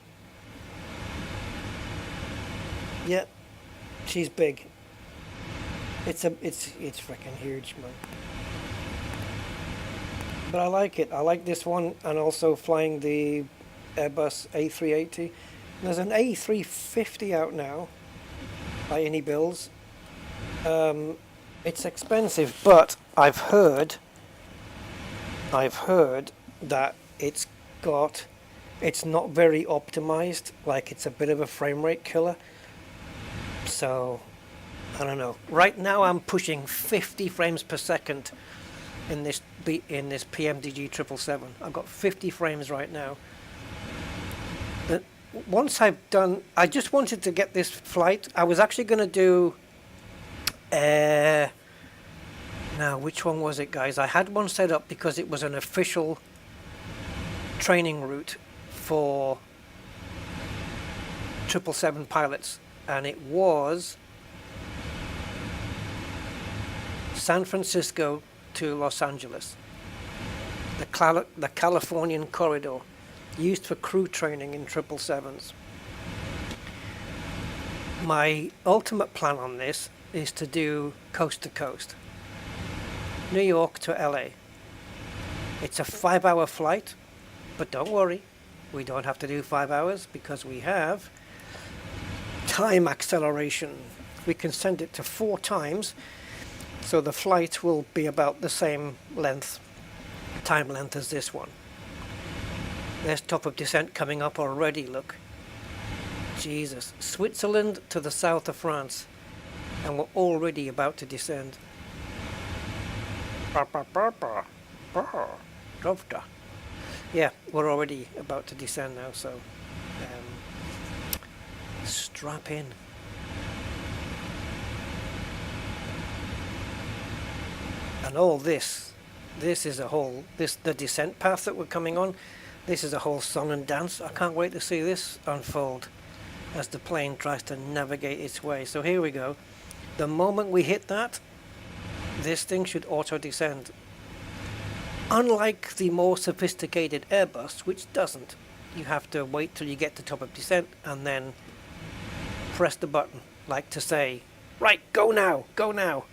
Yep. She's big. It's freaking huge, man. But I like it. I like this one, and also flying the Airbus A380. There's an A350 out now by any bills. It's expensive, but I've heard that it's not very optimized. Like, it's a bit of a frame rate killer. So I don't know. Right now I'm pushing 50 frames per second in this PMDG 777. I've got 50 frames right now. But once I've done, I just wanted to get this flight. I was actually going to do, now which one was it, guys? I had one set up because it was an official training route for 777 pilots, and it was San Francisco to Los Angeles, the Californian corridor, used for crew training in 777s. My ultimate plan on this is to do coast to coast, New York to LA. It's a 5-hour flight, but don't worry, we don't have to do 5 hours because we have time acceleration. We can send it to 4 times, so the flight will be about the same time length as this one. There's top of descent coming up already, look. Jesus, Switzerland to the south of France, and we're already about to descend. Yeah, we're already about to descend now, so strap in. And all this is a whole, the descent path that we're coming on, this is a whole song and dance. I can't wait to see this unfold as the plane tries to navigate its way. So here we go. The moment we hit that, this thing should auto-descend. Unlike the more sophisticated Airbus, which doesn't. You have to wait till you get to top of descent and then press the button, like to say, right, go now, go now.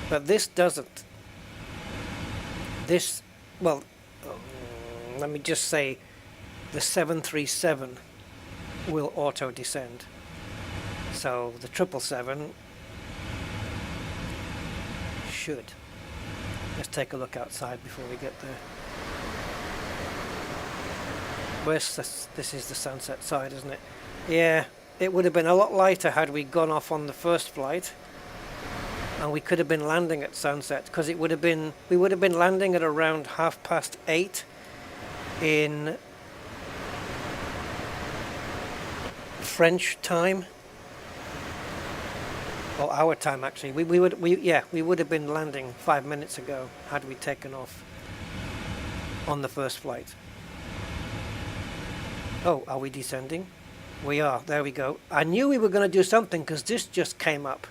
But this doesn't. This, well, let me just say, the 737 will auto-descend. So the 777 should. Let's take a look outside before we get there. Where's this? This is the sunset side, isn't it? Yeah, it would have been a lot lighter had we gone off on the first flight. And we could have been landing at sunset, because we would have been landing at around 8:30 in French time, or our time actually. We would have been landing 5 minutes ago had we taken off on the first flight. Oh, are we descending? We are. There we go. I knew we were going to do something because this just came up.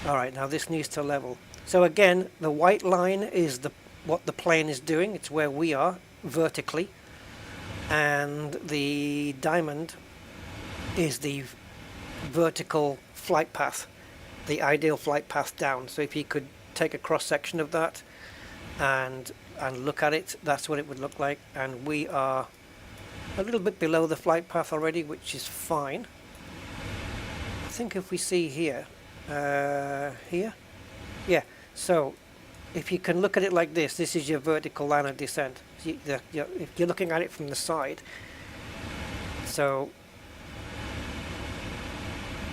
Alright, now this needs to level. So again, the white line is what the plane is doing. It's where we are, vertically. And the diamond is the vertical flight path, the ideal flight path down. So if you could take a cross-section of that and look at it, that's what it would look like. And we are a little bit below the flight path already, which is fine. I think if we see here, here, yeah, so if you can look at it like this is your vertical line of descent. If you're looking at it from the side, so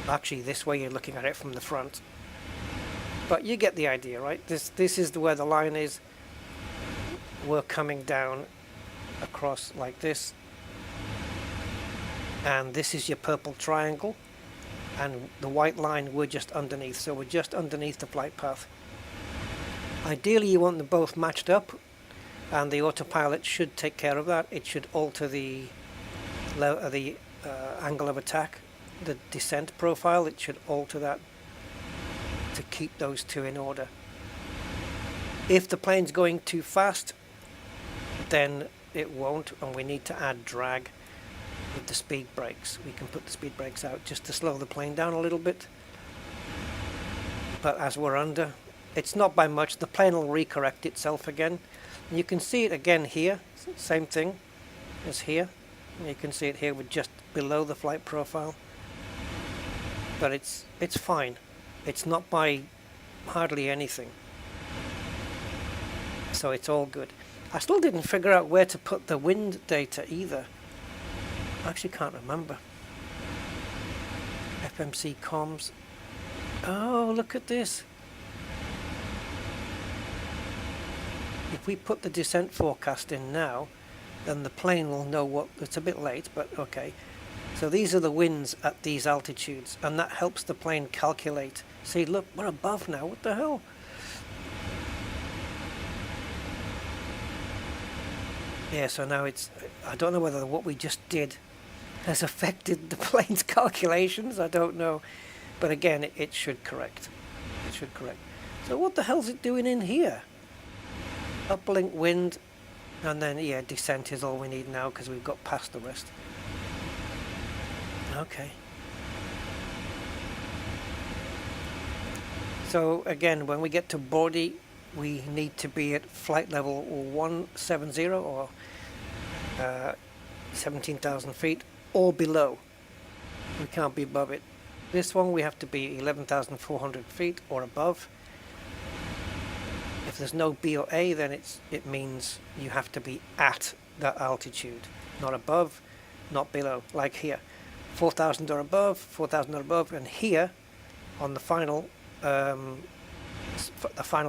actually this way you're looking at it from the front, but you get the idea, right? This is where the line is. We're coming down across like this, and this is your purple triangle. And the white line, we're just underneath, so we're just underneath the flight path. Ideally you want them both matched up, and the autopilot should take care of that. It should alter the angle of attack, the descent profile. It should alter that to keep those two in order. If the plane's going too fast, then it won't, and we need to add drag with the speed brakes. We can put the speed brakes out just to slow the plane down a little bit, but as we're under, it's not by much. The plane will recorrect itself again. And you can see it again here, same thing as here. And you can see it here with just below the flight profile, but it's fine. It's not by hardly anything, so it's all good. I still didn't figure out where to put the wind data either. I actually can't remember. FMC comms. Oh, look at this. If we put the descent forecast in now, then the plane will know what... It's a bit late, but okay. So these are the winds at these altitudes, and that helps the plane calculate. See, look, we're above now. What the hell? Yeah, so now it's... I don't know whether what we just did has affected the plane's calculations. I don't know. But again, it should correct. It should correct. So what the hell's it doing in here? Uplink, wind, and then, yeah, descent is all we need now because we've got past the rest. Okay. So again, when we get to Bordy, we need to be at flight level 170 or 17,000 feet or below. We can't be above it. This one we have to be 11,400 feet or above. If there's no B or A, then it means you have to be at that altitude, not above, not below. Like here, 4,000 or above, 4,000 or above, and here on the final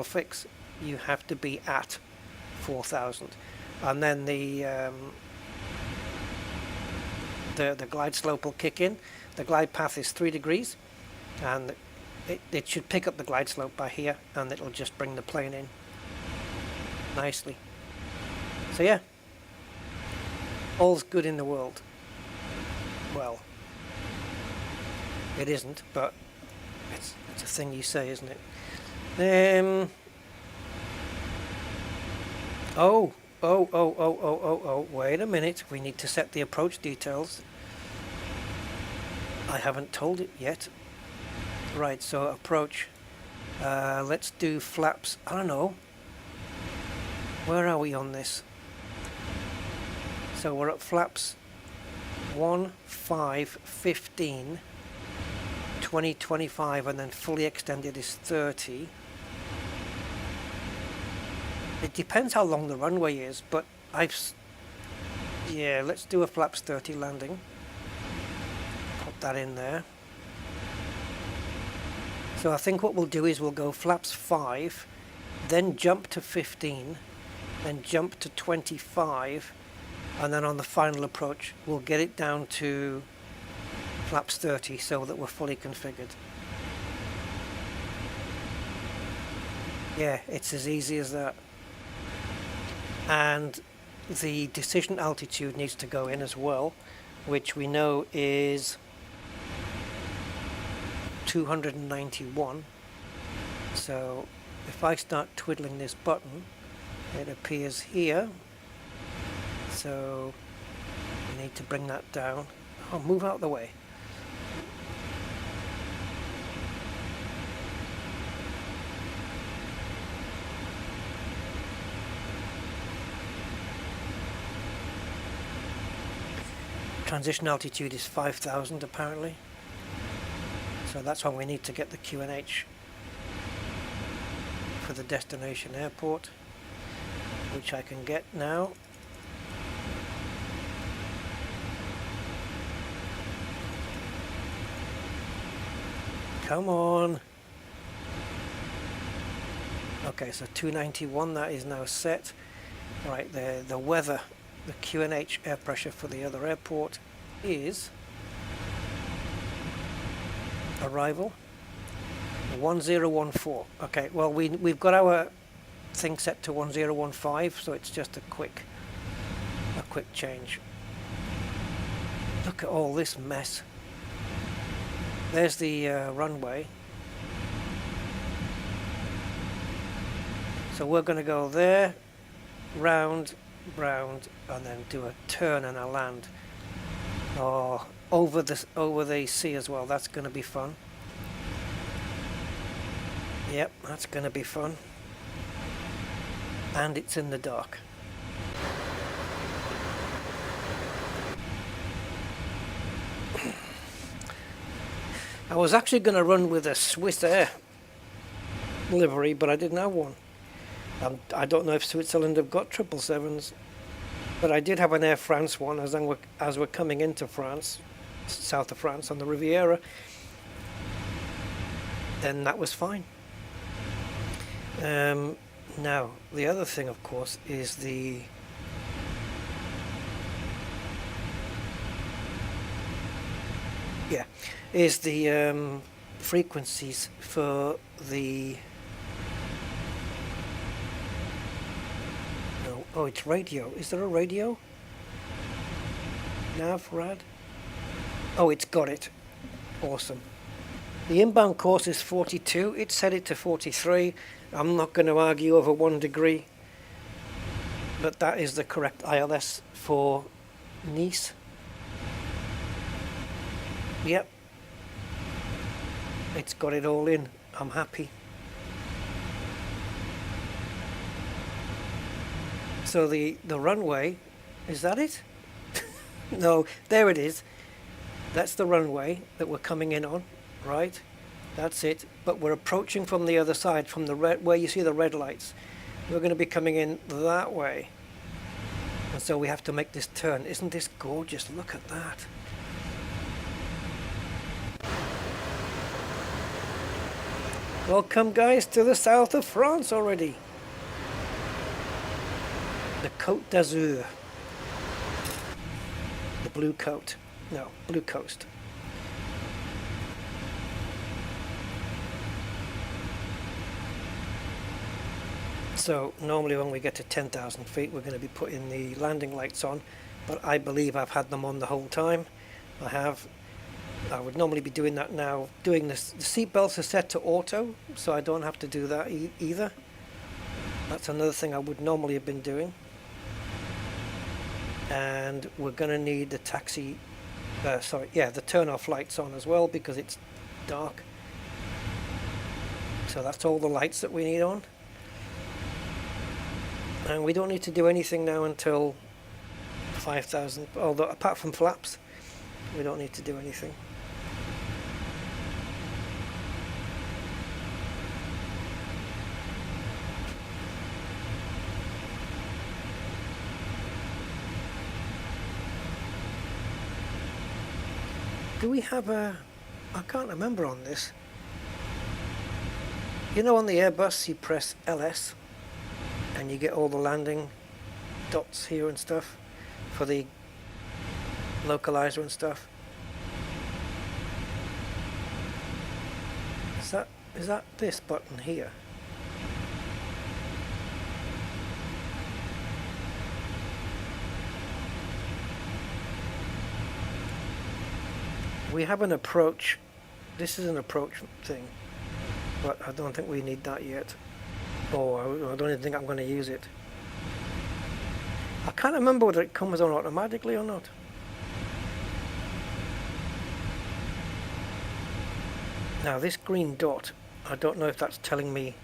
fix, you have to be at 4,000, and then the glide slope will kick in. The glide path is 3 degrees, and it should pick up the glide slope by here, and it'll just bring the plane in nicely. So yeah, all's good in the world. Well, it isn't, but it's a thing you say, isn't it? Oh, wait a minute. We need to set the approach details. I haven't told it yet. Right, so approach. Let's do flaps. I don't know. Where are we on this? So we're at flaps 1, 5, 15, 20, 25, and then fully extended is 30. It depends how long the runway is, but yeah, let's do a flaps 30 landing. Put that in there. So I think what we'll do is we'll go flaps 5, then jump to 15, then jump to 25, and then on the final approach we'll get it down to flaps 30 so that we're fully configured. Yeah, it's as easy as that. And the decision altitude needs to go in as well, which we know is 291. So if I start twiddling this button, it appears here. So we need to bring that down. Oh, move out of the way. Transition altitude is 5,000 apparently. So that's when we need to get the QNH for the destination airport, which I can get now. Come on. Okay, so 291, that is now set. Right, the weather, the QNH air pressure for the other airport is arrival 1014. Okay, well we've got our thing set to 1015, so it's just a quick change. Look at all this mess. There's the runway. So we're going to go there, round, and then do a turn and a land. Oh, over the sea as well. That's going to be fun. Yep, that's going to be fun. And it's in the dark. I was actually going to run with a Swiss Air livery, but I didn't have one. I don't know if Switzerland have got 777s, but I did have an Air France one as we're coming into France, south of France on the Riviera. Then that was fine. Now, the other thing, of course, is the frequencies for the oh, it's radio. Is there a radio? Navrad? Oh, it's got it. Awesome. The inbound course is 42. It set it to 43. I'm not going to argue over 1 degree, but that is the correct ILS for Nice. Yep. It's got it all in. I'm happy. So the runway, is that it? No, there it is. That's the runway that we're coming in on, right? That's it. But we're approaching from the other side, from the red, where you see the red lights. We're going to be coming in that way. And so we have to make this turn. Isn't this gorgeous? Look at that. Welcome, guys, to the south of France already. The Côte d'Azur. The Blue Coast. No, Blue Coast. So normally when we get to 10,000 feet, we're going to be putting the landing lights on, but I believe I've had them on the whole time. I have. I would normally be doing that now. Doing this, the seat belts are set to auto, so I don't have to do that either. That's another thing I would normally have been doing. And we're going to need the the turn-off lights on as well because it's dark. So that's all the lights that we need on. And we don't need to do anything now until 5,000, although apart from flaps, we don't need to do anything. Do we have a... I can't remember on this. You know, on the Airbus you press LS and you get all the landing dots here and stuff for the localizer and stuff. Is that this button here? We have an approach. This is an approach thing, but I don't think we need that yet. Oh, I don't even think I'm going to use it. I can't remember whether it comes on automatically or not. Now this green dot, I don't know if that's telling me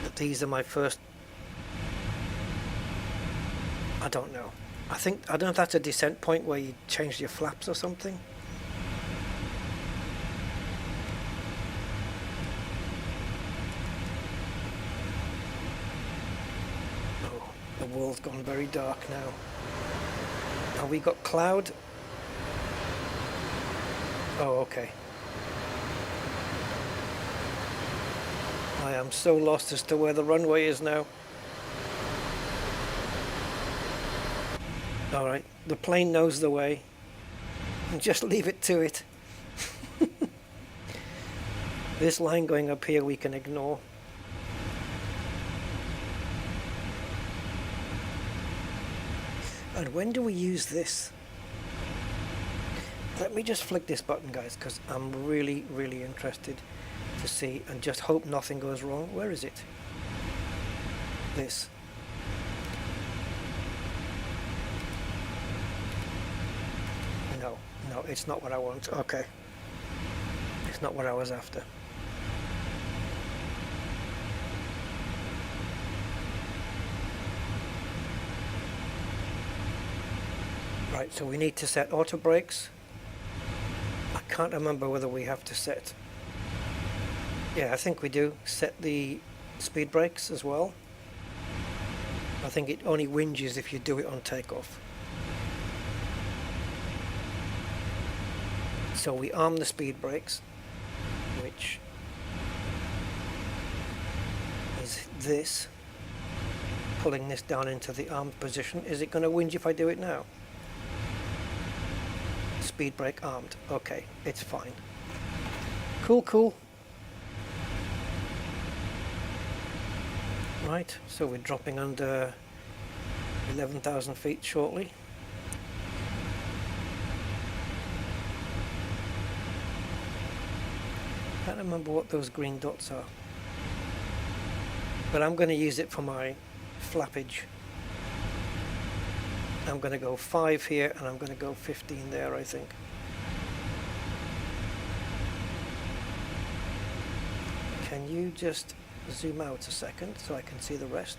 that these are my first... I don't know. I don't know if that's a descent point where you change your flaps or something. Oh, the world's gone very dark now. Have we got cloud? Oh, okay. I am so lost as to where the runway is now. Alright, the plane knows the way. Just leave it to it. This line going up here we can ignore. And when do we use this? Let me just flick this button, guys, because I'm really, really interested to see, and just hope nothing goes wrong. Where is it? This. No, no, it's not what I want. Okay. It's not what I was after. Right, so we need to set auto brakes. I can't remember whether we have to set... Yeah, I think we do. Set the speed brakes as well. I think it only whinges if you do it on takeoff. So we arm the speed brakes, which is this. Pulling this down into the armed position. Is it going to whinge if I do it now? Speed brake armed. Okay, it's fine. Cool, cool. Right, so we're dropping under 11,000 feet shortly. Can't remember what those green dots are, but I'm going to use it for my flappage. I'm going to go 5 here, and I'm going to go 15 there, I think. Can you just zoom out a second so I can see the rest?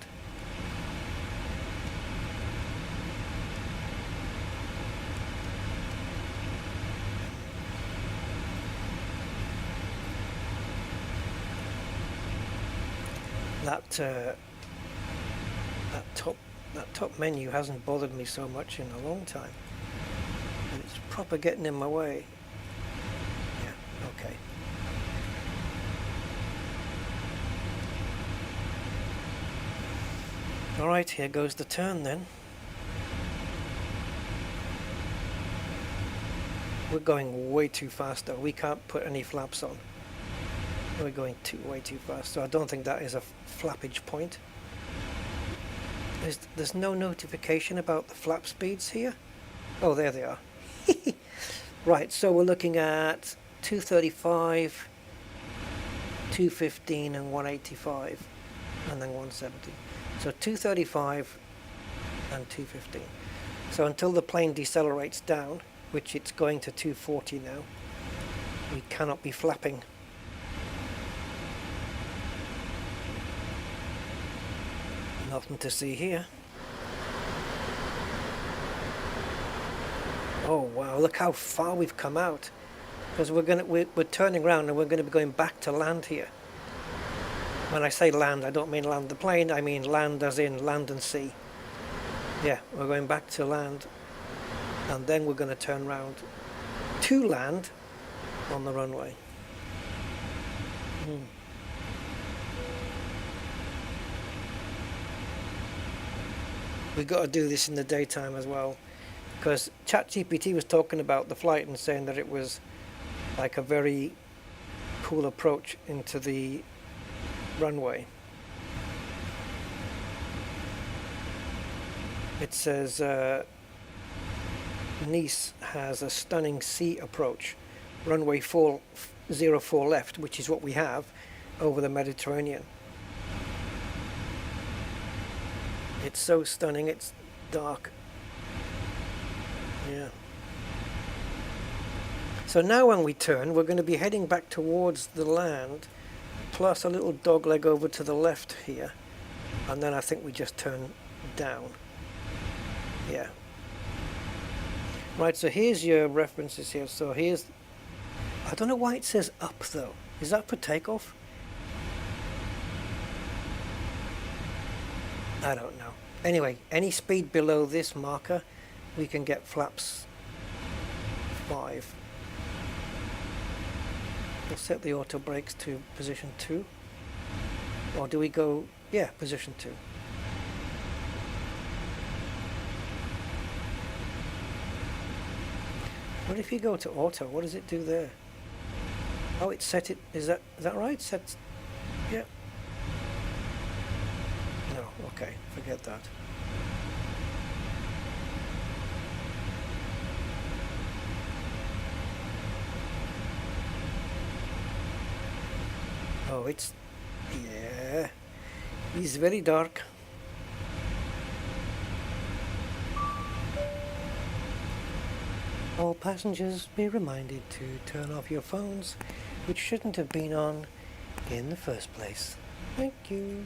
That top menu hasn't bothered me so much in a long time. And it's proper getting in my way. Yeah, okay. Alright, here goes the turn then. We're going way too fast though. We can't put any flaps on. We're going way too fast, so I don't think that is a flappage point. There's no notification about the flap speeds here. Oh, there they are. Right, so we're looking at 235, 215 and 185, and then 170. So 235 and 215. So until the plane decelerates down, which it's going to 240 now, we cannot be flapping. Nothing to see here. Oh wow, look how far we've come out. Because we're turning around and we're going to be going back to land here. When I say land, I don't mean land the plane, I mean land as in land and sea. Yeah, we're going back to land, and then we're going to turn around to land on the runway. We've got to do this in the daytime as well, because ChatGPT was talking about the flight and saying that it was like a very cool approach into the runway. It says Nice has a stunning sea approach, runway 04 left, which is what we have over the Mediterranean. It's so stunning, it's dark. Yeah. So now when we turn, we're going to be heading back towards the land, plus a little dogleg over to the left here. And then I think we just turn down. Yeah. Right, so here's your references here. So here's... I don't know why it says up though. Is that for takeoff? I don't know. Anyway, any speed below this marker, we can get flaps 5. We'll set the auto brakes to position 2. Or do we go, yeah, position 2. What if you go to auto? What does it do there? Oh, it set it, is that right? Set, yeah. No, okay, forget that. Oh, it's, yeah, it's very dark. All passengers be reminded to turn off your phones, which shouldn't have been on in the first place. Thank you.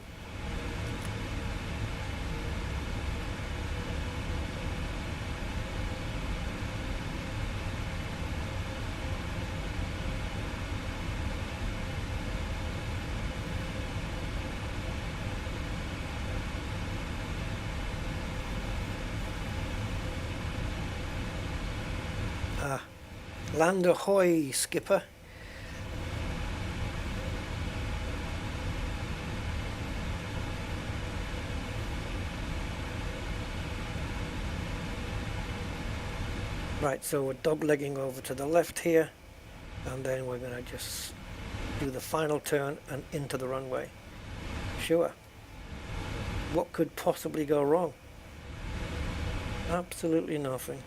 Land ahoy, skipper. Right, so we're dog-legging over to the left here, and then we're going to just do the final turn and into the runway. Sure. What could possibly go wrong? Absolutely nothing.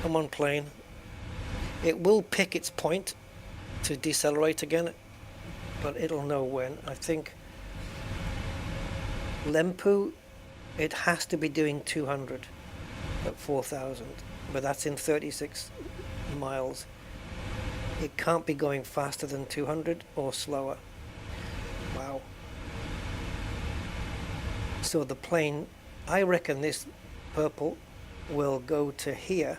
Come on, plane. It will pick its point to decelerate again, but it'll know when. I think Lempu, it has to be doing 200 at 4,000, but that's in 36 miles. It can't be going faster than 200 or slower. Wow. So the plane, I reckon this purple will go to here,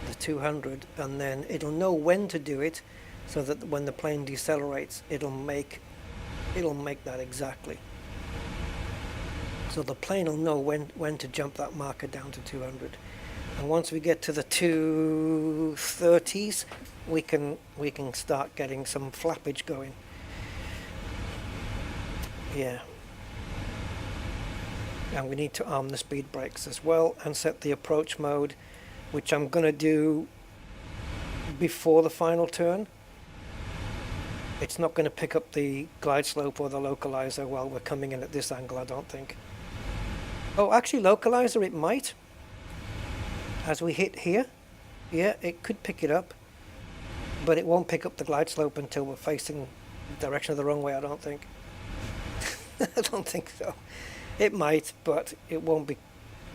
the 200, and then it'll know when to do it, so that when the plane decelerates, it'll make that exactly. So the plane will know when to jump that marker down to 200. And once we get to the 230s, we can start getting some flappage going. Yeah. And we need to arm the speed brakes as well and set the approach mode, which I'm going to do before the final turn. It's not going to pick up the glide slope or the localizer while we're coming in at this angle, I don't think. Oh, actually, localizer, it might. As we hit here, yeah, it could pick it up, but it won't pick up the glide slope until we're facing the direction of the runway, I don't think. I don't think so. It might, but it won't be.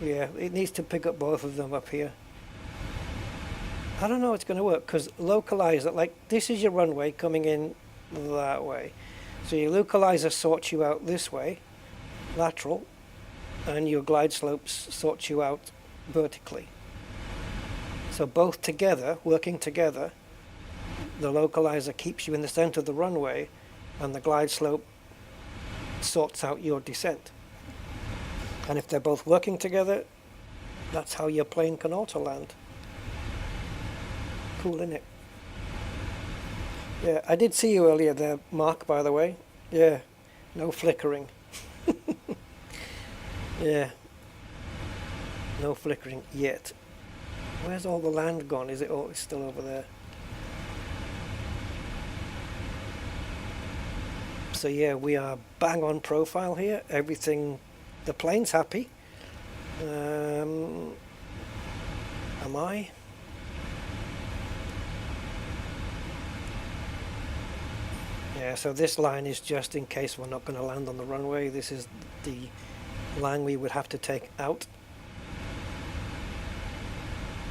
Yeah, it needs to pick up both of them up here. I don't know how it's going to work, because localizer, like, this is your runway coming in that way. So your localizer sorts you out this way, lateral, and your glide slopes sort you out vertically. So both together, working together, the localizer keeps you in the center of the runway, and the glide slope sorts out your descent. And if they're both working together, that's how your plane can auto land. Cool, isn't it? Yeah, I did see you earlier there, Mark, by the way. Yeah, no flickering. Yeah, no flickering yet. Where's all the land gone? Is it all still over there? So yeah, we are bang on profile here. Everything, the plane's happy. Am I? Yeah, so this line is just in case we're not going to land on the runway. This is the line we would have to take out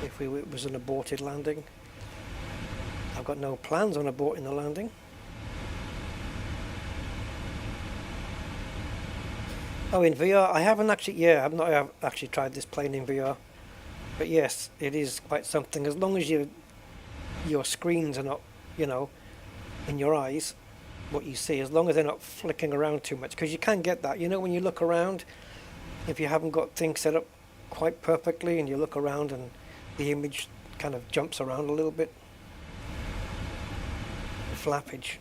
if it was an aborted landing. I've got no plans on aborting the landing. Oh, in VR, I haven't actually, yeah, I've not actually tried this plane in VR. But yes, it is quite something. As long as your screens are not, in your eyes, what you see, as long as they're not flicking around too much, because you can get that. When you look around, if you haven't got things set up quite perfectly, and you look around and the image kind of jumps around a little bit. Flappage.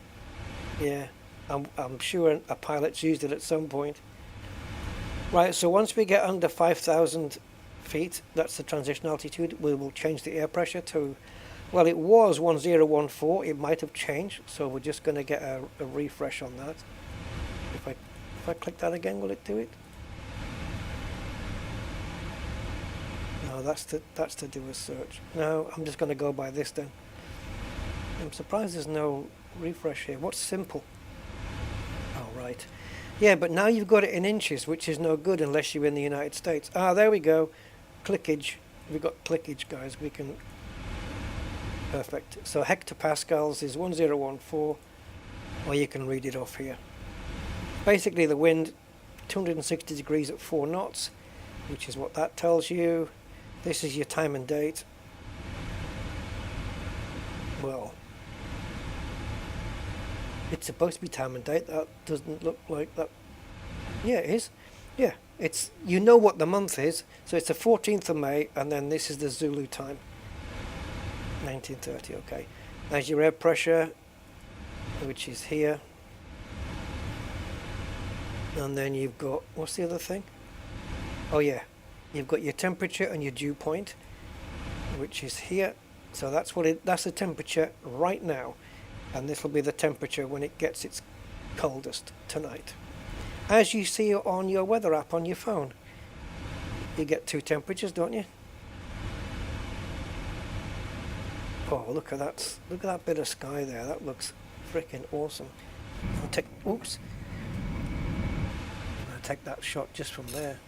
Yeah, I'm sure a pilot's used it at some point. Right, so once we get under 5,000 feet, that's the transition altitude, we will change the air pressure to, well, it was 1014, it might have changed, so we're just going to get a refresh on that. If I click that again, will it do it? No, that's to do a search. No, I'm just going to go by this then. I'm surprised there's no refresh here. What's simple? Oh, right. Yeah, but now you've got it in inches, which is no good unless you're in the United States. Ah, there we go. Clickage. We've got clickage, guys. We can... Perfect. So hectopascals is 1014, or you can read it off here. Basically, the wind, 260 degrees at 4 knots, which is what that tells you. This is your time and date. Well, it's supposed to be time and date. That doesn't look like that. Yeah, it is. Yeah, it's, you know what the month is. So it's the 14th of May, and then this is the Zulu time. 1930, okay. There's your air pressure, which is here. And then you've got, what's the other thing? Oh yeah, you've got your temperature and your dew point, which is here. So that's what that's the temperature right now. And this will be the temperature when it gets its coldest tonight. As you see on your weather app on your phone. You get 2 temperatures, don't you? Oh, look at that bit of sky there. That looks freaking awesome. I'll take, oops. I'll take that shot just from there.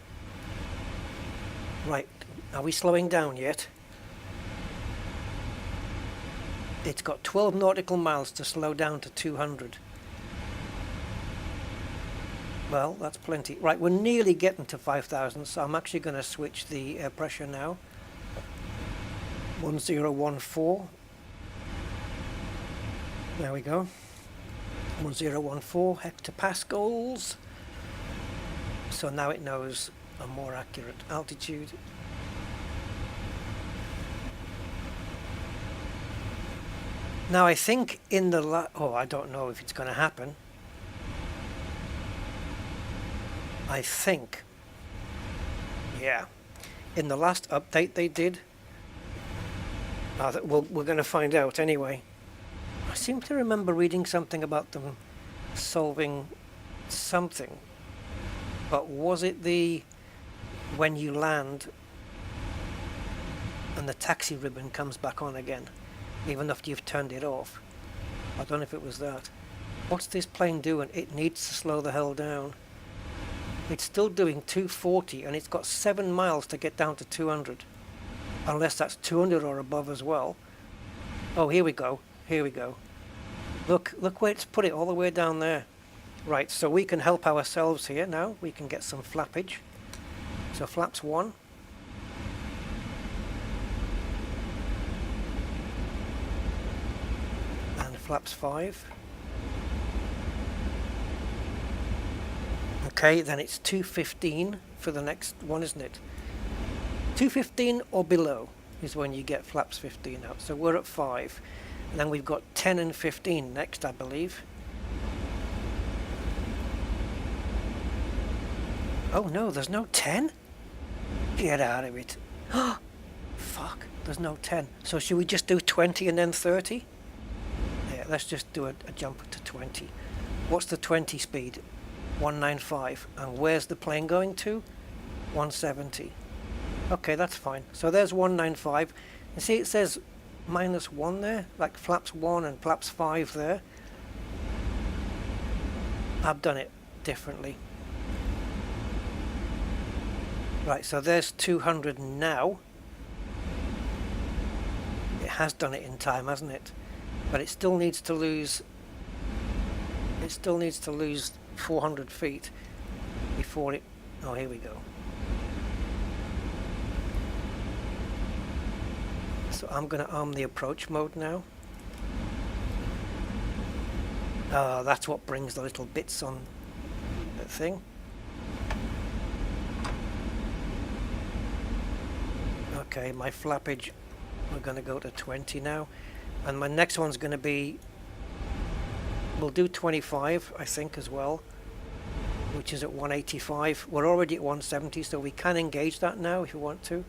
Right, are we slowing down yet? It's got 12 nautical miles to slow down to 200. Well, that's plenty. Right, we're nearly getting to 5,000, so I'm actually going to switch the air pressure now. 1014. There we go. 1014 hectopascals. So now it knows a more accurate altitude. Now I think in the I don't know if it's going to happen. I think, yeah, in the last update they did, we're going to find out anyway. I seem to remember reading something about them solving something, but was it the when you land and the taxi ribbon comes back on again, even after you've turned it off? I don't know if it was that. What's this plane doing? It needs to slow the hell down. It's still doing 240 and it's got 7 miles to get down to 200. Unless that's 200 or above as well. Oh, here we go. Here we go. Look where it's put it, all the way down there. Right, so we can help ourselves here now. We can get some flappage. So flaps 1. And flaps 5. Okay, then it's 215 for the next one, isn't it? 215 or below is when you get flaps 15 out. So we're at 5. And then we've got 10 and 15 next, I believe. Oh no, there's no 10? Get out of it. Fuck, there's no 10. So should we just do 20 and then 30? Yeah, let's just do a jump to 20. What's the 20 speed? 195. And where's the plane going to? 170. Okay, that's fine. So there's 195. You see it says -1 there, like flaps 1 and flaps 5 there. I've done it differently. Right, so there's 200 now. It has done it in time, hasn't it? But it still needs to lose 400 feet before it... Oh, here we go. So I'm going to arm the approach mode now. That's what brings the little bits on the thing. Okay, my flappage, we're going to go to 20 now. And my next one's going to be... We'll do 25, I think, as well, which is at 185. We're already at 170, so we can engage that now if you want to.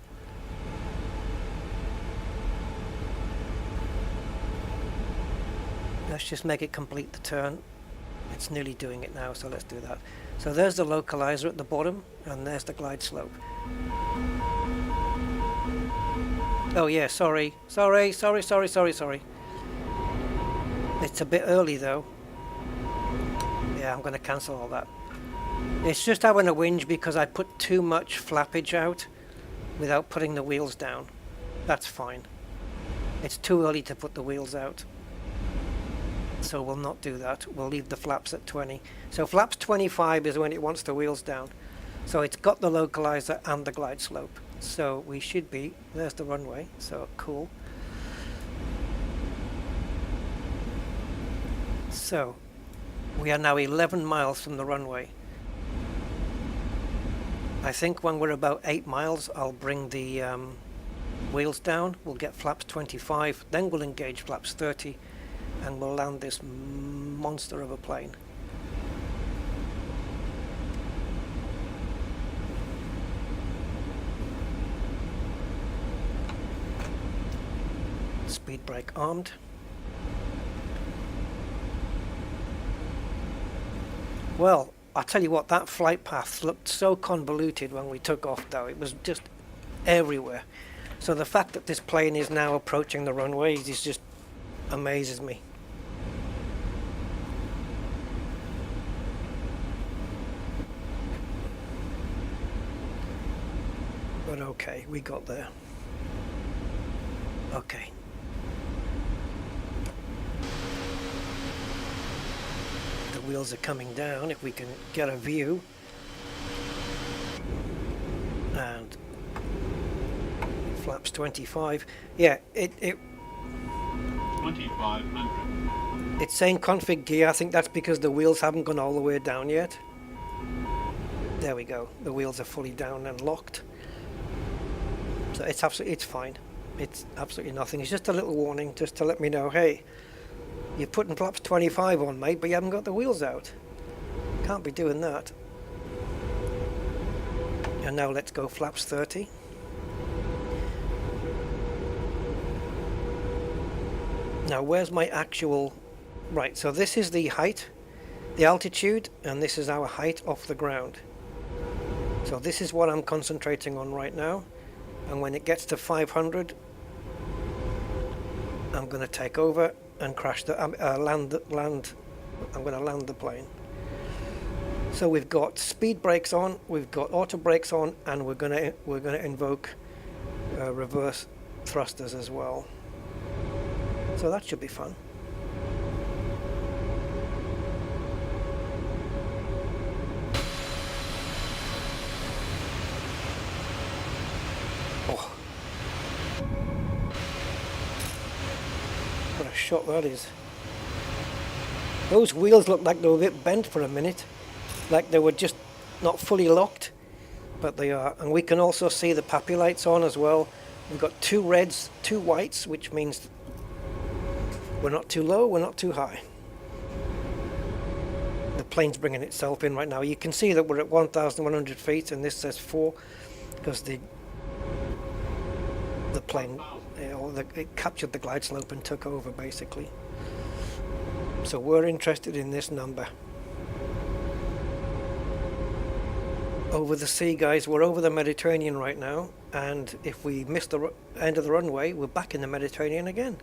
Let's just make it complete the turn. It's nearly doing it now, so let's do that. So there's the localizer at the bottom, and there's the glide slope. Oh yeah, sorry. It's a bit early though. Yeah, I'm going to cancel all that. It's just having a whinge because I put too much flappage out without putting the wheels down. That's fine. It's too early to put the wheels out. So we'll not do that. We'll leave the flaps at 20. So flaps 25 is when it wants the wheels down. So it's got the localizer and the glide slope. So we should be, there's the runway, so cool. So we are now 11 miles from the runway. I think when we're about 8 miles, I'll bring the wheels down. We'll get flaps 25, then we'll engage flaps 30, and we'll land this monster of a plane. Speed brake armed. Well, I'll tell you what, that flight path looked so convoluted when we took off though. It was just everywhere. So the fact that this plane is now approaching the runways is just amazes me. But okay, we got there. Okay. The wheels are coming down if we can get a view. And flaps 25. Yeah, it 2500. It's saying config gear. I think that's because the wheels haven't gone all the way down yet. There we go. The wheels are fully down and locked. So it's fine. It's absolutely nothing. It's just a little warning just to let me know, hey, you're putting flaps 25 on, mate, but you haven't got the wheels out. Can't be doing that. And now let's go flaps 30. Now where's my actual... Right, so this is the height, the altitude, and this is our height off the ground. So this is what I'm concentrating on right now. And when it gets to 500, I'm going to take over and crash the land. I'm going to land the plane. So we've got speed brakes on, we've got auto brakes on, and we're going to invoke reverse thrusters as well. So that should be fun. Oh, what a shot that is. Those wheels look like they were a bit bent for a minute, like they were just not fully locked, but they are. And we can also see the PAPI lights on as well. We've got 2 reds, 2 whites, which means we're not too low, we're not too high. The plane's bringing itself in right now. You can see that we're at 1,100 feet, and this says 4 because the plane, it captured the glide slope and took over basically. So we're interested in this number. Over the sea, guys, we're over the Mediterranean right now, and if we miss the end of the runway, we're back in the Mediterranean again.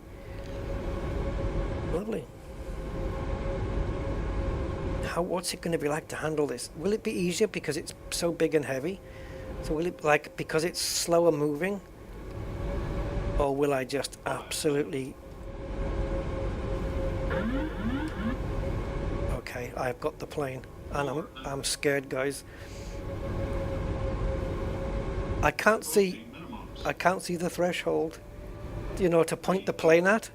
Lovely. What's it going to be like to handle this? Will it be easier because it's so big and heavy? So will it, like, because it's slower moving? Or will I just absolutely... Okay, I've got the plane, and I'm scared, guys. I can't see the threshold, you know, to point the plane at.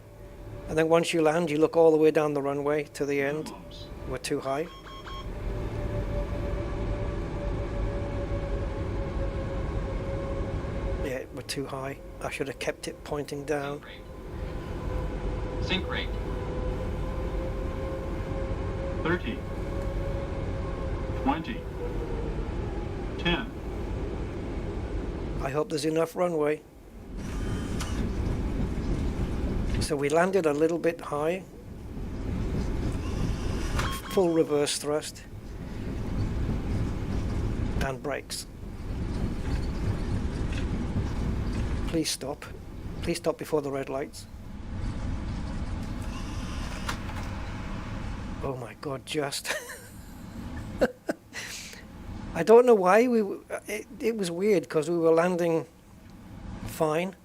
And then once you land, you look all the way down the runway to the end. We're too high. Yeah, we're too high. I should have kept it pointing down. Sync rate. 30. 20. 10. I hope there's enough runway. So we landed a little bit high. Full reverse thrust. And brakes. Please stop. Please stop before the red lights. Oh my god, just. I don't know why it was weird because we were landing fine.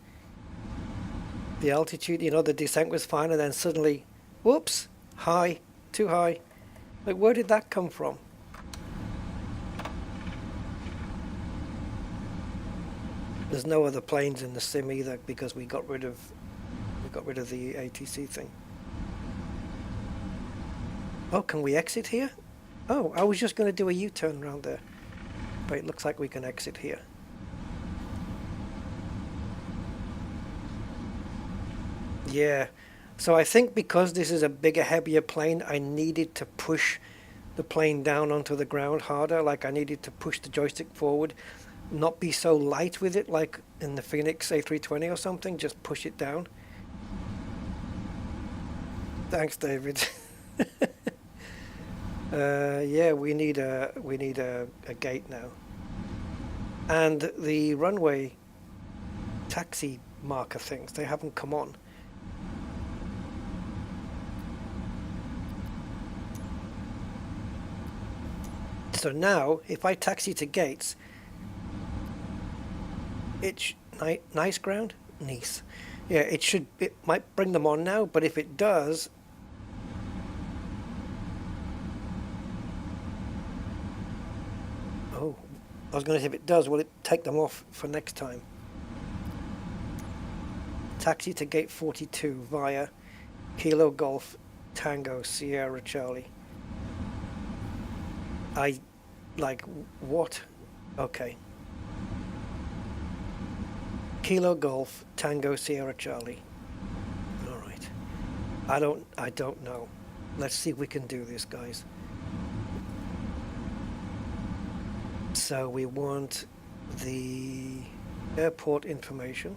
The altitude, you know, the descent was fine, and then suddenly, whoops, high, too high. Like, where did that come from? There's no other planes in the sim either because we got rid of the ATC thing. Oh, can we exit here? Oh, I was just going to do a U-turn around there. But it looks like we can exit here. Yeah, so I think because this is a bigger, heavier plane, I needed to push the plane down onto the ground harder. Like I needed to push the joystick forward, not be so light with it like in the Fenix A320 or something, just push it down. Thanks, David. Yeah, we need a gate now. And the runway taxi marker things, they haven't come on. So now, if I taxi to gates, it's nice ground? Nice. Yeah, it might bring them on now, but if it does, oh, I was going to say if it does, will it take them off for next time? Taxi to gate 42 via Kilo Golf Tango Sierra Charlie. Like, what? Okay. Kilo Golf Tango Sierra Charlie. All right. I don't know. Let's see if we can do this, guys. So we want the airport information.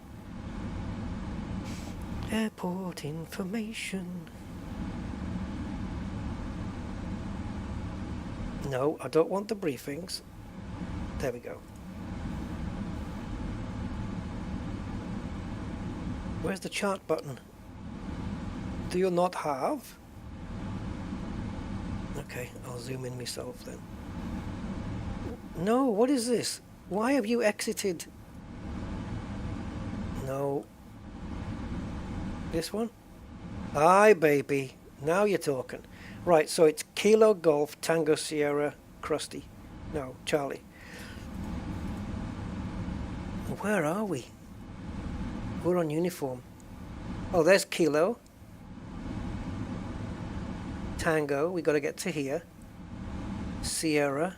Airport information. No, I don't want the briefings. There we go. Where's the chart button? Do you not have? Okay, I'll zoom in myself then. No, what is this? Why have you exited? No. This one? Aye, baby. Now you're talking. Right, so it's Kilo Golf Tango Sierra Krusty. No, Charlie. Where are we? We're on uniform. Oh, there's Kilo. Tango, we got to get to here. Sierra.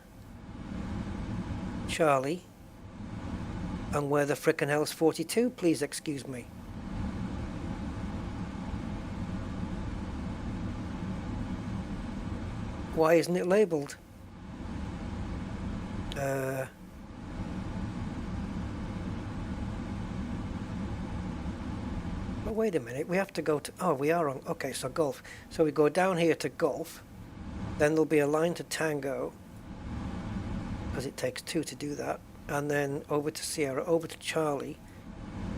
Charlie. And where the frickin' hell's 42? Please excuse me. Why isn't it labelled? But wait a minute, we have to go to... Oh, we are on... Okay, so Golf. So we go down here to Golf. Then there'll be a line to Tango. Because it takes two to do that. And then over to Sierra, over to Charlie.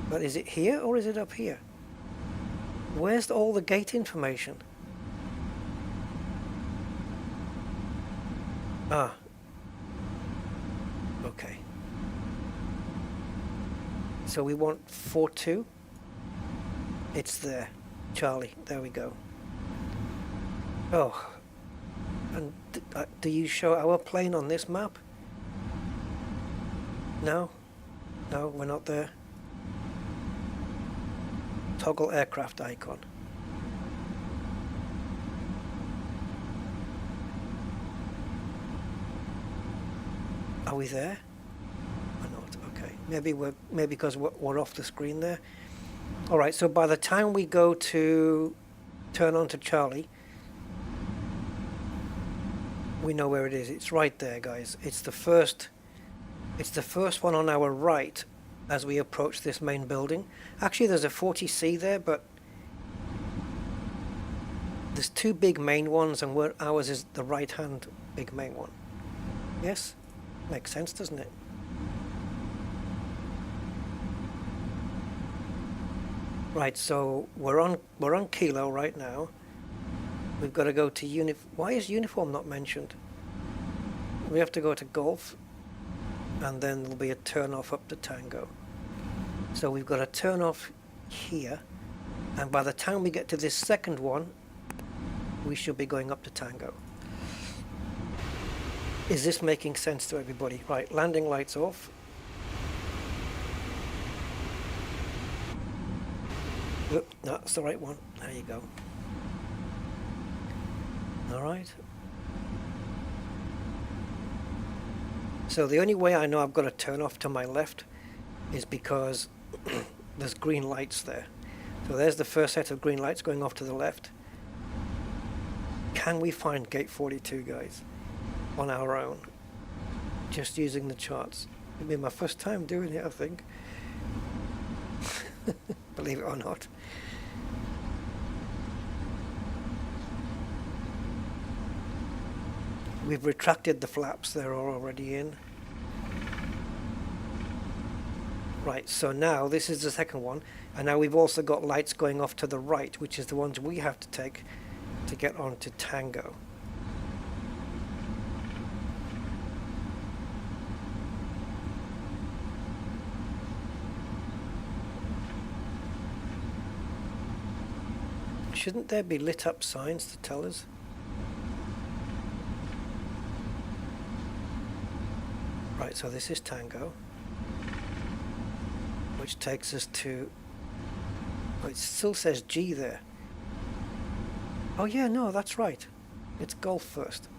But is it here or is it up here? Where's all the gate information? Ah. Okay. So we want 4-2. It's there. Charlie, there we go. Oh. And do you show our plane on this map? No? No, we're not there. Toggle aircraft icon. Are we there? Or not? Okay. Maybe because we're off the screen there. All right. So by the time we go to turn on to Charlie, we know where it is. It's right there, guys. It's the first one on our right as we approach this main building. Actually, there's a 40C there, but there's two big main ones, and ours is the right-hand big main one. Yes? Makes sense, doesn't it? Right, so we're on Kilo right now. we've got to go to why is uniform not mentioned? We have to go to golf, and then there'll be a turn off up to tango. So we've got a turn off here, and by the time we get to this second one, we should be going up to tango. Is this making sense to everybody? Right, landing lights off. Oop, no, that's the right one. There you go. All right. So the only way I know I've got to turn off to my left is because there's green lights there. So there's the first set of green lights going off to the left. Can we find gate 42, guys, on our own? Just using the charts. It'll be my first time doing it, I think. Believe it or not. We've retracted the flaps, they're already in. Right, so now this is the second one, and now we've also got lights going off to the right, which is the ones we have to take to get onto tango. Shouldn't there be lit up signs to tell us? Right, so this is tango, which takes us to, oh, it still says G there. Oh yeah, no, that's right. It's golf first.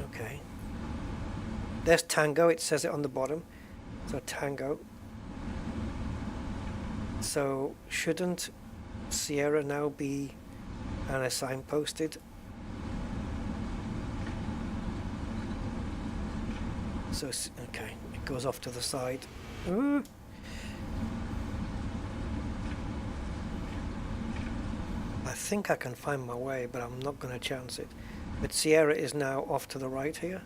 Okay. There's tango, it says it on the bottom. So tango. So shouldn't Sierra now be signposted? So, okay, it goes off to the side. I think I can find my way, but I'm not going to chance it. But Sierra is now off to the right here.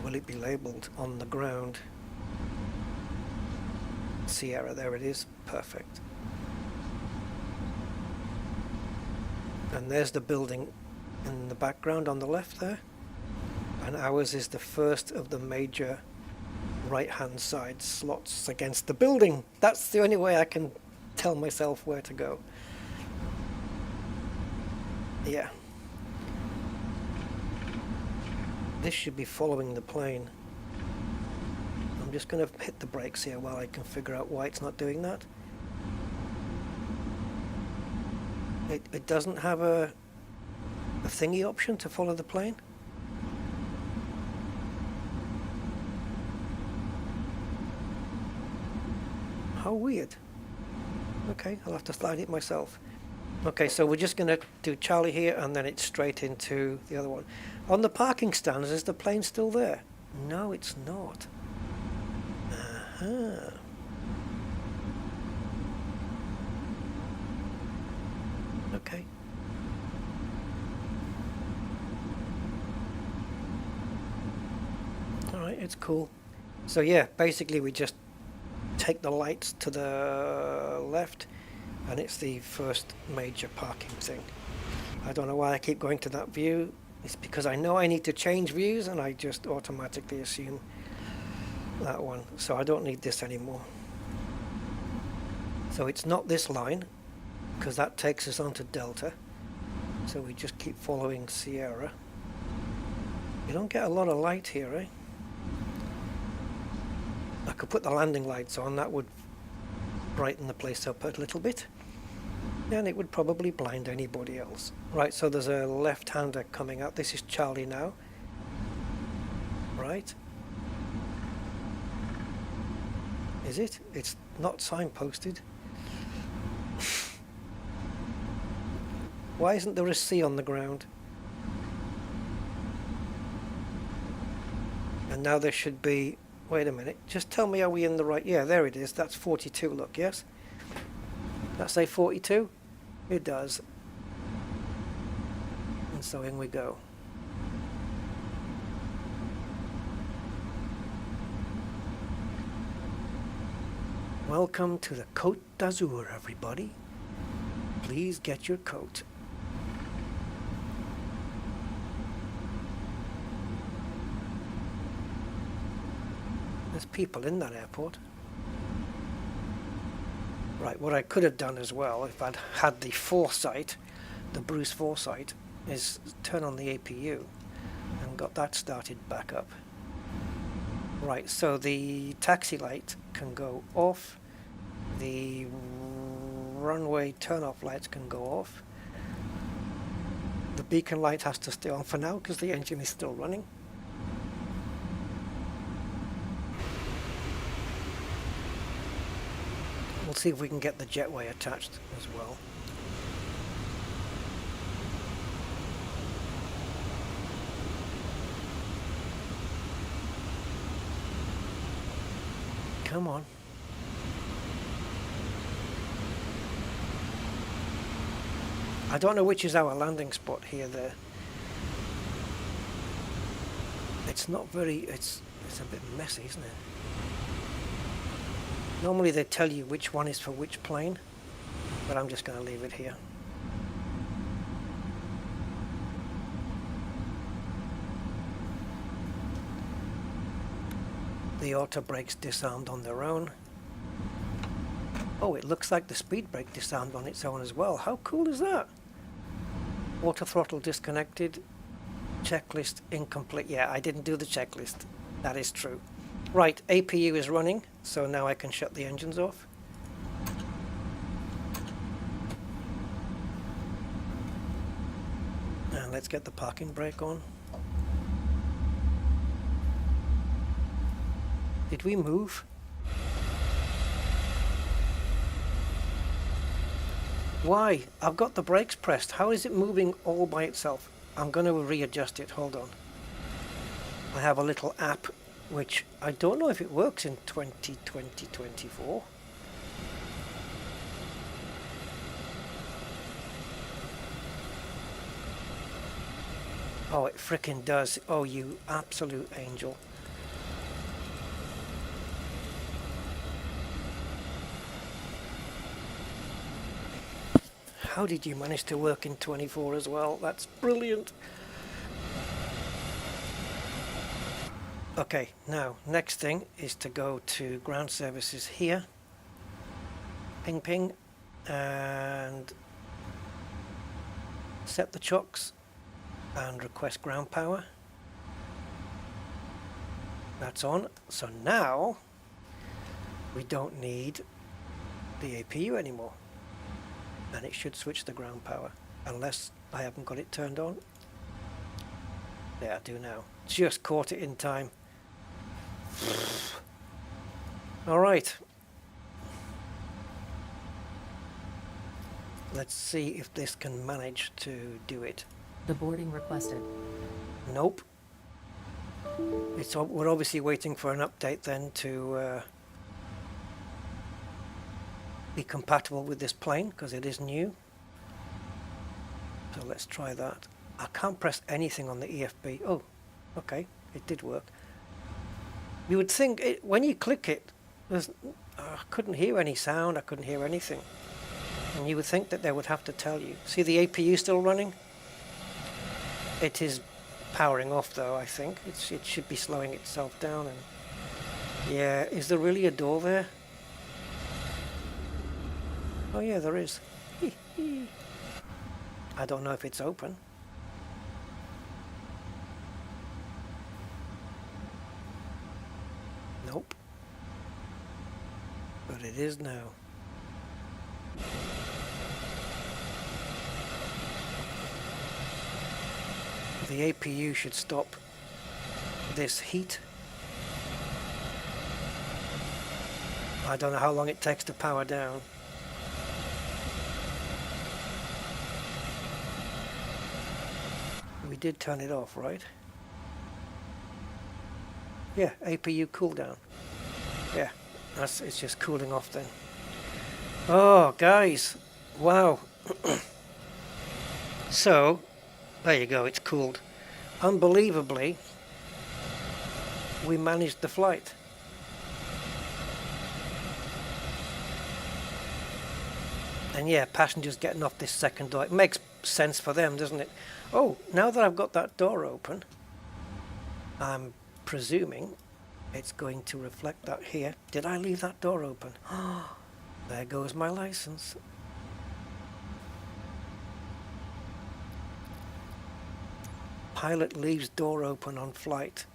Will it be labelled on the ground? Sierra, there it is. Perfect. And there's the building in the background on the left there. And ours is the first of the major right-hand side slots against the building. That's the only way I can tell myself where to go. Yeah. This should be following the plane. I'm just going to hit the brakes here while I can figure out why it's not doing that. It doesn't have a thingy option to follow the plane. How weird. Okay, I'll have to slide it myself. Okay, so we're just going to do Charlie here, and then it's straight into the other one. On the parking stands, is the plane still there? No, it's not. Uh-huh. Okay. Alright, it's cool. So yeah, basically we just take the lights to the left, and it's the first major parking thing. I don't know why I keep going to that view. It's because I know I need to change views, and I just automatically assume that one. So I don't need this anymore. So it's not this line, because that takes us onto Delta. So we just keep following Sierra. You don't get a lot of light here, eh? I could put the landing lights on, that would brighten the place up a little bit. And it would probably blind anybody else. Right, so there's a left-hander coming out. This is Charlie now. Right. Is it? It's not signposted. Why isn't there a C on the ground? And now there should be... Wait a minute. Just tell me, are we in the right... Yeah, there it is. That's 42, look, yes? That say 42? It does. And so in we go. Welcome to the Côte d'Azur, everybody. Please get your coat. There's people in that airport. Right, what I could have done as well, if I'd had the foresight, the Bruce foresight, is turn on the APU and got that started back up. Right, so the taxi light can go off, the runway turn-off lights can go off, the beacon light has to stay on for now because the engine is still running. We'll see if we can get the jetway attached as well. Come on. I don't know which is our landing spot here, there. It's not very, it's a bit messy, isn't it? Normally they tell you which one is for which plane, but I'm just going to leave it here. The auto brakes disarmed on their own. Oh, it looks like the speed brake disarmed on its own as well. How cool is that? Auto throttle disconnected. Checklist incomplete. Yeah, I didn't do the checklist. That is true. Right, APU is running, so now I can shut the engines off. And let's get the parking brake on. Did we move? Why? I've got the brakes pressed. How is it moving all by itself? I'm going to readjust it. Hold on. I have a little app which I don't know if it works in 2024. Oh, it frickin' does. Oh, you absolute angel. How did you manage to work in 24 as well? That's brilliant. Okay, now next thing is to go to ground services here. Ping ping. And set the chocks and request ground power. That's on. So now we don't need the APU anymore. And it should switch the ground power, unless I haven't got it turned on. There, I do now. Just caught it in time. Alright. Let's see if this can manage to do it. The boarding requested. Nope. We're obviously waiting for an update then to be compatible with this plane, because it is new. So let's try that. I can't press anything on the EFB. Oh, okay, it did work. You would think when you click it, I couldn't hear any sound, I couldn't hear anything. And you would think that they would have to tell you. See the APU still running? It is powering off though, I think. It should be slowing itself down. And yeah, is there really a door there? Oh yeah, there is. I don't know if it's open. Nope. But it is now. The APU should stop this heat. I don't know how long it takes to power down. We did turn it off, right? Yeah, APU cooldown. Yeah, it's just cooling off then. Oh, guys, wow. So, there you go, it's cooled. Unbelievably, we managed the flight. And yeah, passengers getting off this second door. It makes sense for them, doesn't it? Oh, now that I've got that door open, I'm presuming it's going to reflect that here. Did I leave that door open? Oh, there goes my license. Pilot leaves door open on flight.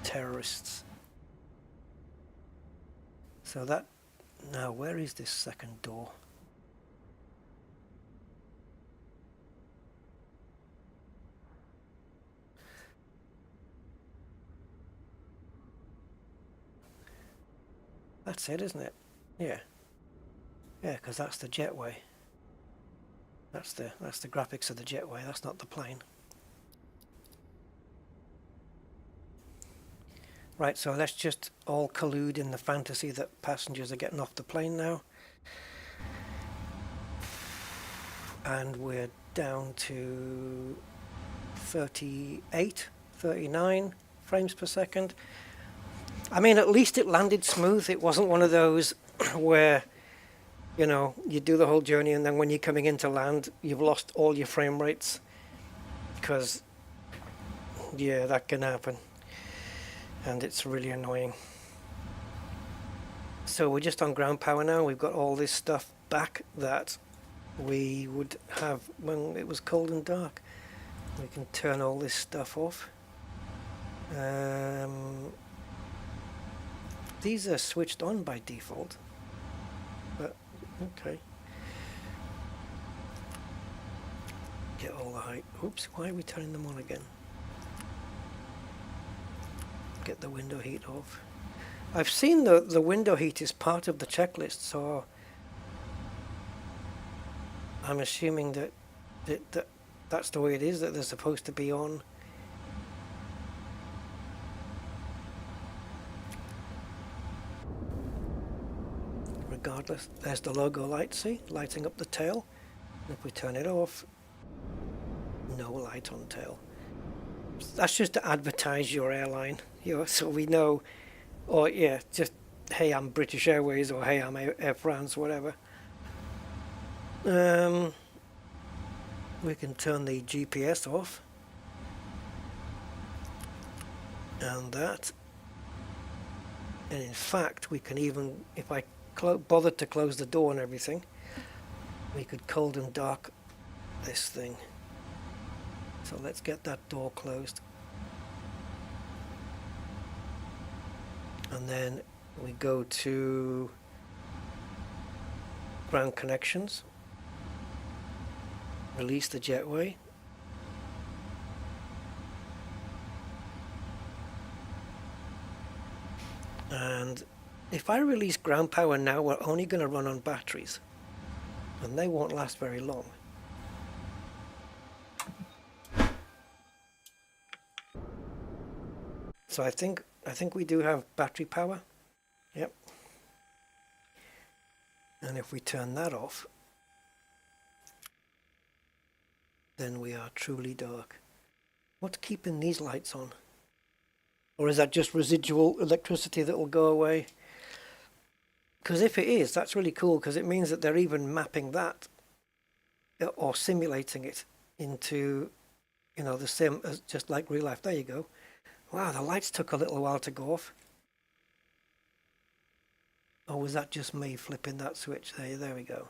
Terrorists. So that, now where is this second door? That's it, isn't it? Yeah. Yeah, because that's the jetway. That's the graphics of the jetway. That's not the plane. Right, so let's just all collude in the fantasy that passengers are getting off the plane now. And we're down to 38, 39 frames per second. I mean, at least it landed smooth. It wasn't one of those where, you know, you do the whole journey and then when you're coming into land, you've lost all your frame rates. Because, yeah, that can happen. And it's really annoying. So we're just on ground power now. We've got all this stuff back that we would have when it was cold and dark. We can turn all this stuff off. These are switched on by default, but okay. Get all the height. Oops, why are we turning them on again? Get the window heat off. I've seen the window heat is part of the checklist, so I'm assuming that's the way it is, that they're supposed to be on. Regardless, there's the logo light, see? Lighting up the tail. If we turn it off, no light on tail. That's just to advertise your airline, you know, so we know, or yeah, just, hey, I'm British Airways, or hey, I'm Air France, whatever. We can turn the GPS off. And that. And in fact, we can even, if I bothered to close the door and everything, we could cold and dark this thing. So let's get that door closed. And then we go to ground connections. Release the jetway. And if I release ground power now, we're only going to run on batteries. And they won't last very long. So I think we do have battery power. Yep. And if we turn that off, then we are truly dark. What's keeping these lights on? Or is that just residual electricity that will go away? Because if it is, that's really cool, because it means that they're even mapping that or simulating it into, you know, the same as just like real life. There you go. Wow, the lights took a little while to go off. Or was that just me flipping that switch? There we go.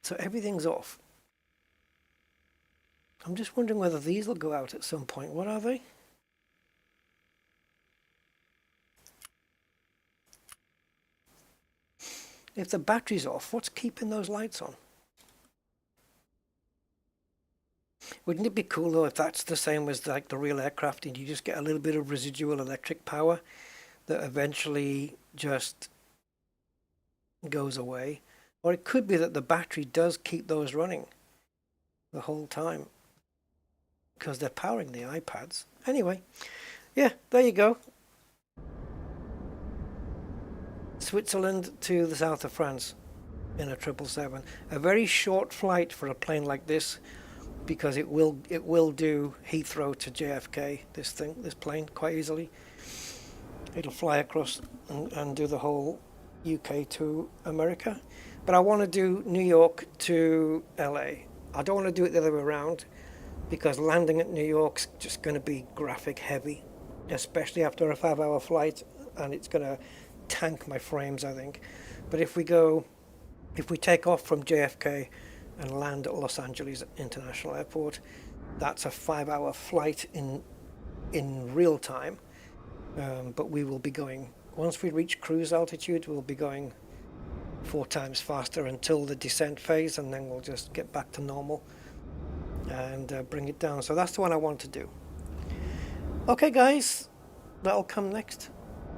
So everything's off. I'm just wondering whether these will go out at some point. What are they? If the battery's off, what's keeping those lights on? Wouldn't it be cool though if that's the same as like the real aircraft and you just get a little bit of residual electric power that eventually just goes away? Or it could be that the battery does keep those running the whole time because they're powering the iPads. Anyway, yeah, there you go. Switzerland to the south of France in a 777. A very short flight for a plane like this, because it will do Heathrow to JFK, this plane, quite easily. it'll fly across and do the whole UK to America. But I want to do New York to LA. I don't want to do it the other way around, because landing at New York's just going to be graphic heavy, especially after a 5-hour flight, and it's going to tank my frames, I think. But if we take off from JFK and land at Los Angeles International Airport, that's a 5-hour flight in real time. But we will be going, once we reach cruise altitude, we'll be going 4 times faster until the descent phase, and then we'll just get back to normal and bring it down. So that's the one I want to do. Okay guys, that'll come next.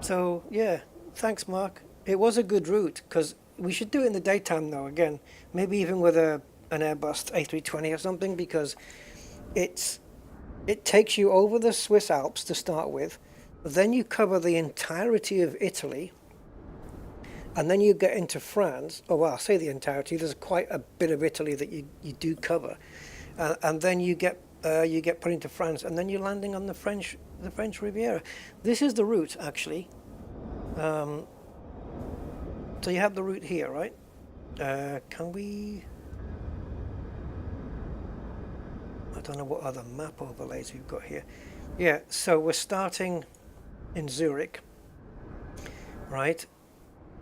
So yeah, thanks Mark. It was a good route, because we should do it in the daytime though, again, maybe even with an Airbus A320 or something, because it takes you over the Swiss Alps to start with, then you cover the entirety of Italy, and then you get into France. Oh well, I say the entirety, there's quite a bit of Italy that you do cover, and then you get put into France, and then you're landing on the French Riviera. This is the route actually. So you have the route here, right? Can we? I don't know what other map overlays we've got here. Yeah, so we're starting in Zurich, right?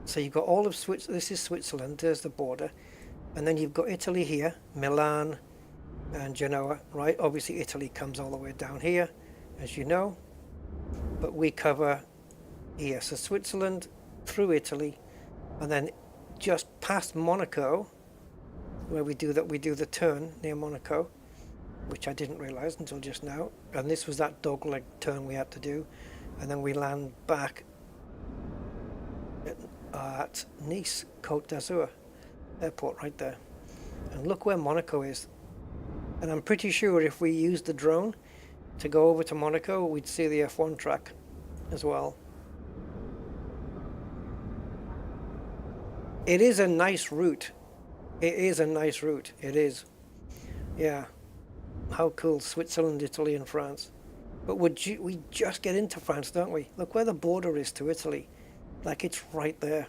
So you've got all of Switzerland. This is Switzerland. There's the border, and then you've got Italy here, Milan, and Genoa, right? Obviously, Italy comes all the way down here, as you know, but we cover here. So Switzerland through Italy, and then just past Monaco, where we do the turn near Monaco, which I didn't realize until just now. And this was that dogleg turn we had to do, and then we land back at Nice Côte d'Azur airport right there. And look where Monaco is. And I'm pretty sure if we used the drone to go over to Monaco, we'd see the F1 track as well. It is a nice route. It is a nice route. It is. Yeah. How cool. Switzerland, Italy, and France. But we just get into France, don't we? Look where the border is to Italy. Like, it's right there.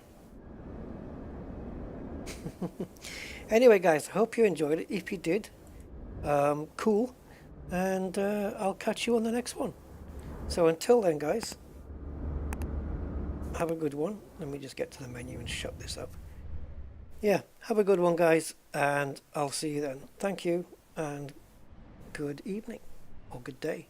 Anyway, guys, I hope you enjoyed it. If you did, cool. And I'll catch you on the next one. So until then, guys, have a good one. Let me just get to the menu and shut this up. Yeah, have a good one, guys, and I'll see you then. Thank you, and good evening, or good day.